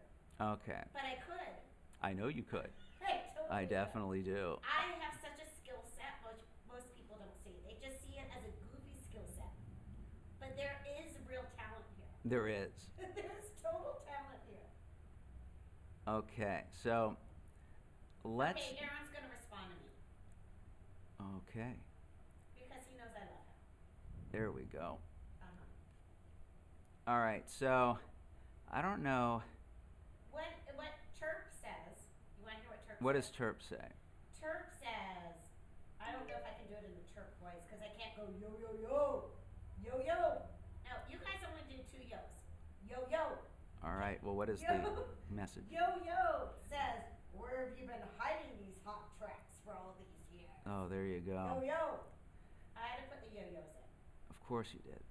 Okay. But I could. I know you could. I totally I could. definitely do. I have such a skill set most people don't see. They just see it as a goofy skill set. But there is real talent here. There is. There's total talent here. Okay, so let's. Okay, Aaron's gonna respond to me Okay, because he knows I love him. there we go. Uh-huh. All right, so I don't know. What Terp says, you wanna hear what Terp What says? does Terp say? Terp says, I don't know if I can do it in the Terp voice because I can't go yo yo yo. Yo yo. No, you guys only do 2 yos. Yo yo. All right, well, what is Yo. the message? Yo yo says, where have you been hiding these hot tracks for all these years? Oh, there you Yo go. yo. I had to put the yo yos in. Of course you did.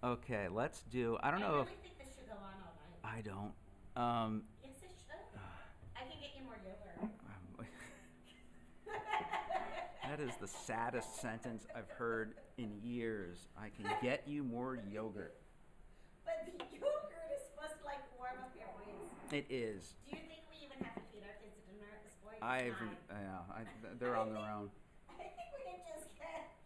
Okay, let's do. I don't know I really think this should go on all night. I don't. Yes, it should. I can get you more yogurt. That is the saddest sentence I've heard in years. I can get you more yogurt. But the yogurt is supposed to like warm up your brains. It is. Do you think we even have to feed our kids dinner at this point? They're on their own. I think we can just get.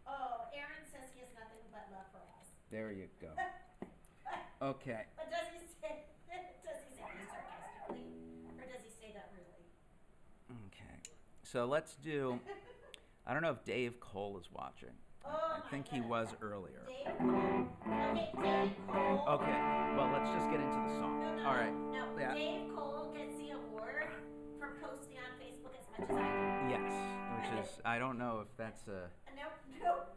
Oh, Aaron says he has nothing but love for us. There you go. Okay. But does he say that sarcastically, or does he say that really? Okay. So let's do. I don't know if Dave Cole is watching. Oh I my think he goodness. was earlier. Dave Cole. Okay, Dave Cole. Okay. Well, let's just get into the song. No, All right. No, Yeah. Dave Cole gets the award for posting on Facebook as much as I Yes, which is I don't know if that's a do. Nope.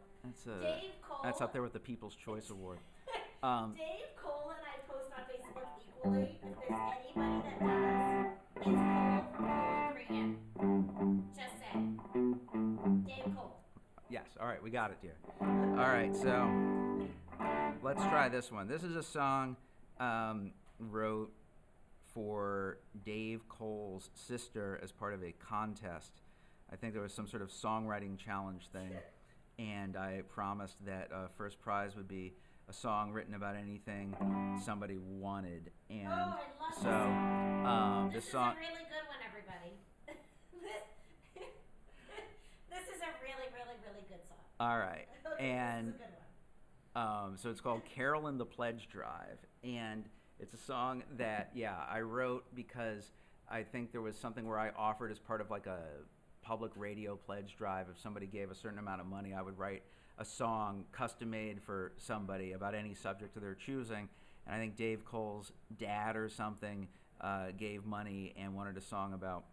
Dave Cole. that's up there with the People's Choice Award. Dave Cole and I post on Facebook equally. If there's anybody that does, it's Cole from Cole Korean. Just saying. Dave Cole. Yes. All right, we got it, dear. All right, so let's try this one. This is a song wrote for Dave Cole's sister as part of a contest. I think there was some sort of songwriting challenge thing, and I promised that first prize would be a song written about anything somebody wanted. And Oh, I love so this this song. is a really good one, everybody. This is a really, really, really good song. All right, Okay, and this is a good one. so it's called Carolyn the Pledge Drive, and it's a song that, I wrote because I think there was something where I offered as part of like a public radio pledge drive. If somebody gave a certain amount of money, I would write a song custom made for somebody about any subject of their choosing. And I think Dave Cole's dad or something gave money and wanted a song about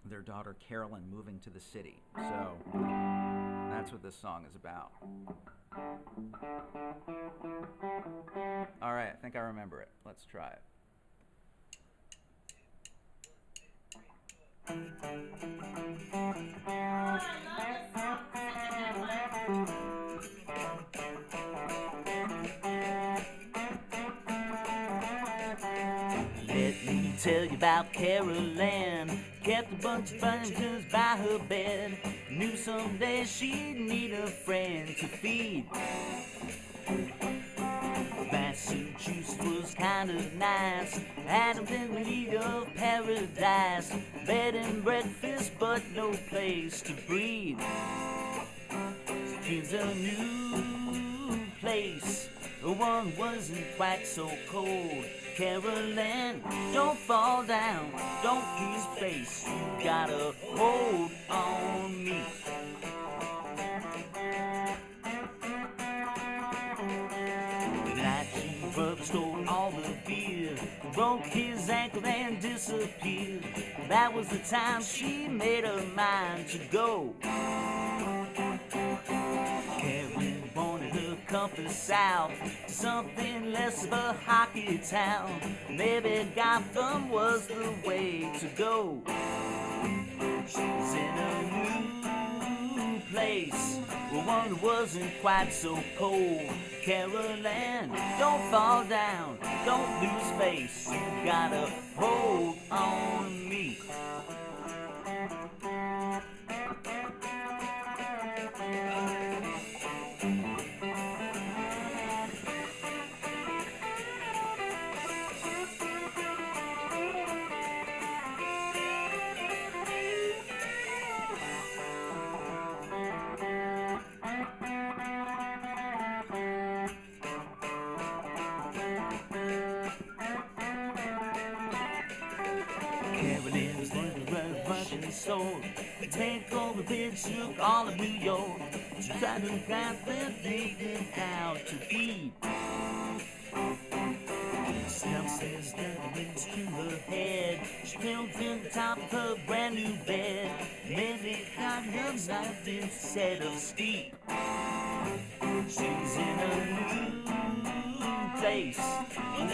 their daughter Carolyn moving to the city. So that's what this song is about. All right, I think I remember it. Let's try it. Oh, I love this song. Such a good one. Let me tell you about Carolyn. Kept a bunch of bunny tunes by her bed. Knew someday she'd need a friend to feed. Fast juice was kind of nice. Adam's in the heat of paradise. Bed and breakfast, but no place to breathe. Here's a new place. One wasn't quite so cold. Carolyn, don't fall down, don't lose face. You gotta hold on me. The night she brother stole all the beer, broke his ankle and disappeared. That was the time she made her mind to go. Carolyn wanted her compass south to something less of a hockey town. Maybe Gotham was the way to go. She's in a new place, where one wasn't quite so cold. Carolyn, don't fall down, don't lose face. You gotta hold on me. Carolyn's little Russian soul. Take all the bitch, took all of New York. She tried to grasp everything out to eat. Snap says that rings to her head. She fell to the top of her brand new bed. Maybe got her life instead of steep. She's in a new place.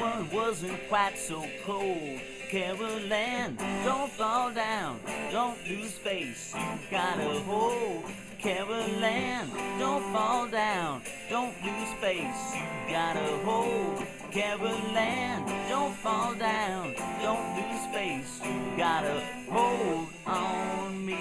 One wasn't quite so cold. Carolyn, don't fall down, don't lose face. You gotta hold. Carolyn, don't fall down, don't lose face. You gotta hold. Carolyn, don't fall down, don't lose face. You gotta hold on me.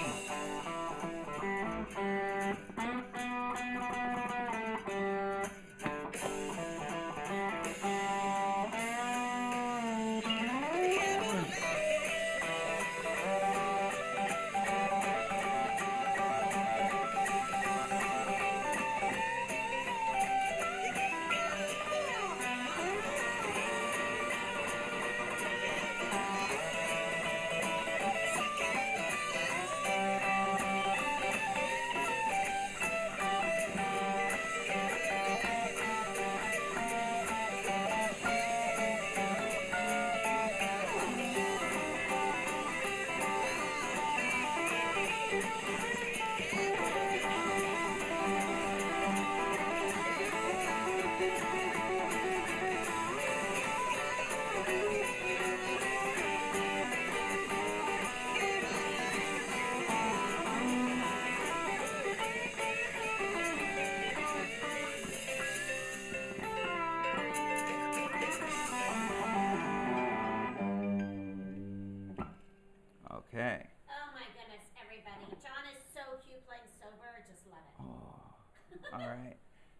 Okay. Oh my goodness, everybody. John is so cute playing sober, just love it. Oh, all right.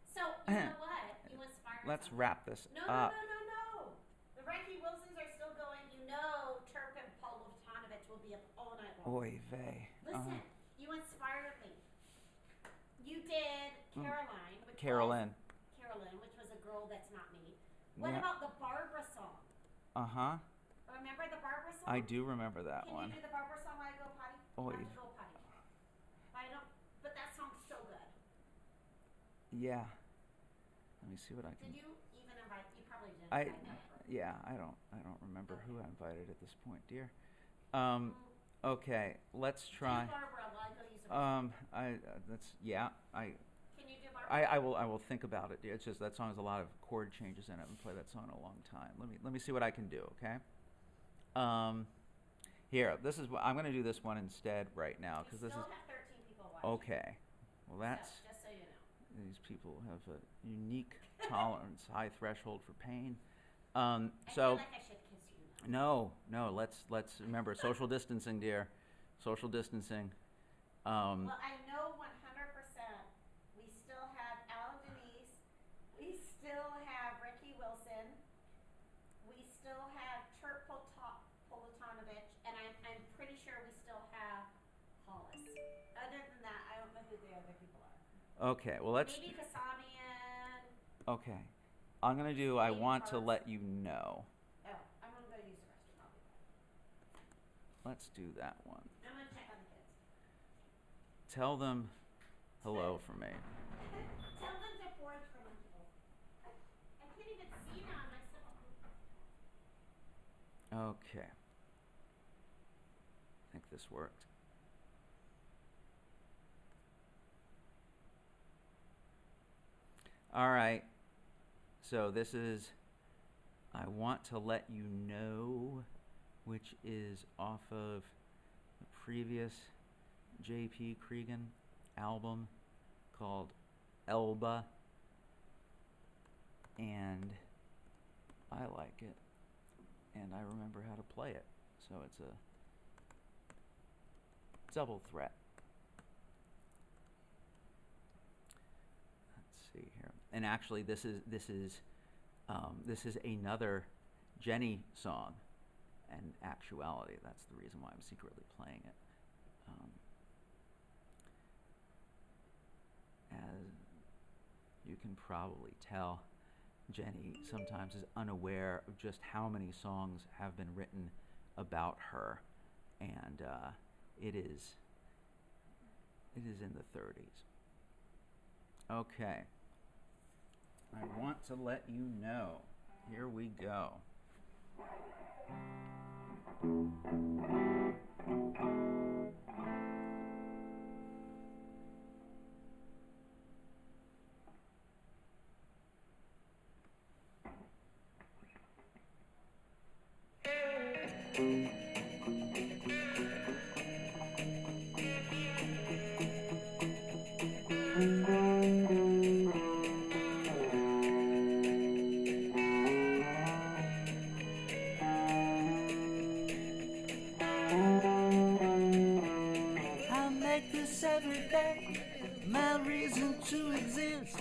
So, you know what? You inspired Let's something. wrap this No, up. no. The Ricky Wilsons are still going. You know Turk and Paul Tonite will be up all night long. Oy vey. Listen, you inspired me. You did Caroline, which Carolyn. which was a girl that's not me. What Yeah. about the Barbara song? Uh-huh. Remember the Barbara song? I do remember that Can one. you do the Barbara song while I go potty? Oh, I have yeah. to go potty. But that song's so good. Yeah. Let me see what I can. Did you even invite? You probably didn't. I invite that person. yeah, I don't remember who I invited at this point, dear. Okay, let's try. Do Barbara while I go use the Can you do Barbara? I will think about it, dear. It's just that song has a lot of chord changes in it. I haven't played that song in a long time. Let me see what I can do, okay? Here, this is what I'm going to do this one instead right now because We this still is have 13 people watching. okay. Well, that's So, just so you know. these people have a unique tolerance, high threshold for pain. I So feel like I should kiss you now. no, let's remember social distancing, dear. Social distancing. Well, I know 100%. We still have Alan Denise. We still have Ricky Wilson. we still have Turt Polutanovich, and I'm pretty sure we still have Hollis. Other than that, I don't know who the other people are. Okay, well let's. Maybe Kasabian. Okay, I'm gonna do. I Maybe want to Carlos. let you know. Oh, I'm gonna go use the restroom. I'll be back. Let's do that one. I'm gonna check on the kids. Tell them hello for me. Tell them to forage for lunchables. I can't even see now. I'm like so. Okay. I think this worked. All right. So this is I Want to Let You Know, which is off of the previous J.P. Cregan album called Elba. And I like it. And I remember how to play it. So it's a double threat. Let's see here. And actually this is another Jeni song. And actuality, that's the reason why I'm secretly playing it. As you can probably tell, Jeni sometimes is unaware of just how many songs have been written about her, and it is in the 30s. Okay. I Want to Let You Know. Here we go. My reason to exist,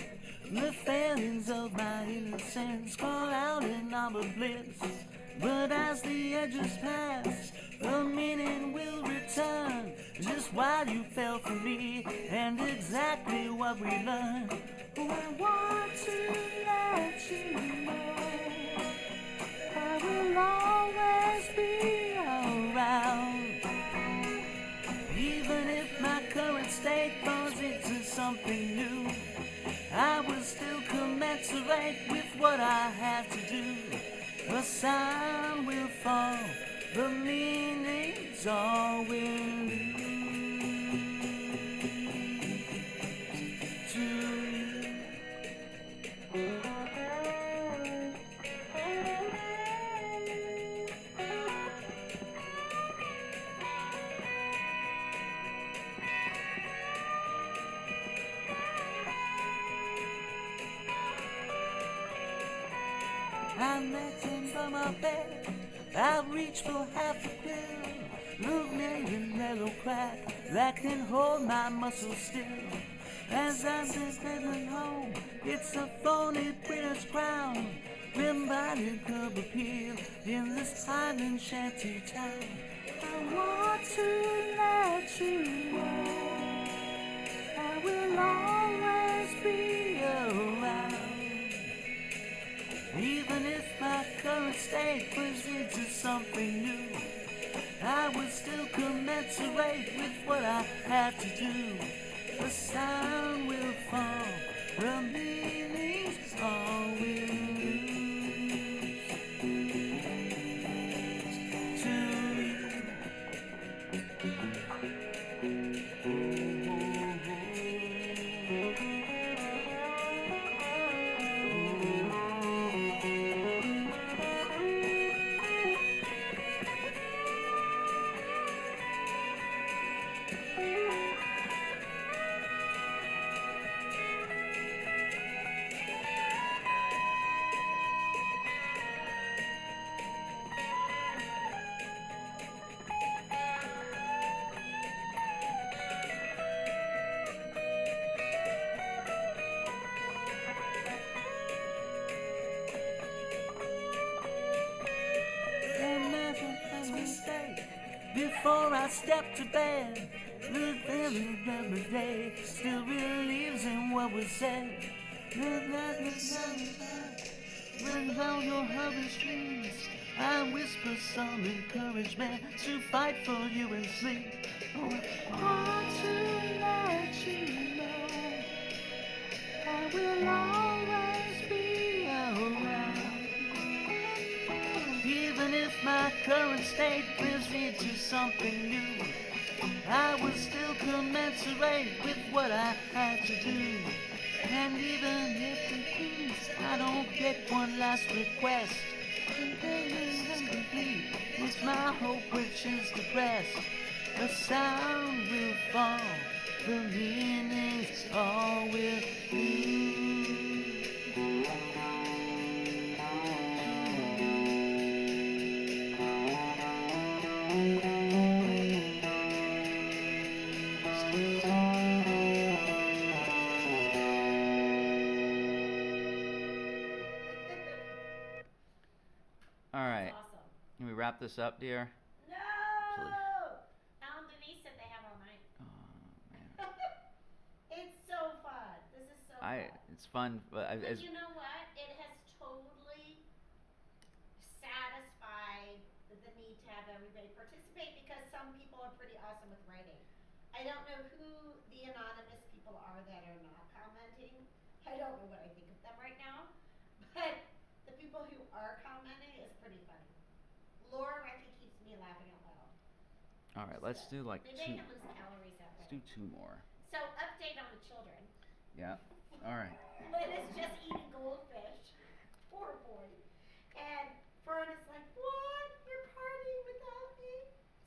the failings of my innocence call out in our bliss. But as the edges pass, the meaning will return. Just why you fell for me and exactly what we learned. I want to let you know I will always be around. Even if my current state falls into something new, I will still commensurate with what I have to do. The sound will fall, the meanings all will lose to you. I'm resting from my bed, I reach for half a pill. Look me in yellow crack that can hold my muscles still. As I'm just heading home, it's a phony British crown. Embodied curb appeal in this Highland shanty town. I want to let you know I will always be around. Even if my current state was into something new, I would still commensurate with what I have to do. The sound will fall, the meanings all will lose to you. before I step to bed. Every day still believes in what was said. When down your hurry streets, I whisper some encouragement to fight for you and sleep. Oh, I want to let you know I will always be around. Even if my current state brings me to something new, I will still commensurate with what I had to do. And even if it means I don't get one last request, it's my hope which is depressed. The sound will fall, the meanings all will lose. All right. Awesome. Can we wrap this up, dear? No! Denise said they have all night. Oh, man. It's so fun. This is so fun. It's fun, but But you know what? It has totally satisfied the need to have everybody participate because some people are pretty awesome with writing. I don't know who the anonymous people are that are not commenting. I don't know what I think of them right now. But the people who are commenting is pretty funny. Laura Recchi keeps me laughing out loud. all right, let's do like Maybe two. I can lose calories that Let's way. do two more. So update on the children. Yeah. All right. Lynn is just eating goldfish. Poor boy. And Fern is like, what? You're partying without me?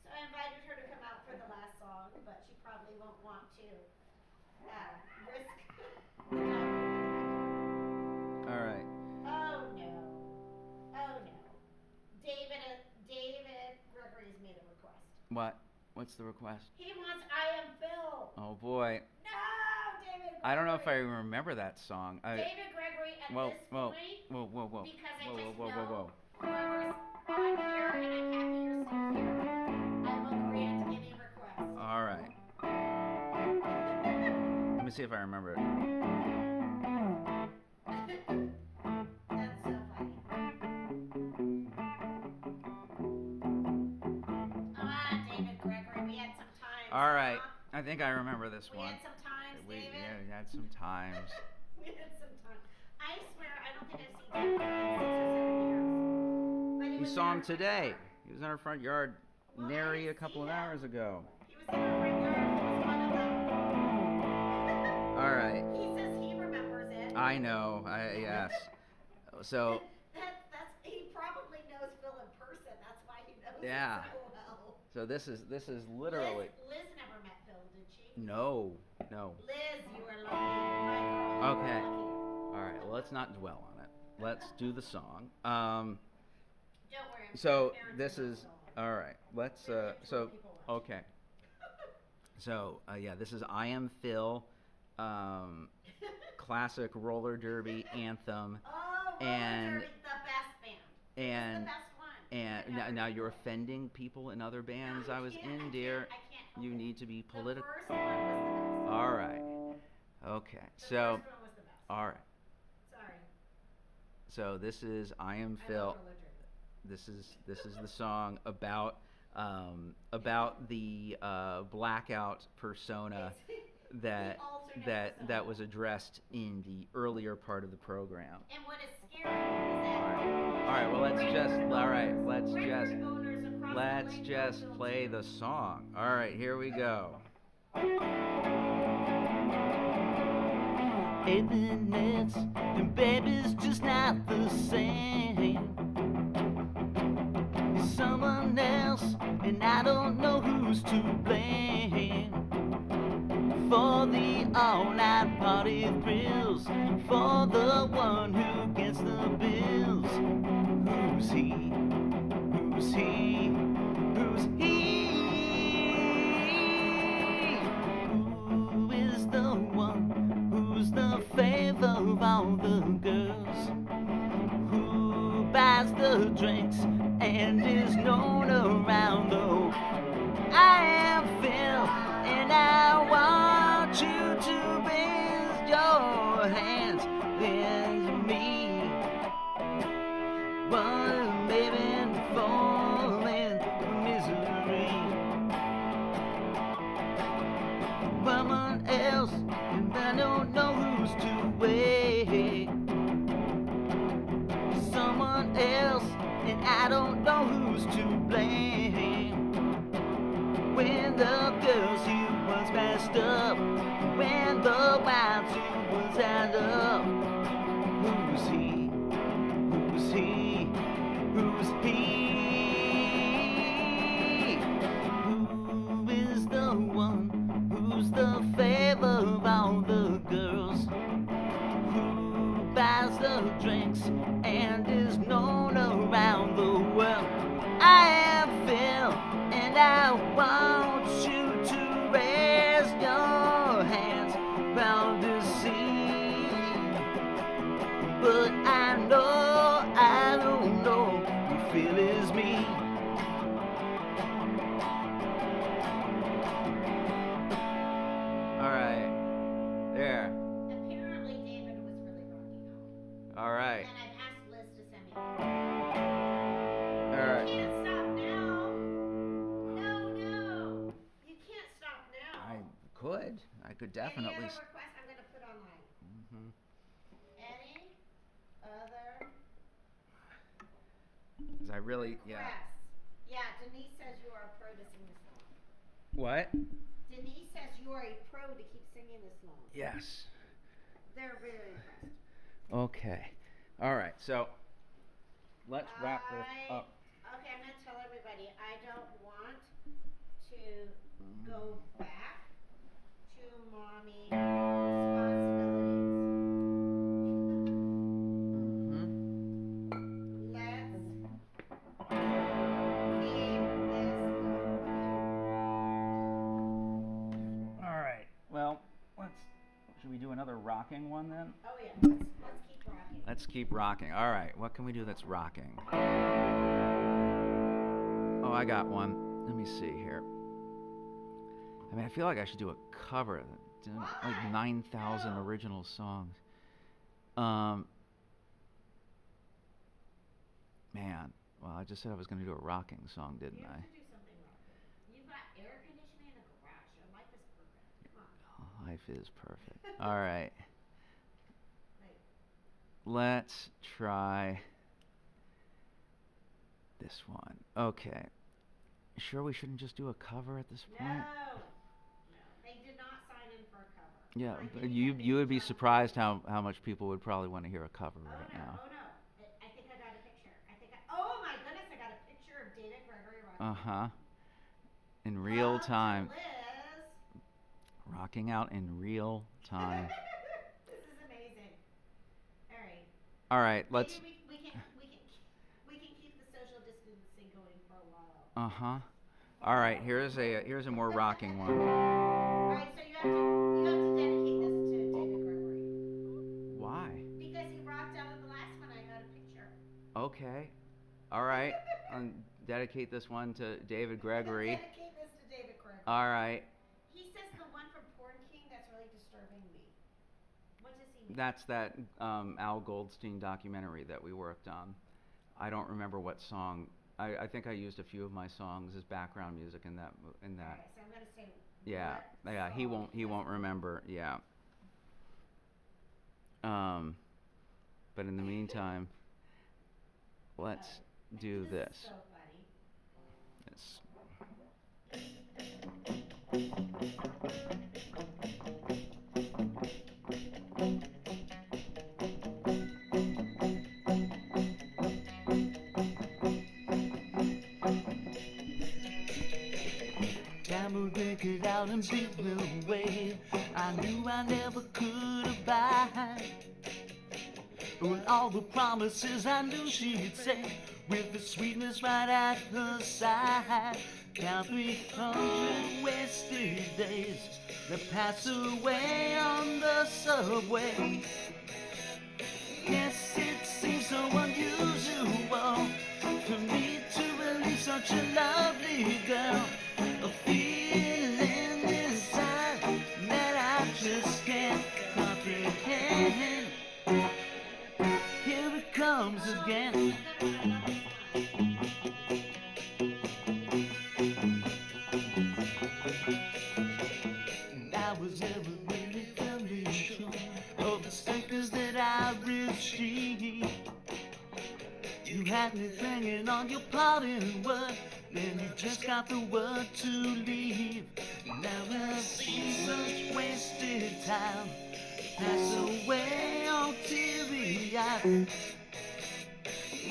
So I invited her to come out for the last song, but she probably won't want to risk the dog. All right. Oh no. Oh no. David Gregory's made a request. What? What's the request? He wants I Am Phil. Oh boy. No, David Gregory. I don't know if I remember that song. David Gregory at Whoa, this whoa, point, whoa, whoa, whoa. because I Whoa, just whoa, whoa, know whoa, whoever's on here and I'm happy you're still here, I will grant any request. All right. Let me see if I remember it. That's so funny. David Gregory, we had some times. All right. huh? I think I remember this We one. had some times, We David. yeah, we had some times. We had some time. I swear, I don't think I've seen David in 6 or 7 years. But he You was in saw our him front today. yard. He was in our front yard, Well, I nary a didn't couple see of him. hours ago. He was in our front yard. He was one of them. All right. He says he remembers it. I know. Yes. So He probably knows Phil in person. That's why he knows Yeah. him so well. so this is literally Liz never met Phil, did she? no. Liz, you were lucky. My girl. Okay. Lucky. All right. Well, let's not dwell on it. Let's do the song. Don't worry. I'm So sure parents this will is know. all right. Let's Really cool so people watch. okay. So yeah, this is I Am Phil, classic roller derby anthem, Oh, Roller and- Derby, the best band. and It's the best one. and I've now, ever now heard. you're offending people in other bands No, I was can't, in, dear. I can't help You it. need to be The political. first one was the best. All right. Okay. The So first one was the best. all right. Sorry. So this is I Am I love Phil. Roller Derby. This is the song about the blackout persona It's that the alternate that persona. was addressed in the earlier part of the program. And what is scary is that All right. Well, let's just record owners across let's the just Lakeville play too. the song. All right. Here we go. 8 minutes, and baby's just not the same. It's someone else, and I don't know who's to blame. For the all-night party thrills, for the one who gets the bills. Who's he? Who's he? Who's he? Who is the one? Who's the favor of all the girls? Who buys the drinks and is known around the I am Phil, and I want you to raise your hands with me. One baby falling in misery. Someone else, and I don't know who's to wait. Someone else, and I don't know who's to blame. When the girls who was messed up, when the wives who was out up, who's he? Who's he? Who's he? Who is the one who's the favor of all the girls? Who buys the drinks and is known around the world? I am Phil, and I want you to raise your hands round to see. But I know, I don't know, who Phil is me. All right, there. Apparently David was really rocking out. All right. And I've asked Liz to send me. All right. You can't stop now. No. You can't stop now. I could definitely. Any other requests I'm going to put online? Mm-hmm. Any other 'Cause I really, yeah. requests? Yeah, Denise says you are a pro to sing this song. What? Denise says you are a pro to keep singing this song. Yes. They're very impressed. Okay. All right. So let's wrap this up. Okay, I'm going to tell everybody I don't want to go back to mommy responsibilities. Mm-hmm. Let's keep this going. All right. Well, should we do another rocking one then? Oh yeah, let's keep rocking. Let's keep rocking. All right. What can we do that's rocking? Oh, I got one. Let me see here. I mean, I feel like I should do a cover. Like 9,000 original songs. Man. Well, I just said I was going to do a rocking song, didn't You I? have to do something rocking. You've got air conditioning in the garage. Your life is perfect. Come on. Life is perfect. All right. Right. Let's try this one. Okay. Sure we shouldn't just do a cover at this point? No. They did not sign in for a cover. Yeah, Or but any you kind of would be cover. surprised how much people would probably want to hear a cover right now. Oh no. I think I got a picture. Oh my goodness, I got a picture of David Gregory rocking. Uh-huh. In real Love to time. Liz. Rocking out in real time. This is amazing. All right. All right, let's... Maybe we can keep the social distancing going for a while. Uh-huh. All right, here's a more rocking one. All right, so you have to dedicate this to David Gregory. Why? Because he rocked out at the last one. I got a picture. Okay. All right. Dedicate this one to David Gregory. Dedicate this to David Gregory. All right. He says the one from Porn King that's really disturbing me. What does he mean? That's that Al Goldstein documentary that we worked on. I don't remember what song. I think I used a few of my songs as background music in that. All right, so I'm gonna say. Yeah, what yeah. He song won't remember. Yeah. But in the meantime, let's do This this. is so funny. It's Time would break it out and beat me away. I knew I never could abide with all the promises I knew she'd say, with the sweetness right at her side. Count 300 wasted days that pass away on the subway. Yes, it seems so unusual for me to release such a lovely girl again. I was never really very sure of the stickers that I received. You had me banging on your parting word, then you just got the word to leave. Now I see such wasted time pass away on teary-eyed.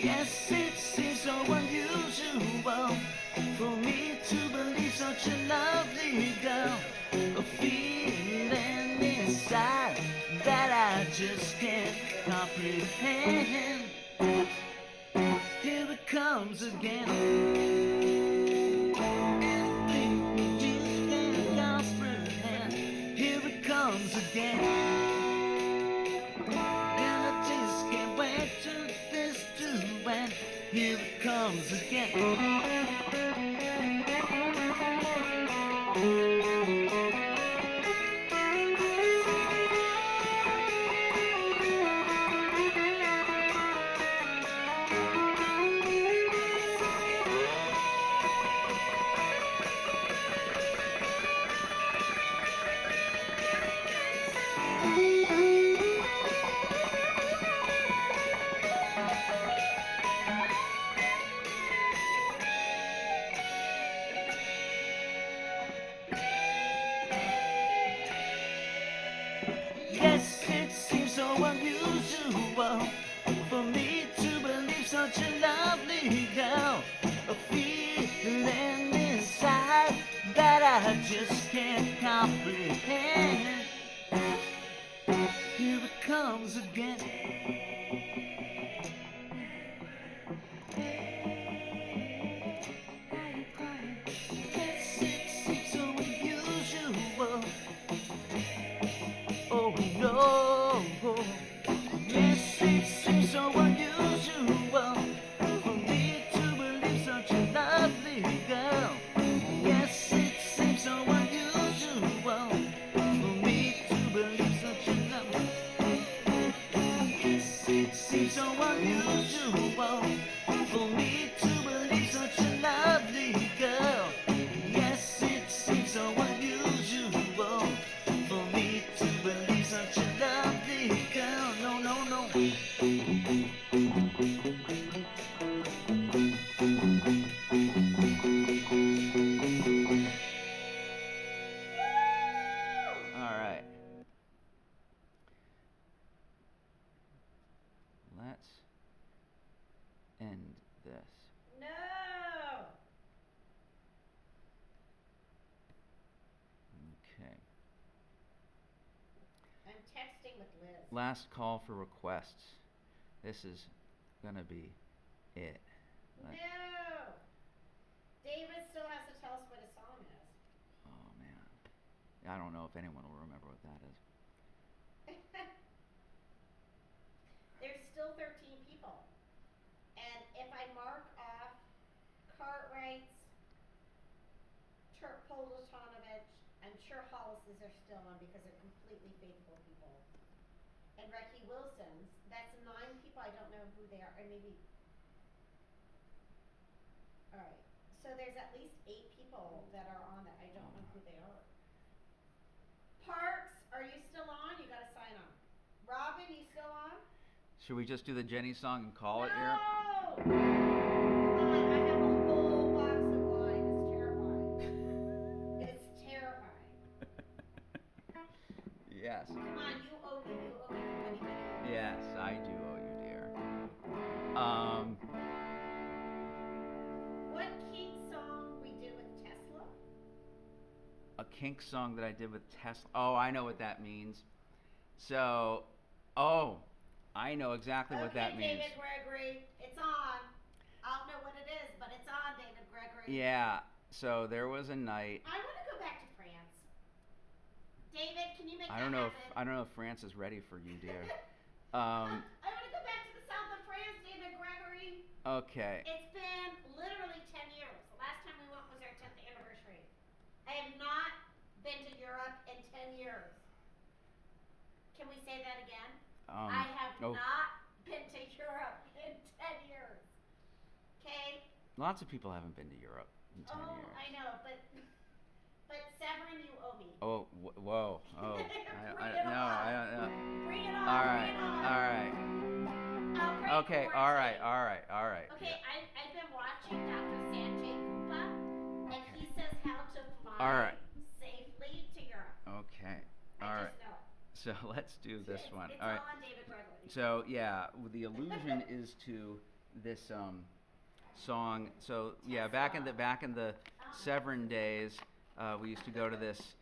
Yes, it seems so unusual for me to believe such a lovely girl. A feeling inside that I just can't comprehend. Here it comes again. Anything you can't comprehend. Here it comes again. And I just can't wait till this to end. Here it comes again. Yes, it seems so unusual for me to believe such a lovely girl. A feeling inside that I just can't comprehend. Here it comes again. Yes, it seems so unusual. Oh no, yes, it seems so unusual for me to believe such a lovely girl. Yes, it seems so unusual for me to believe such a lovely. Yes, it seems so unusual for me to believe such a lovely girl. Yes, it seems so unusual for me to believe such a lovely girl. No, no, no. All right. Let's end this. No. Okay. I'm texting with Liz. Last call for requests. This is gonna be it. No. David still has to tell us what his song is. Oh man. I don't know if anyone will remember what that is. There's still 13 people. And if I mark off Cartwright's, Politonovich, I'm sure Hollis's are still on because they're completely faithful people. And Recce Wilson's, that's 9 people, I don't know who they are, or maybe. Alright, so there's at least 8 people that are on that, I don't know who they are. Parks, are you still on? You gotta sign on. Robin, you still on? Should we just do the Jenny song and call it here? No! Come on, I have a whole box of wine. It's terrifying. Yes. Come on, you owe me money. Yes, I do owe you, dear. What Kink song we did with Tesla? A Kink song that I did with Tesla. Oh, I know what that means. So, oh, I know exactly what that means. David Gregory, it's on. I don't know what it is, but it's on, David Gregory. Yeah, so there was a night. I want to go back to France. David, can you make I that don't know happen? if France is ready for you, dear. I want to go back to the south of France, David Gregory. Okay. It's been literally 10 years. The last time we went was our 10th anniversary. I have not been to Europe in 10 years. Can we say that again? I have not been to Europe in 10 years. Okay? Lots of people haven't been to Europe in 10 Oh, years. I know, but Severin, you owe me. Oh, whoa. Oh. Bring it no, on. I don't know. Bring it on. All right. Bring it on. All right. I'll break Okay. quarantine. All right. Okay, I've been watching Dr. Sanjay Gupta, and he says how to fly All right. safely to Europe. Okay. I All right. just know it. So let's do this It's one. It's All right. all on David Gregory. So yeah, the allusion is to this song. So yeah, back in the Severin days, we used to go to this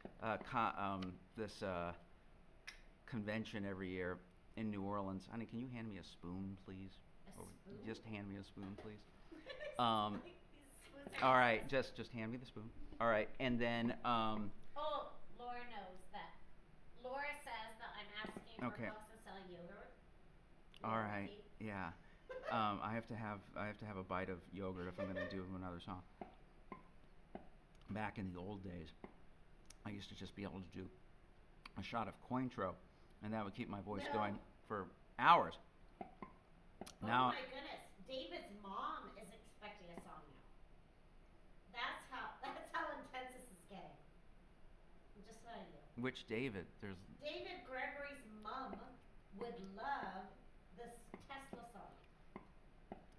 convention every year in New Orleans. Honey, can you hand me a spoon, please? A spoon? Just hand me a spoon, please. These spoons All are right, expensive. just hand me the spoon. All right, and then Oh, Laura knows that. Laura says that I'm asking for Okay. books to sell yogurt. all right, Loyalty. yeah. I have to have a bite of yogurt if I'm going to do another song. Back in the old days, I used to just be able to do a shot of Cointreau, and that would keep my voice No. going for hours. Now, Oh my goodness, David's mom is expecting a song now. That's how intense this is getting. I'm just letting you. which David? There's David Gregory's mom would love this Tesla song.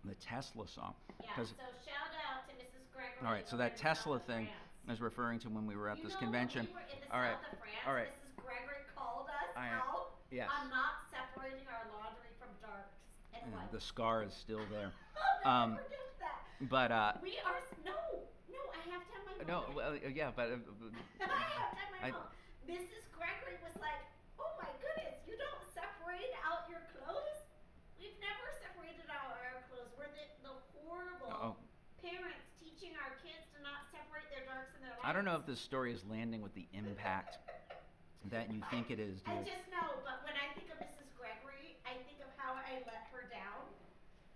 the Tesla song. Yeah, 'Cause- so shout out to Mrs. Gregory. All right, so over that in Tesla south of thing France. I was referring to when we were at You this know, convention. When we were in the All right, south of France, all right. Mrs. Gregory called us I- out yes. on not separating our laundry from darks and Yeah, whites. the scar is still there. I'll never forget that. But We are no, I have to have my no, moment. well, yeah, but I have to have my I- moment. Mrs. Gregory was like, "Oh my goodness, you don't separate out your clothes? We've never separated out our clothes. We're the horrible oh, parents teaching our kids to not separate their darks and their lights." I don't know if this story is landing with the impact that you think it is, I dude. just know, but when I think of Mrs. Gregory, I think of how I let her down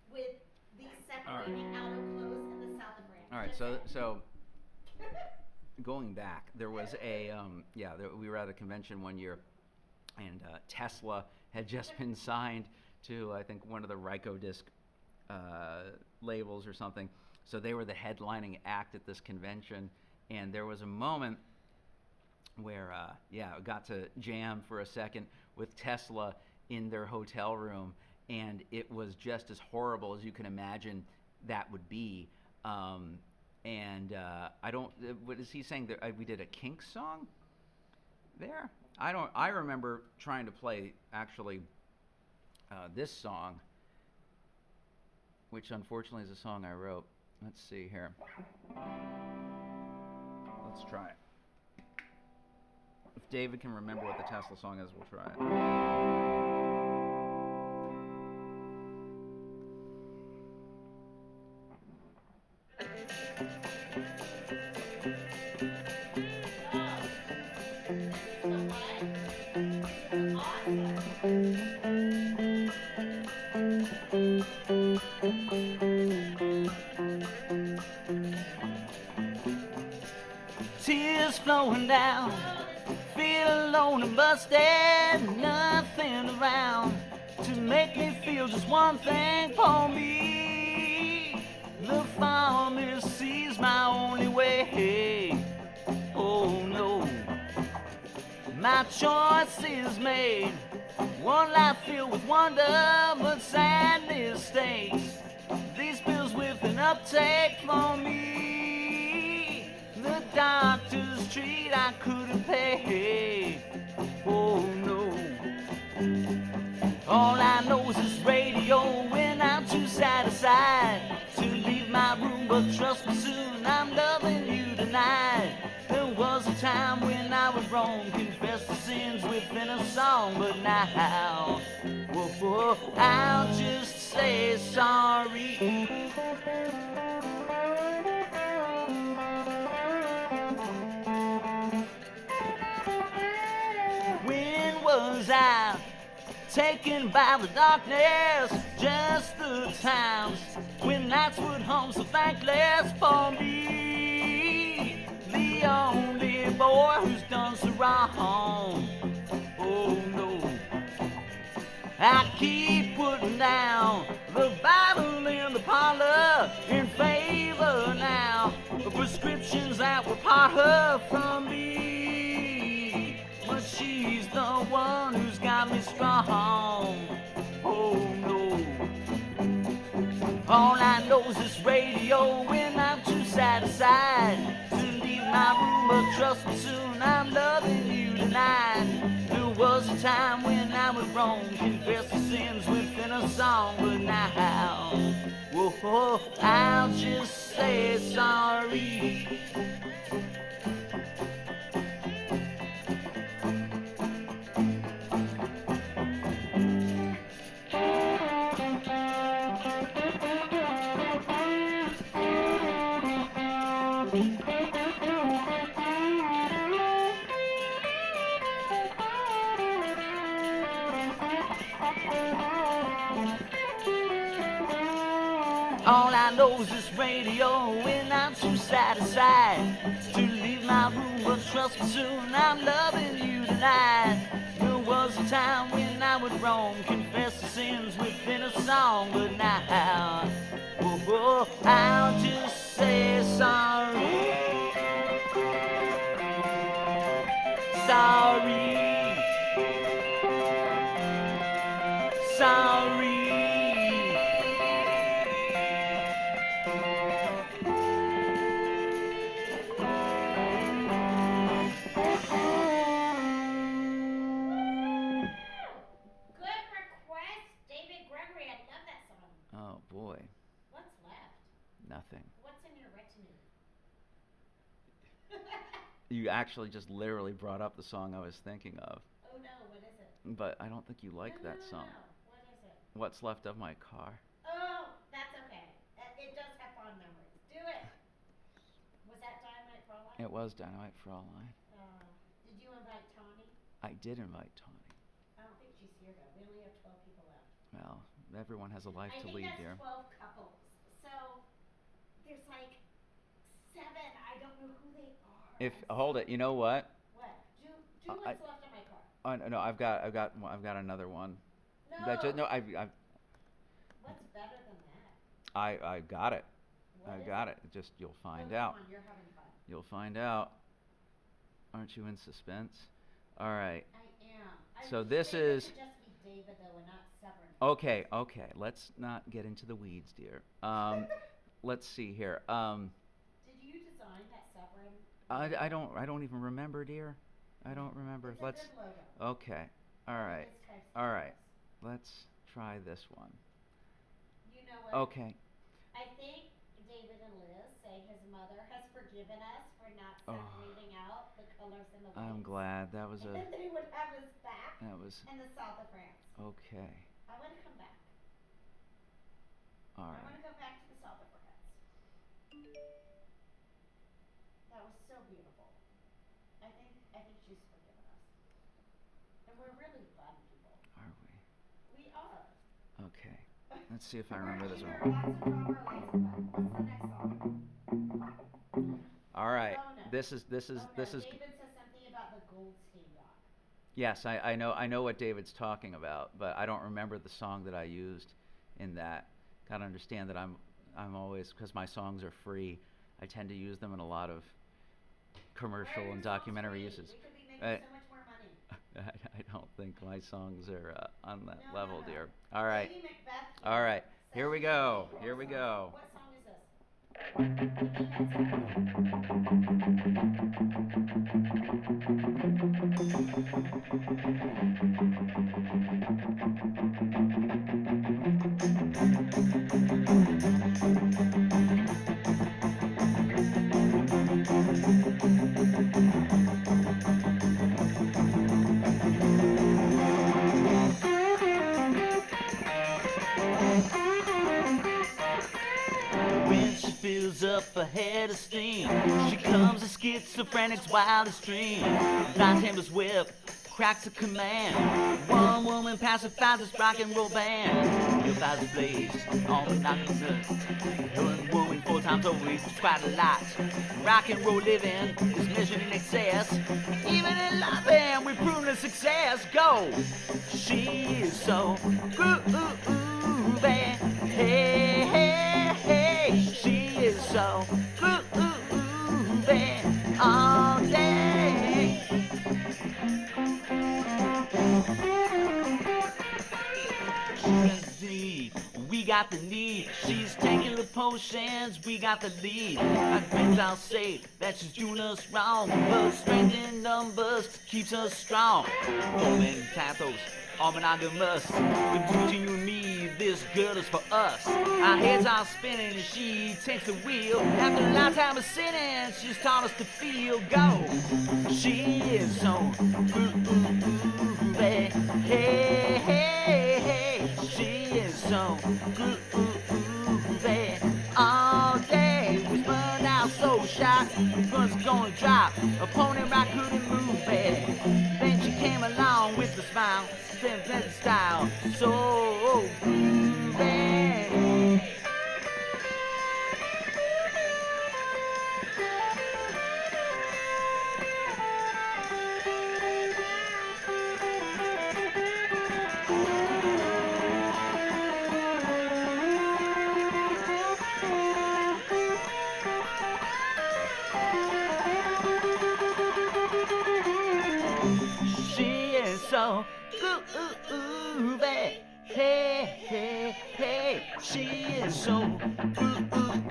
with the separating out of clothes in the south of France. All right, Just so saying. going back, there was we were at a convention one year, and Tesla had just been signed to I think one of the Rykodisc labels or something. So they were the headlining act at this convention, and there was a moment where I got to jam for a second with Tesla in their hotel room, and it was just as horrible as you can imagine that would be. I don't. What is he saying? That we did a Kinks song there? I don't. I remember trying to play actually this song, which unfortunately is a song I wrote. Let's see here. Let's try it. If David can remember what the Tesla song is, we'll try it. Tears flowing down, feel alone and busted, nothing around to make me feel just one thing for me. The farmer sees my only way. Oh no, my choice is made. One life filled with wonder, but sadness stays. These pills with an uptake for me. The doctor's treat I couldn't pay. Oh no. All I know is this radio when I'm too satisfied to leave my room, but trust me soon, I'm loving you tonight. There was a time when I was wrong, confessed the sins within a song, but now, whoa, I'll just say sorry. When was I taken by the darkness? Just the times when nights would hum so thankless for me. The only boy who's done so wrong. Oh no, I keep putting down The Bible in the parlor in favor now. The prescriptions that were part her from me. But she's the one who's got me strong. Oh no. All I know is this radio when I'm too satisfied to leave my room, but trust me soon I'm loving you tonight. There was a time when I was wrong, confess the sins within a song, but now, whoa, I'll just say sorry. All I know is this radio when I'm too satisfied to leave my room, but trust me soon I'm loving you tonight. There was a time when I was wrong, confess the sins within a song, but now, whoa, I'll just say sorry. Sorry. Sorry. Oh boy. What's left? Nothing. What's in your retinue? You actually just literally brought up the song I was thinking of. Oh no, what is it? But I don't think you like that song. No. What is it? What's Left of My Car. Oh, that's okay. It does have fond memories. Do it. Was that Dynamite for All Life? It was Dynamite for All Life. Did you invite Tawny? I did invite Tawny. I don't think she's here though. We only have 12 people left. Well, everyone has a life to lead, dear. I think that's 12 couples. So there's like 7. I don't know who they are. Hold it. You know what? What? Do what's left of my car. No, I've got another one. No. What's better than that? I got it. What I is got it? it. Just you'll find Come out. on, you're having fun. You'll find out. Aren't you in suspense? All right. I am. So this is. It just be David though, and not Severn. Okay. Let's not get into the weeds, dear. Let's see here. Did you design that Severn? I don't even remember, dear. I don't remember. It's a good logo. Okay. All right. It's kind of All right. serious. Let's try this one. You know what? Okay. I think David and Liz say his mother has forgiven us for not Oh. separating out the colors and the I'm weeds. glad that was And they would have us back that was in the south of France. okay. I want to come back. All I want right. to go back to the south of France. That was so beautiful. I think she's forgiven us. And we're really fun people. Are we? We are. Okay. Let's see if I remember this Either one. lots of drama or lots of fun. What's the next song? All right. Oh, no. This is David says something about the Goldstein yacht. Yes, I know what David's talking about, but I don't remember the song that I used in that. Gotta understand that I'm always, because my songs are free, I tend to use them in a lot of commercial and documentary uses. We could be making so much more money. I don't think my songs are on that No, level, no. dear. All right. Lady Macbeth All right. says Here we go. Here we go. What song is this? I think When she fills up a head of steam, she comes a schizophrenic's wildest dream. Blind Tamer's whip cracks a command. One woman pacifies this rock and roll band. Your fires blaze on the night of the one woman 4 times over is quite a lot. Rock and roll living is measured in excess. Even in loving, we've proven a success. Go! She is so groovy. Hey, hey, hey, she is so groovy all day. We got the need. She's taking the potions. We got the lead. My friends all say that she's doing us wrong, but strength in numbers keeps us strong. Foaming tathos, all monogamous. Between you and me, this girl is for us. Our heads are spinning and she takes the wheel. After a lifetime of sinning, she's taught us to feel. Go. She is so groovy. Hey, hey, hey. She is so groovy all day. We spun out so shot, guns gonna drop. Opponent right couldn't move it. Then she came along with a smile, feminine style, so groovy. So groovy, hey, hey, hey, she is so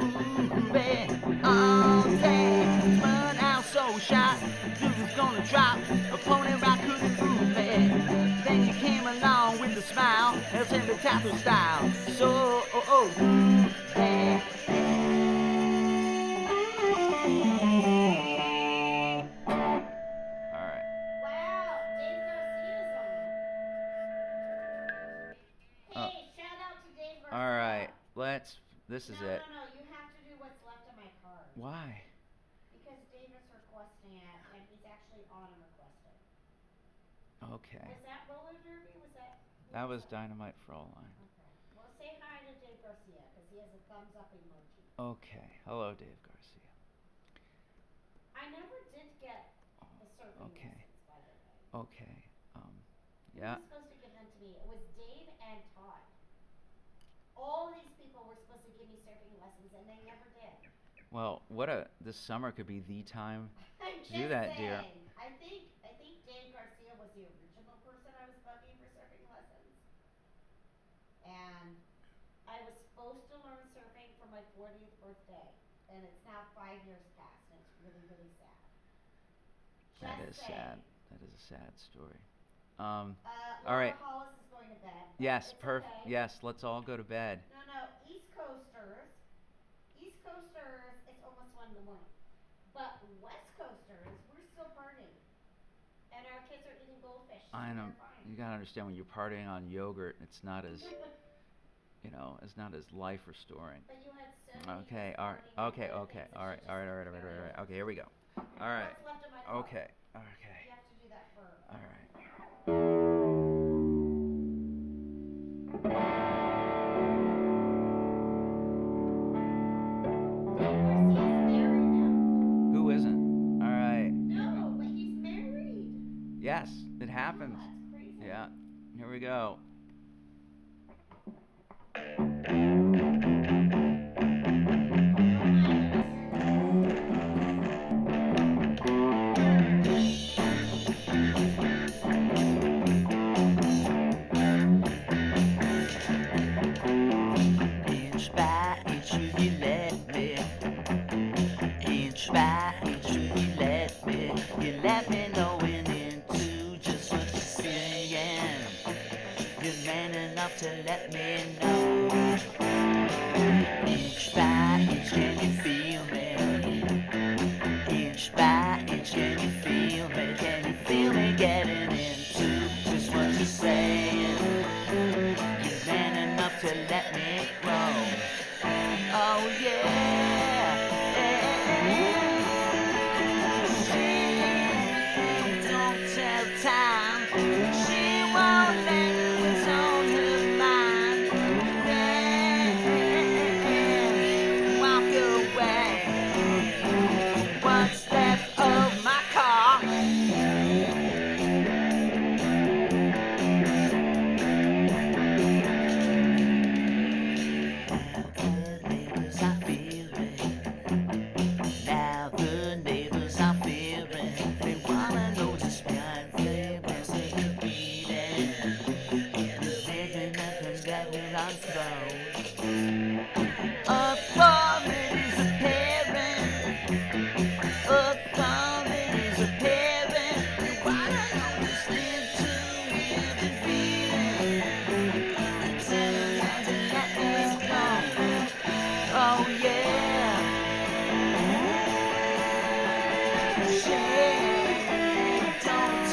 groovy all day. Spun out so shot, dude was gonna drop. Opponent right couldn't move it. Then you came along with a smile, El Tato style. So groovy. This is no, it. No, you have to do what's left of my card. Why? Because Dave is requesting it, and he's actually on and requesting. Okay. Was that roller derby? Was that? That was Dynamite Fraulein. Okay. Well, say hi to Dave Garcia, because he has a thumbs up emoji. Okay. Hello, Dave Garcia. I never did get the surfing lessons, by the way. Okay. Yeah. Who was supposed to give them to me? It was Dave and Todd. All these people were supposed to give me surfing lessons, and they never did. Well, this summer could be the time to do that, dear. I think Dave Garcia was the original person I was bugging for surfing lessons. And I was supposed to learn surfing for my 40th birthday, and it's now 5 years past, and it's really, really sad. That is sad. That is a sad story. All right. Hollis is going to bed. Yes, perfect. Okay. Yes, let's all go to bed. No, East Coasters, it's almost 1 in the morning. But West Coasters, we're still partying. And our kids are eating goldfish. I know. You gotta understand, when you're partying on yogurt, it's not as, it's not as life restoring. But you had so many Okay, all right. Okay. Okay, here we go. All right. What's left of my car? Okay. You have to do that for. All right. Who isn't? All right. No, but he's married. Yes, it happens. Oh, that's crazy. Yeah. Here we go. To let me know. Inch by inch, can you feel me? Inch by inch, can you feel me? Can you feel me getting into just what you're saying? You're man enough to let me grow. Oh yeah.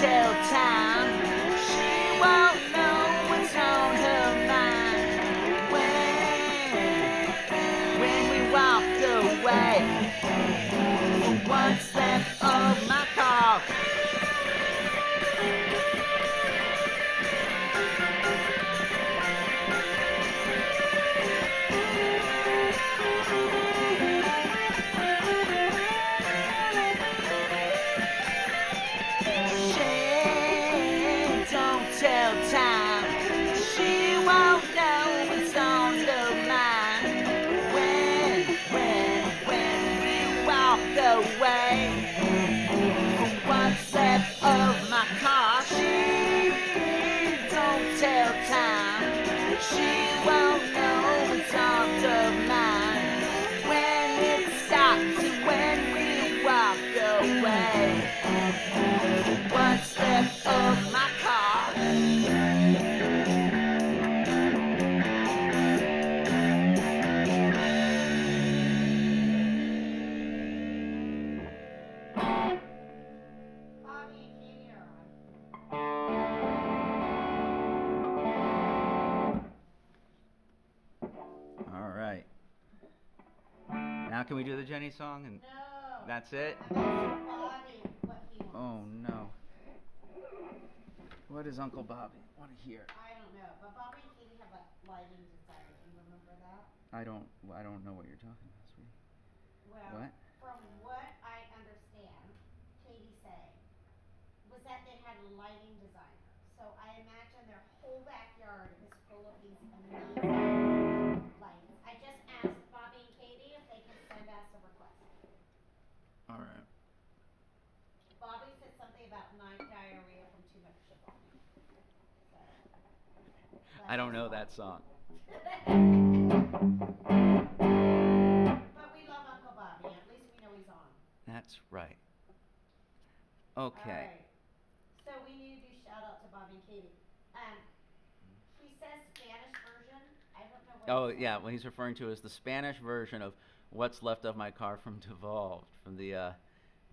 tell time. She won't know what's on her mind. When we walk away, what's left of my car? Tell time. She won't know what's on her mind. When we walk away, what's left of my car? She don't tell time. She won't know what's on her mind. When it stops and when we walk away, what's left of my car? Bobby and Katie are on. All right. Now can we do the Jeni song? And No. that's it? I'm asking Bobby what he wants. Oh no. What does Uncle Bobby want to hear? I don't know, but Bobby and Katie have a lighting design. Do you remember that? I don't know what you're talking about, sweetie. Well, What? from what I understand, Katie saying was that they had a lighting designer. So I imagine their whole backyard is full of these amazing lights. I just asked Bobby and Katie if they can send us a request. All right. Bobby said something about night diarrhea from too much Chipone. So, I don't know that song. But we love Uncle Bobby. At least we know he's on. That's right. All Okay. right. So we need to do shout out to Bobby and Katie. He says Spanish version. I don't know what. Oh yeah, what he's referring to is the Spanish version of "What's Left of My Car" from Devolved, from the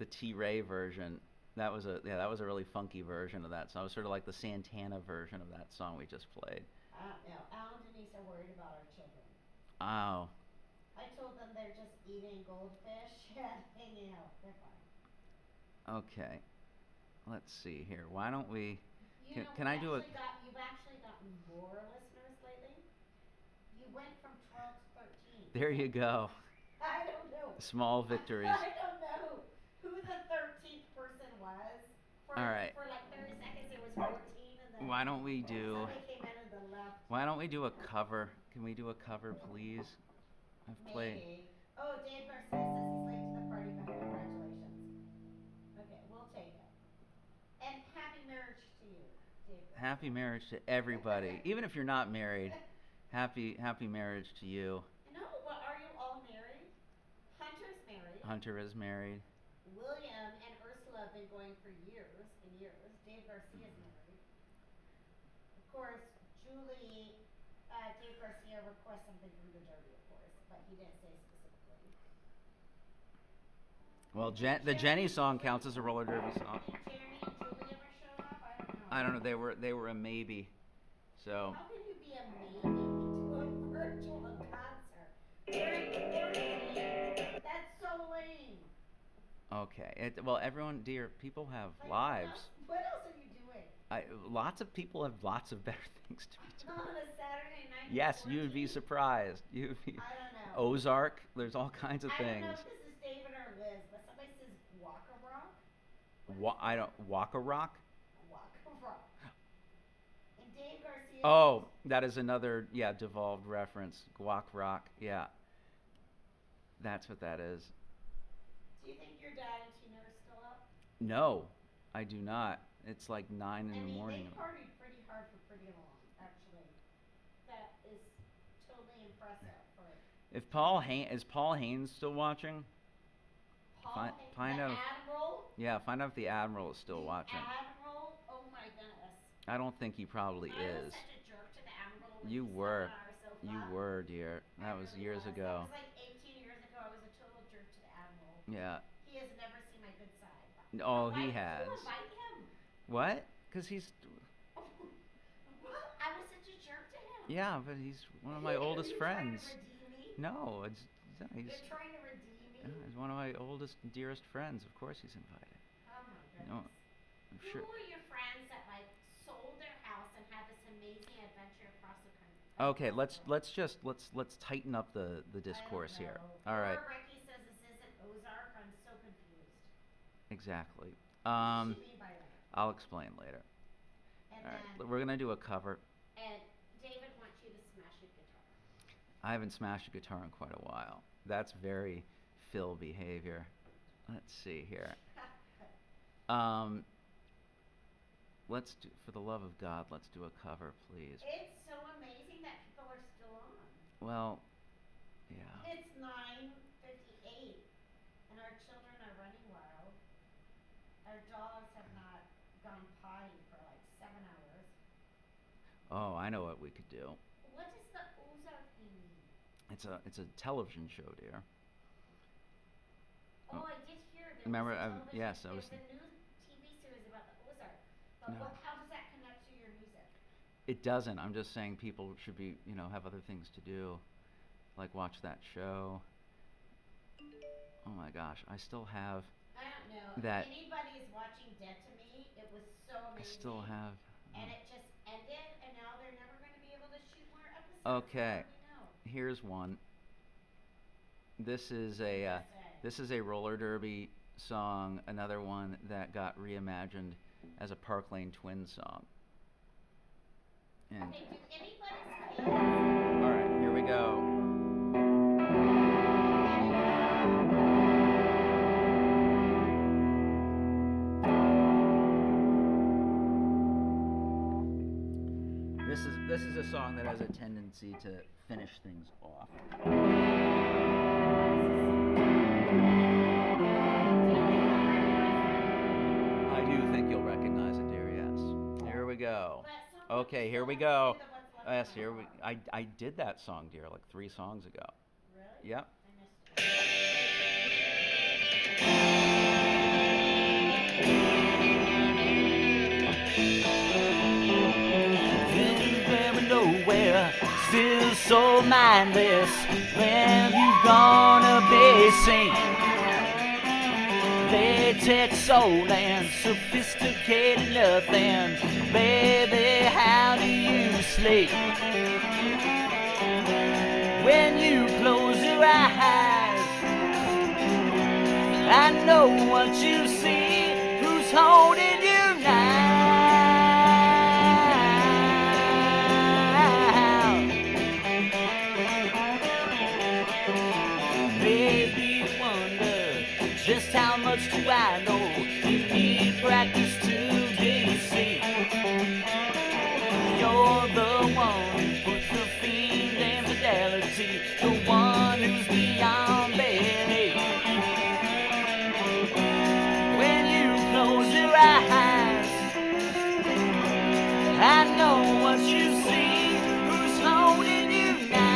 T-Ray version. That was a really funky version of that song. It was sort of like the Santana version of that song we just played. I don't know. Al and Denise are worried about our children. Oh. I told them they're just eating goldfish and hanging out. They're fine. Okay. Let's see here. Why don't we? You know, Can I do a? You've actually gotten more listeners lately. You went from 12 to 13. There you go. I don't know. Small victories. I don't know who the 13th person was. For, All right. For like 30 seconds it was 14 and then Why don't we do? somebody came in and then left. Why don't we do a cover? Can we do a cover, please? I've played. Maybe. Oh, Dave Garcia says he's late to the party, but congratulations. Okay, we'll take it. And happy marriage to you, Dave Garcia. Happy marriage to everybody, even if you're not married. Happy marriage to you. No, well, are you all married? Hunter's married. Hunter is married. William and Ursula have been going for years and years. Dave Garcia is married. Of course, Julie, Dave Garcia requests something from the Derby, of course, but he didn't say specifically. Well, the Jeni song counts as a roller derby song. Did Jeremy and Julie ever show up? I don't know. They were a maybe. So. How can you be a maybe to a virtual concert? That's so lame. Okay. Well, everyone, dear, people have Like, lives. What else are you doing? Lots of people have lots of better things to be doing. On a Saturday night? Yes, at you would be 14? surprised. You would be. I don't know. Ozark. There's all kinds of I don't know things. if this is David or Liz, but somebody says Waka Rock. I don't. Waka Rock. Waka Rock. And Dave Garcia. Oh, that is another devolved reference. Guac Rock. Yeah. That's what that is. Do you think your dad and Tina are still up? No, I do not. It's like 9 in the morning. They partied pretty hard for pretty long, actually. That is totally impressive for Is Paul Haynes still watching? Paul find the out. Admiral. Yeah, find out if the Admiral is still watching. Admiral? Oh my goodness. I don't think he probably I was is. such a jerk to the Admiral when You he slept were. on our sofa. You were, dear. That was really years was. ago. That was like 18 years ago. I was a total jerk to the Admiral. Yeah. He has never seen my good side. Oh, he Why has. did you invite him? What? Because he's. I was such a jerk to him. Yeah, but he's one of my oldest friends. Trying to redeem me? No, he's. You're trying to redeem me? Yeah, he's one of my oldest, dearest friends. Of course, he's invited. Oh my goodness. No, I'm Who sure. were your friends that like sold their house and had this amazing adventure across the country? Okay, let's tighten up the discourse here. All right. Poor Ricky says this isn't Ozark. I'm so confused. Exactly. What does she mean by that? I'll explain later. And All right, then, we're gonna do a cover. and David wants you to smash your guitar. I haven't smashed a guitar in quite a while. That's very Phil behavior. Let's see here. Let's do, for the love of God, let's do a cover, please. It's so amazing that people are still on. Well, yeah. It's 9:58, and our children are running wild. Our dogs have not gone potty for like 7 hours. Oh, I know what we could do. What does the Ozark mean? It's a television show, dear. Oh, I did hear there Remember, was a television, yes, I there's was. a new TV series about the Ozark. But No. how does that connect to your music? It doesn't. I'm just saying people should be, have other things to do, like watch that show. Oh my gosh, I still have. I don't know. That- If anybody is watching Dead to Me, it was so I amazing. still have. And it just ended, and now they're never going to be able to shoot more episodes. Okay. Let me know. Here's one. This is a roller derby song. Another one that got reimagined as a Park Lane Twins song. And Okay, do anybody's kids? all right, here we go. This is a song that has a tendency to finish things off. I do think you'll recognize it, dear. Yes. Here we go. Okay, here we go. Yes, here we. I did that song, dear, like 3 songs ago. Really? Yep. I missed it. Anywhere and nowhere, still so mindless. When you gonna be seen? Latex soul and sophisticated nothing. Baby, how do you sleep? When you close your eyes, I know what you see. Who's holding you now? Baby, wonder just how much do I know? You need practice to be seen. You're the one who puts the fiend in fidelity, the one who's beyond belief. When you close your eyes, I know what you see. Who's holding you now?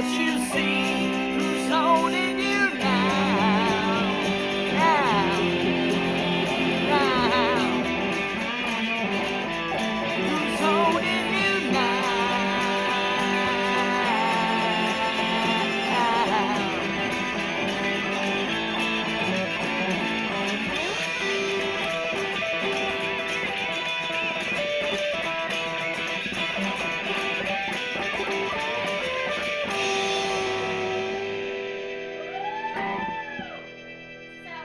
what you see. Who's holding you now? Now, now. Who's holding you now? So,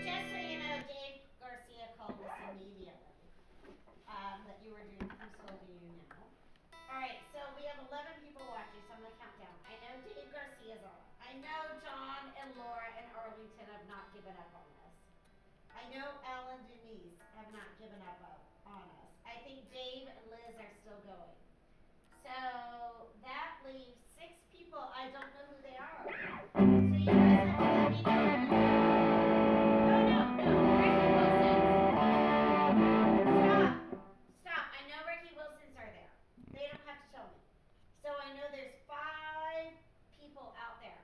just so you know, Dave Garcia called us immediately that you were doing Who's Holding You Now. All right, so we have 11 people watching, so I'm going to count down. I know Dave Garcia's on. I know John and Laura and Arlington have not given up on us. I know Al and Denise have not given up on us. I think Dave and Liz are still going. So that leaves 6 people. I don't know who they are. So you guys have to let me know. No, Ricky Wilson's. Stop. I know Ricky Wilson's are there. They don't have to tell me. So I know there's 5 people out there.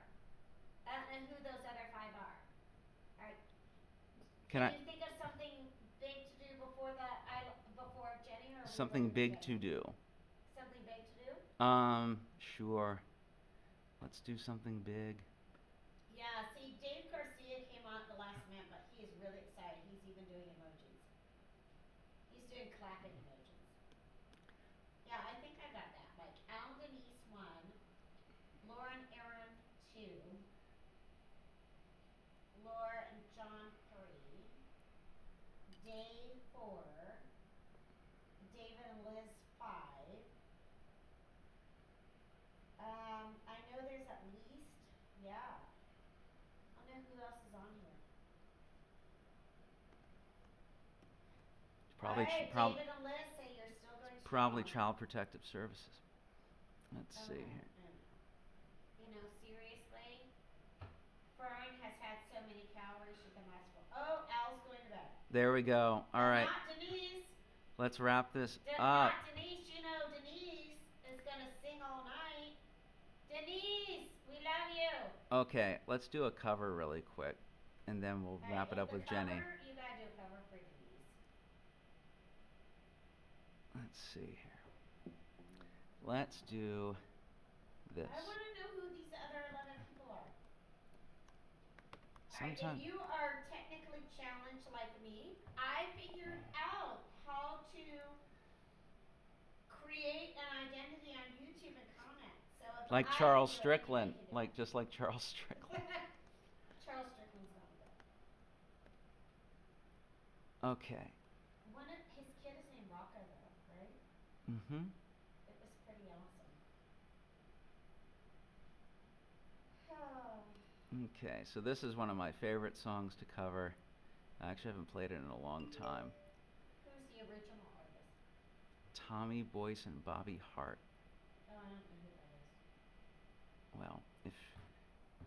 And who those other 5 are. Alright. Can I? you think of something big to do before Jeni or Something big to do. Something big to do? Sure. Let's do something big. Yeah, see, Dave Garcia came on at the last minute, but he is really excited. He's even doing emojis. He's doing clapping emojis. Yeah, I think I got that. Like, Al Denise 1, Laura and Aaron 2, Laura and John 3, Dave 4, David and Liz 5. I know there's at least, yeah. I don't know who else is on here. Probably, All right, prob- David and Liz say you're still going to probably strong. Child Protective Services. Let's see here. You know, seriously, Fern has had so many calories she can last for. Oh, Al's going to bed. There we go. All right. Not Denise. Let's wrap this Not up. Denise. You know, Denise is going to sing all night. Denise, we love you. Okay, let's do a cover really quick, and then we'll wrap it up with Jeni. You got to do a cover for Denise. Let's see here. Let's do this. I want to know who these other 11 people are. Sometime. If you are technically challenged like me, I figured out how to create an identity on YouTube and comment. So if Like I Charles do it, Strickland, you can do it. just like Charles Strickland. Charles Strickland's not good. Okay. His kid is named Rocco though, right? Mm-hmm. It was pretty awesome. Oh. Okay, so this is one of my favorite songs to cover. I actually haven't played it in a long time. Who's the original artist? Tommy Boyce and Bobby Hart. Oh, I don't know who that is. Well, if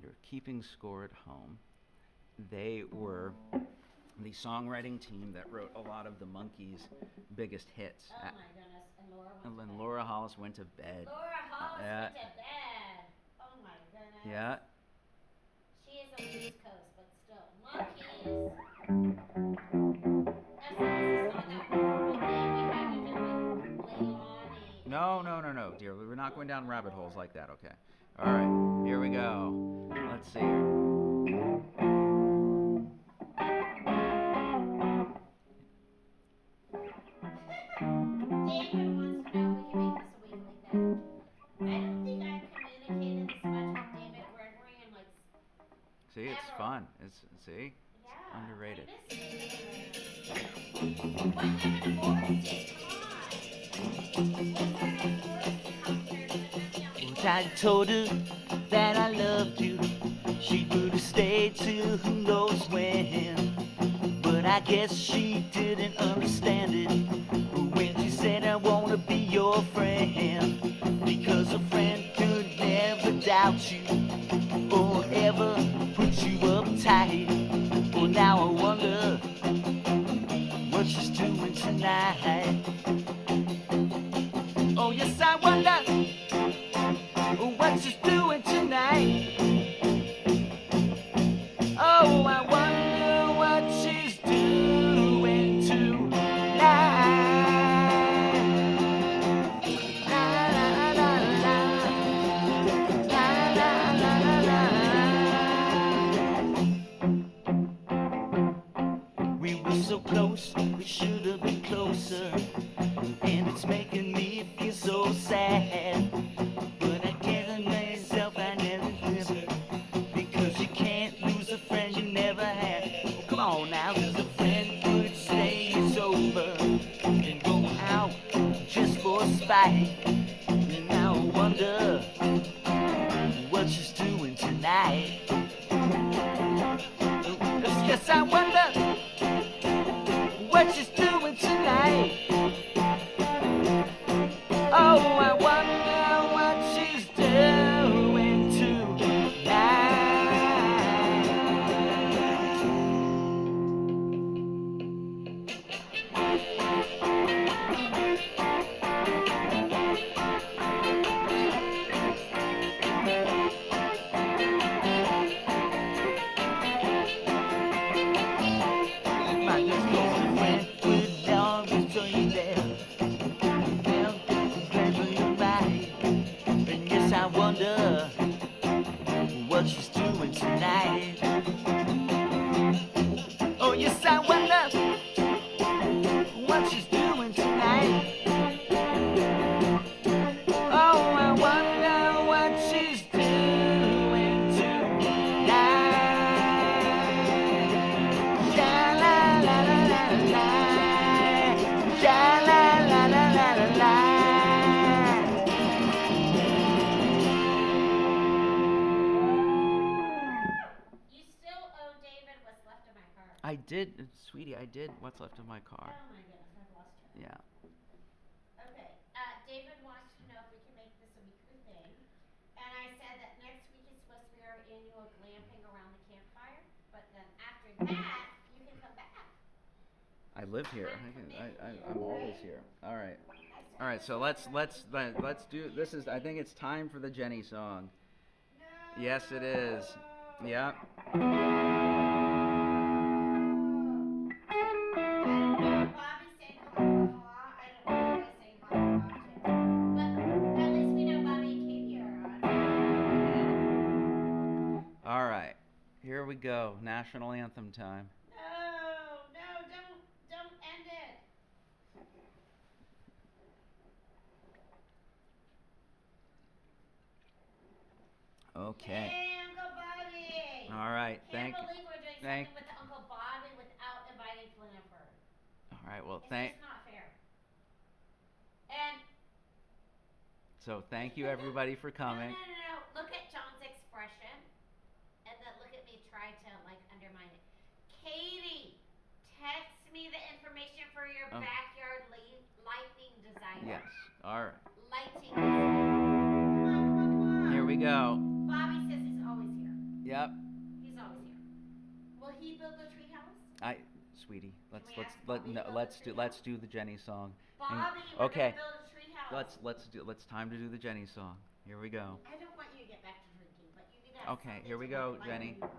you're keeping score at home, they were the songwriting team that wrote a lot of the Monkees' biggest hits. Oh my goodness. And Laura went And to then bed. Laura Hollis went to bed. Laura Hollis Yeah. went to bed. Oh my goodness. Yeah. She is on the East Coast, but still. Monkeys. As long as it's not that horrible thing we had to do with Leilani. No, dear. We're not going down rabbit holes like that, okay? All right, here we go. Let's see here. David wants to know if we can make this a weekly thing. I don't think I've communicated this much with David Gregory and like. See, it's Ever. fun. See? Yeah. Underrated. I miss David. What happened to Morrissey? Come on. What's our next Morrissey concert? I told her that I loved you. She would have stayed till who knows when. But I guess she didn't understand it when she said I wanna be your friend. Because a friend could never doubt you or ever put you uptight. Well, now I wonder what she's doing tonight. Oh yes, I wonder what she's doing tonight. and it's making me feel so sad. But I can't remind myself I never did, because you can't lose a friend you never had. Oh, come on now, 'cause a friend could say it's over and go out just for spite. And now I wonder what she's doing tonight. Yes, I wonder what she's doing tonight. Oh, I wonder what she's doing tonight. My just girlfriend would always tell you that they'll glad for your right. And yes, I wonder what she's doing tonight. Oh, yes, I wonder what she's doing tonight. Oh, I wonder what she's doing tonight. Ja la la la la la, ja la la la la la la. You still owe David what's left of my car. I did, sweetie, I did what's left of my car. Oh my goodness, I've lost track. Yeah. Okay, David wants to know if we can make this a weekly thing. And I said that next week is supposed to be our annual glamping around the campfire. But then after that, you can come back. I live here. I'm always here. All right. All right. So let's do. This is. I think it's time for the Jeni song. No. Yes, it is. Yeah. Bobby's saying ha ha ha. I don't know why he's saying ha ha ha too. But at least we know Bobby and Katie are on. All right. Here we go. National anthem time. No, don't end it. Okay. Hey, Uncle Bobby. All right. Can't believe we're doing thank- something with Uncle Bobby without inviting Flynnabye. All right. Well, It's just not fair. And So thank you everybody for coming. no. Look at John's expression, and then look at me try to like undermine it. Katie, text me the information for your Oh. backyard lighting designer. Yes. All right. Lighting designer. Come on. Here we go. Bobby says he's always here. Yep. He's always here. Will he build a treehouse? Sweetie, we ask Bobby to build a let's treehouse? do the Jeni song. Bobby, we're okay. gonna build a treehouse. Let's time to do the Jeni song. Here we go. I don't want you to get back to drinking, but you need to have Okay, something here we to go, look like Jeni. you. Come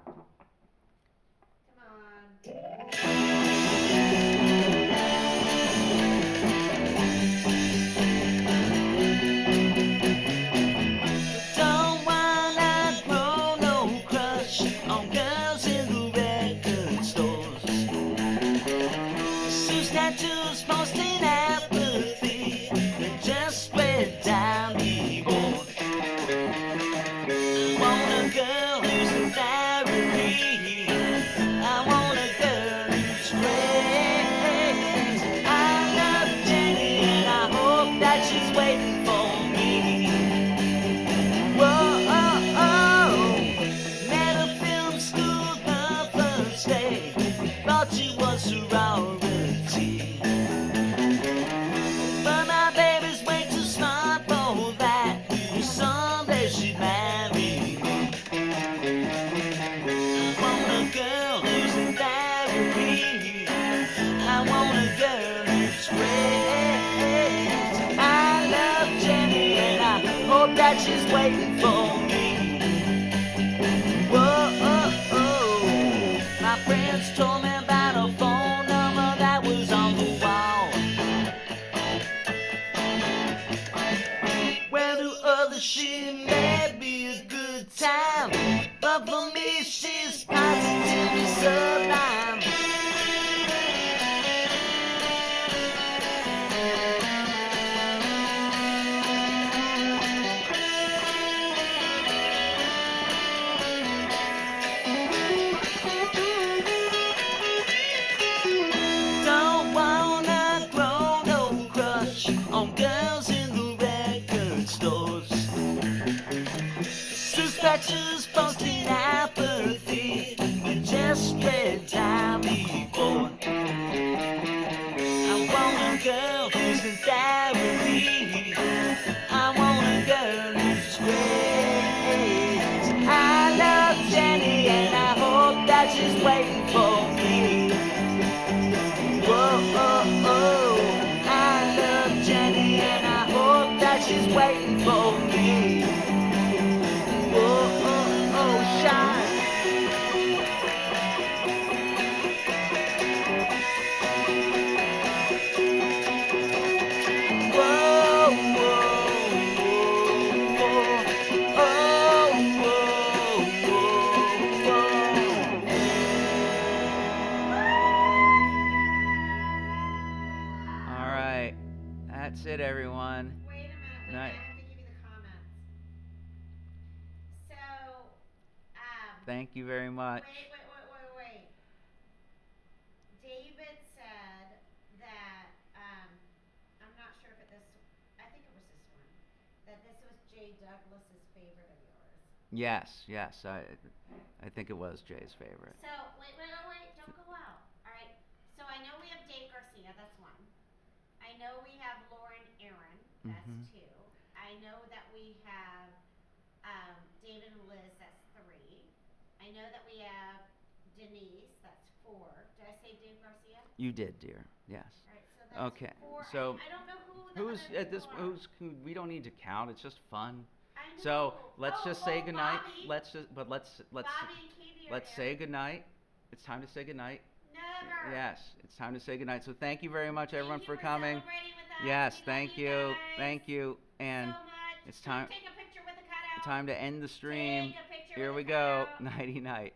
Don't wanna grow no crush on girls in the record stores. Suits, tattoos, posting apathy, they just spread down the board. I want a girl who's in therapy. I want a girl who's great. I love Jeni and I hope that she's waiting for me. Whoa, met her film school the first day. Thought she was a royalty, but my baby's way too smart for that. Someday she'd marry me. I want a girl who's in therapy. I want a girl who's great. I love Jeni and I hope that she's waiting for me. Whoa, my friends told me about a phone number that was on the wall. Well, to others she may be a good time, but for me she's positively sublime. writers posting apathy. We just read time before. I want a girl who's in therapy. I want a girl who's great. I love Jeni and I hope that she's waiting for me. Whoa, oh, oh. I love Jeni and I hope that she's waiting for me. Whoa, oh, oh, shine. Whoa, whoa, whoa, whoa. Oh, whoa, whoa, whoa. All right, that's it, everyone. Wait a minute. Night. I have to give you the comments. So, Thank you very much. wait. David said that, I'm not sure if I think it was this one, that this was Jay Douglas's favorite of yours. Yes, I think it was Jay's favorite. So, wait, don't go out. Alright, so I know we have Dave Garcia, that's one. I know we have Lauren Aaron, that's Mhm. two. I know that we have, David and Liz, that's three. I know that we have Denise, that's four. Did I say Dave Garcia? You did, dear. Yes. Alright, so that's Okay, four. so I don't know who the who's other at this? people are. We don't need to count. It's just fun. I know. So let's just say goodnight. Bobby. Let's Bobby and Katie are let's here. say goodnight. It's time to say goodnight. Never. Yes, it's time to say goodnight. So thank you very much, Thank everyone, you for coming. celebrating with us. Yes, We love thank you. you, Guys thank you, and so much. it's Can we time take a picture with the cutout. time to end the stream. Take a picture Here with we the go. cutout. Nighty night.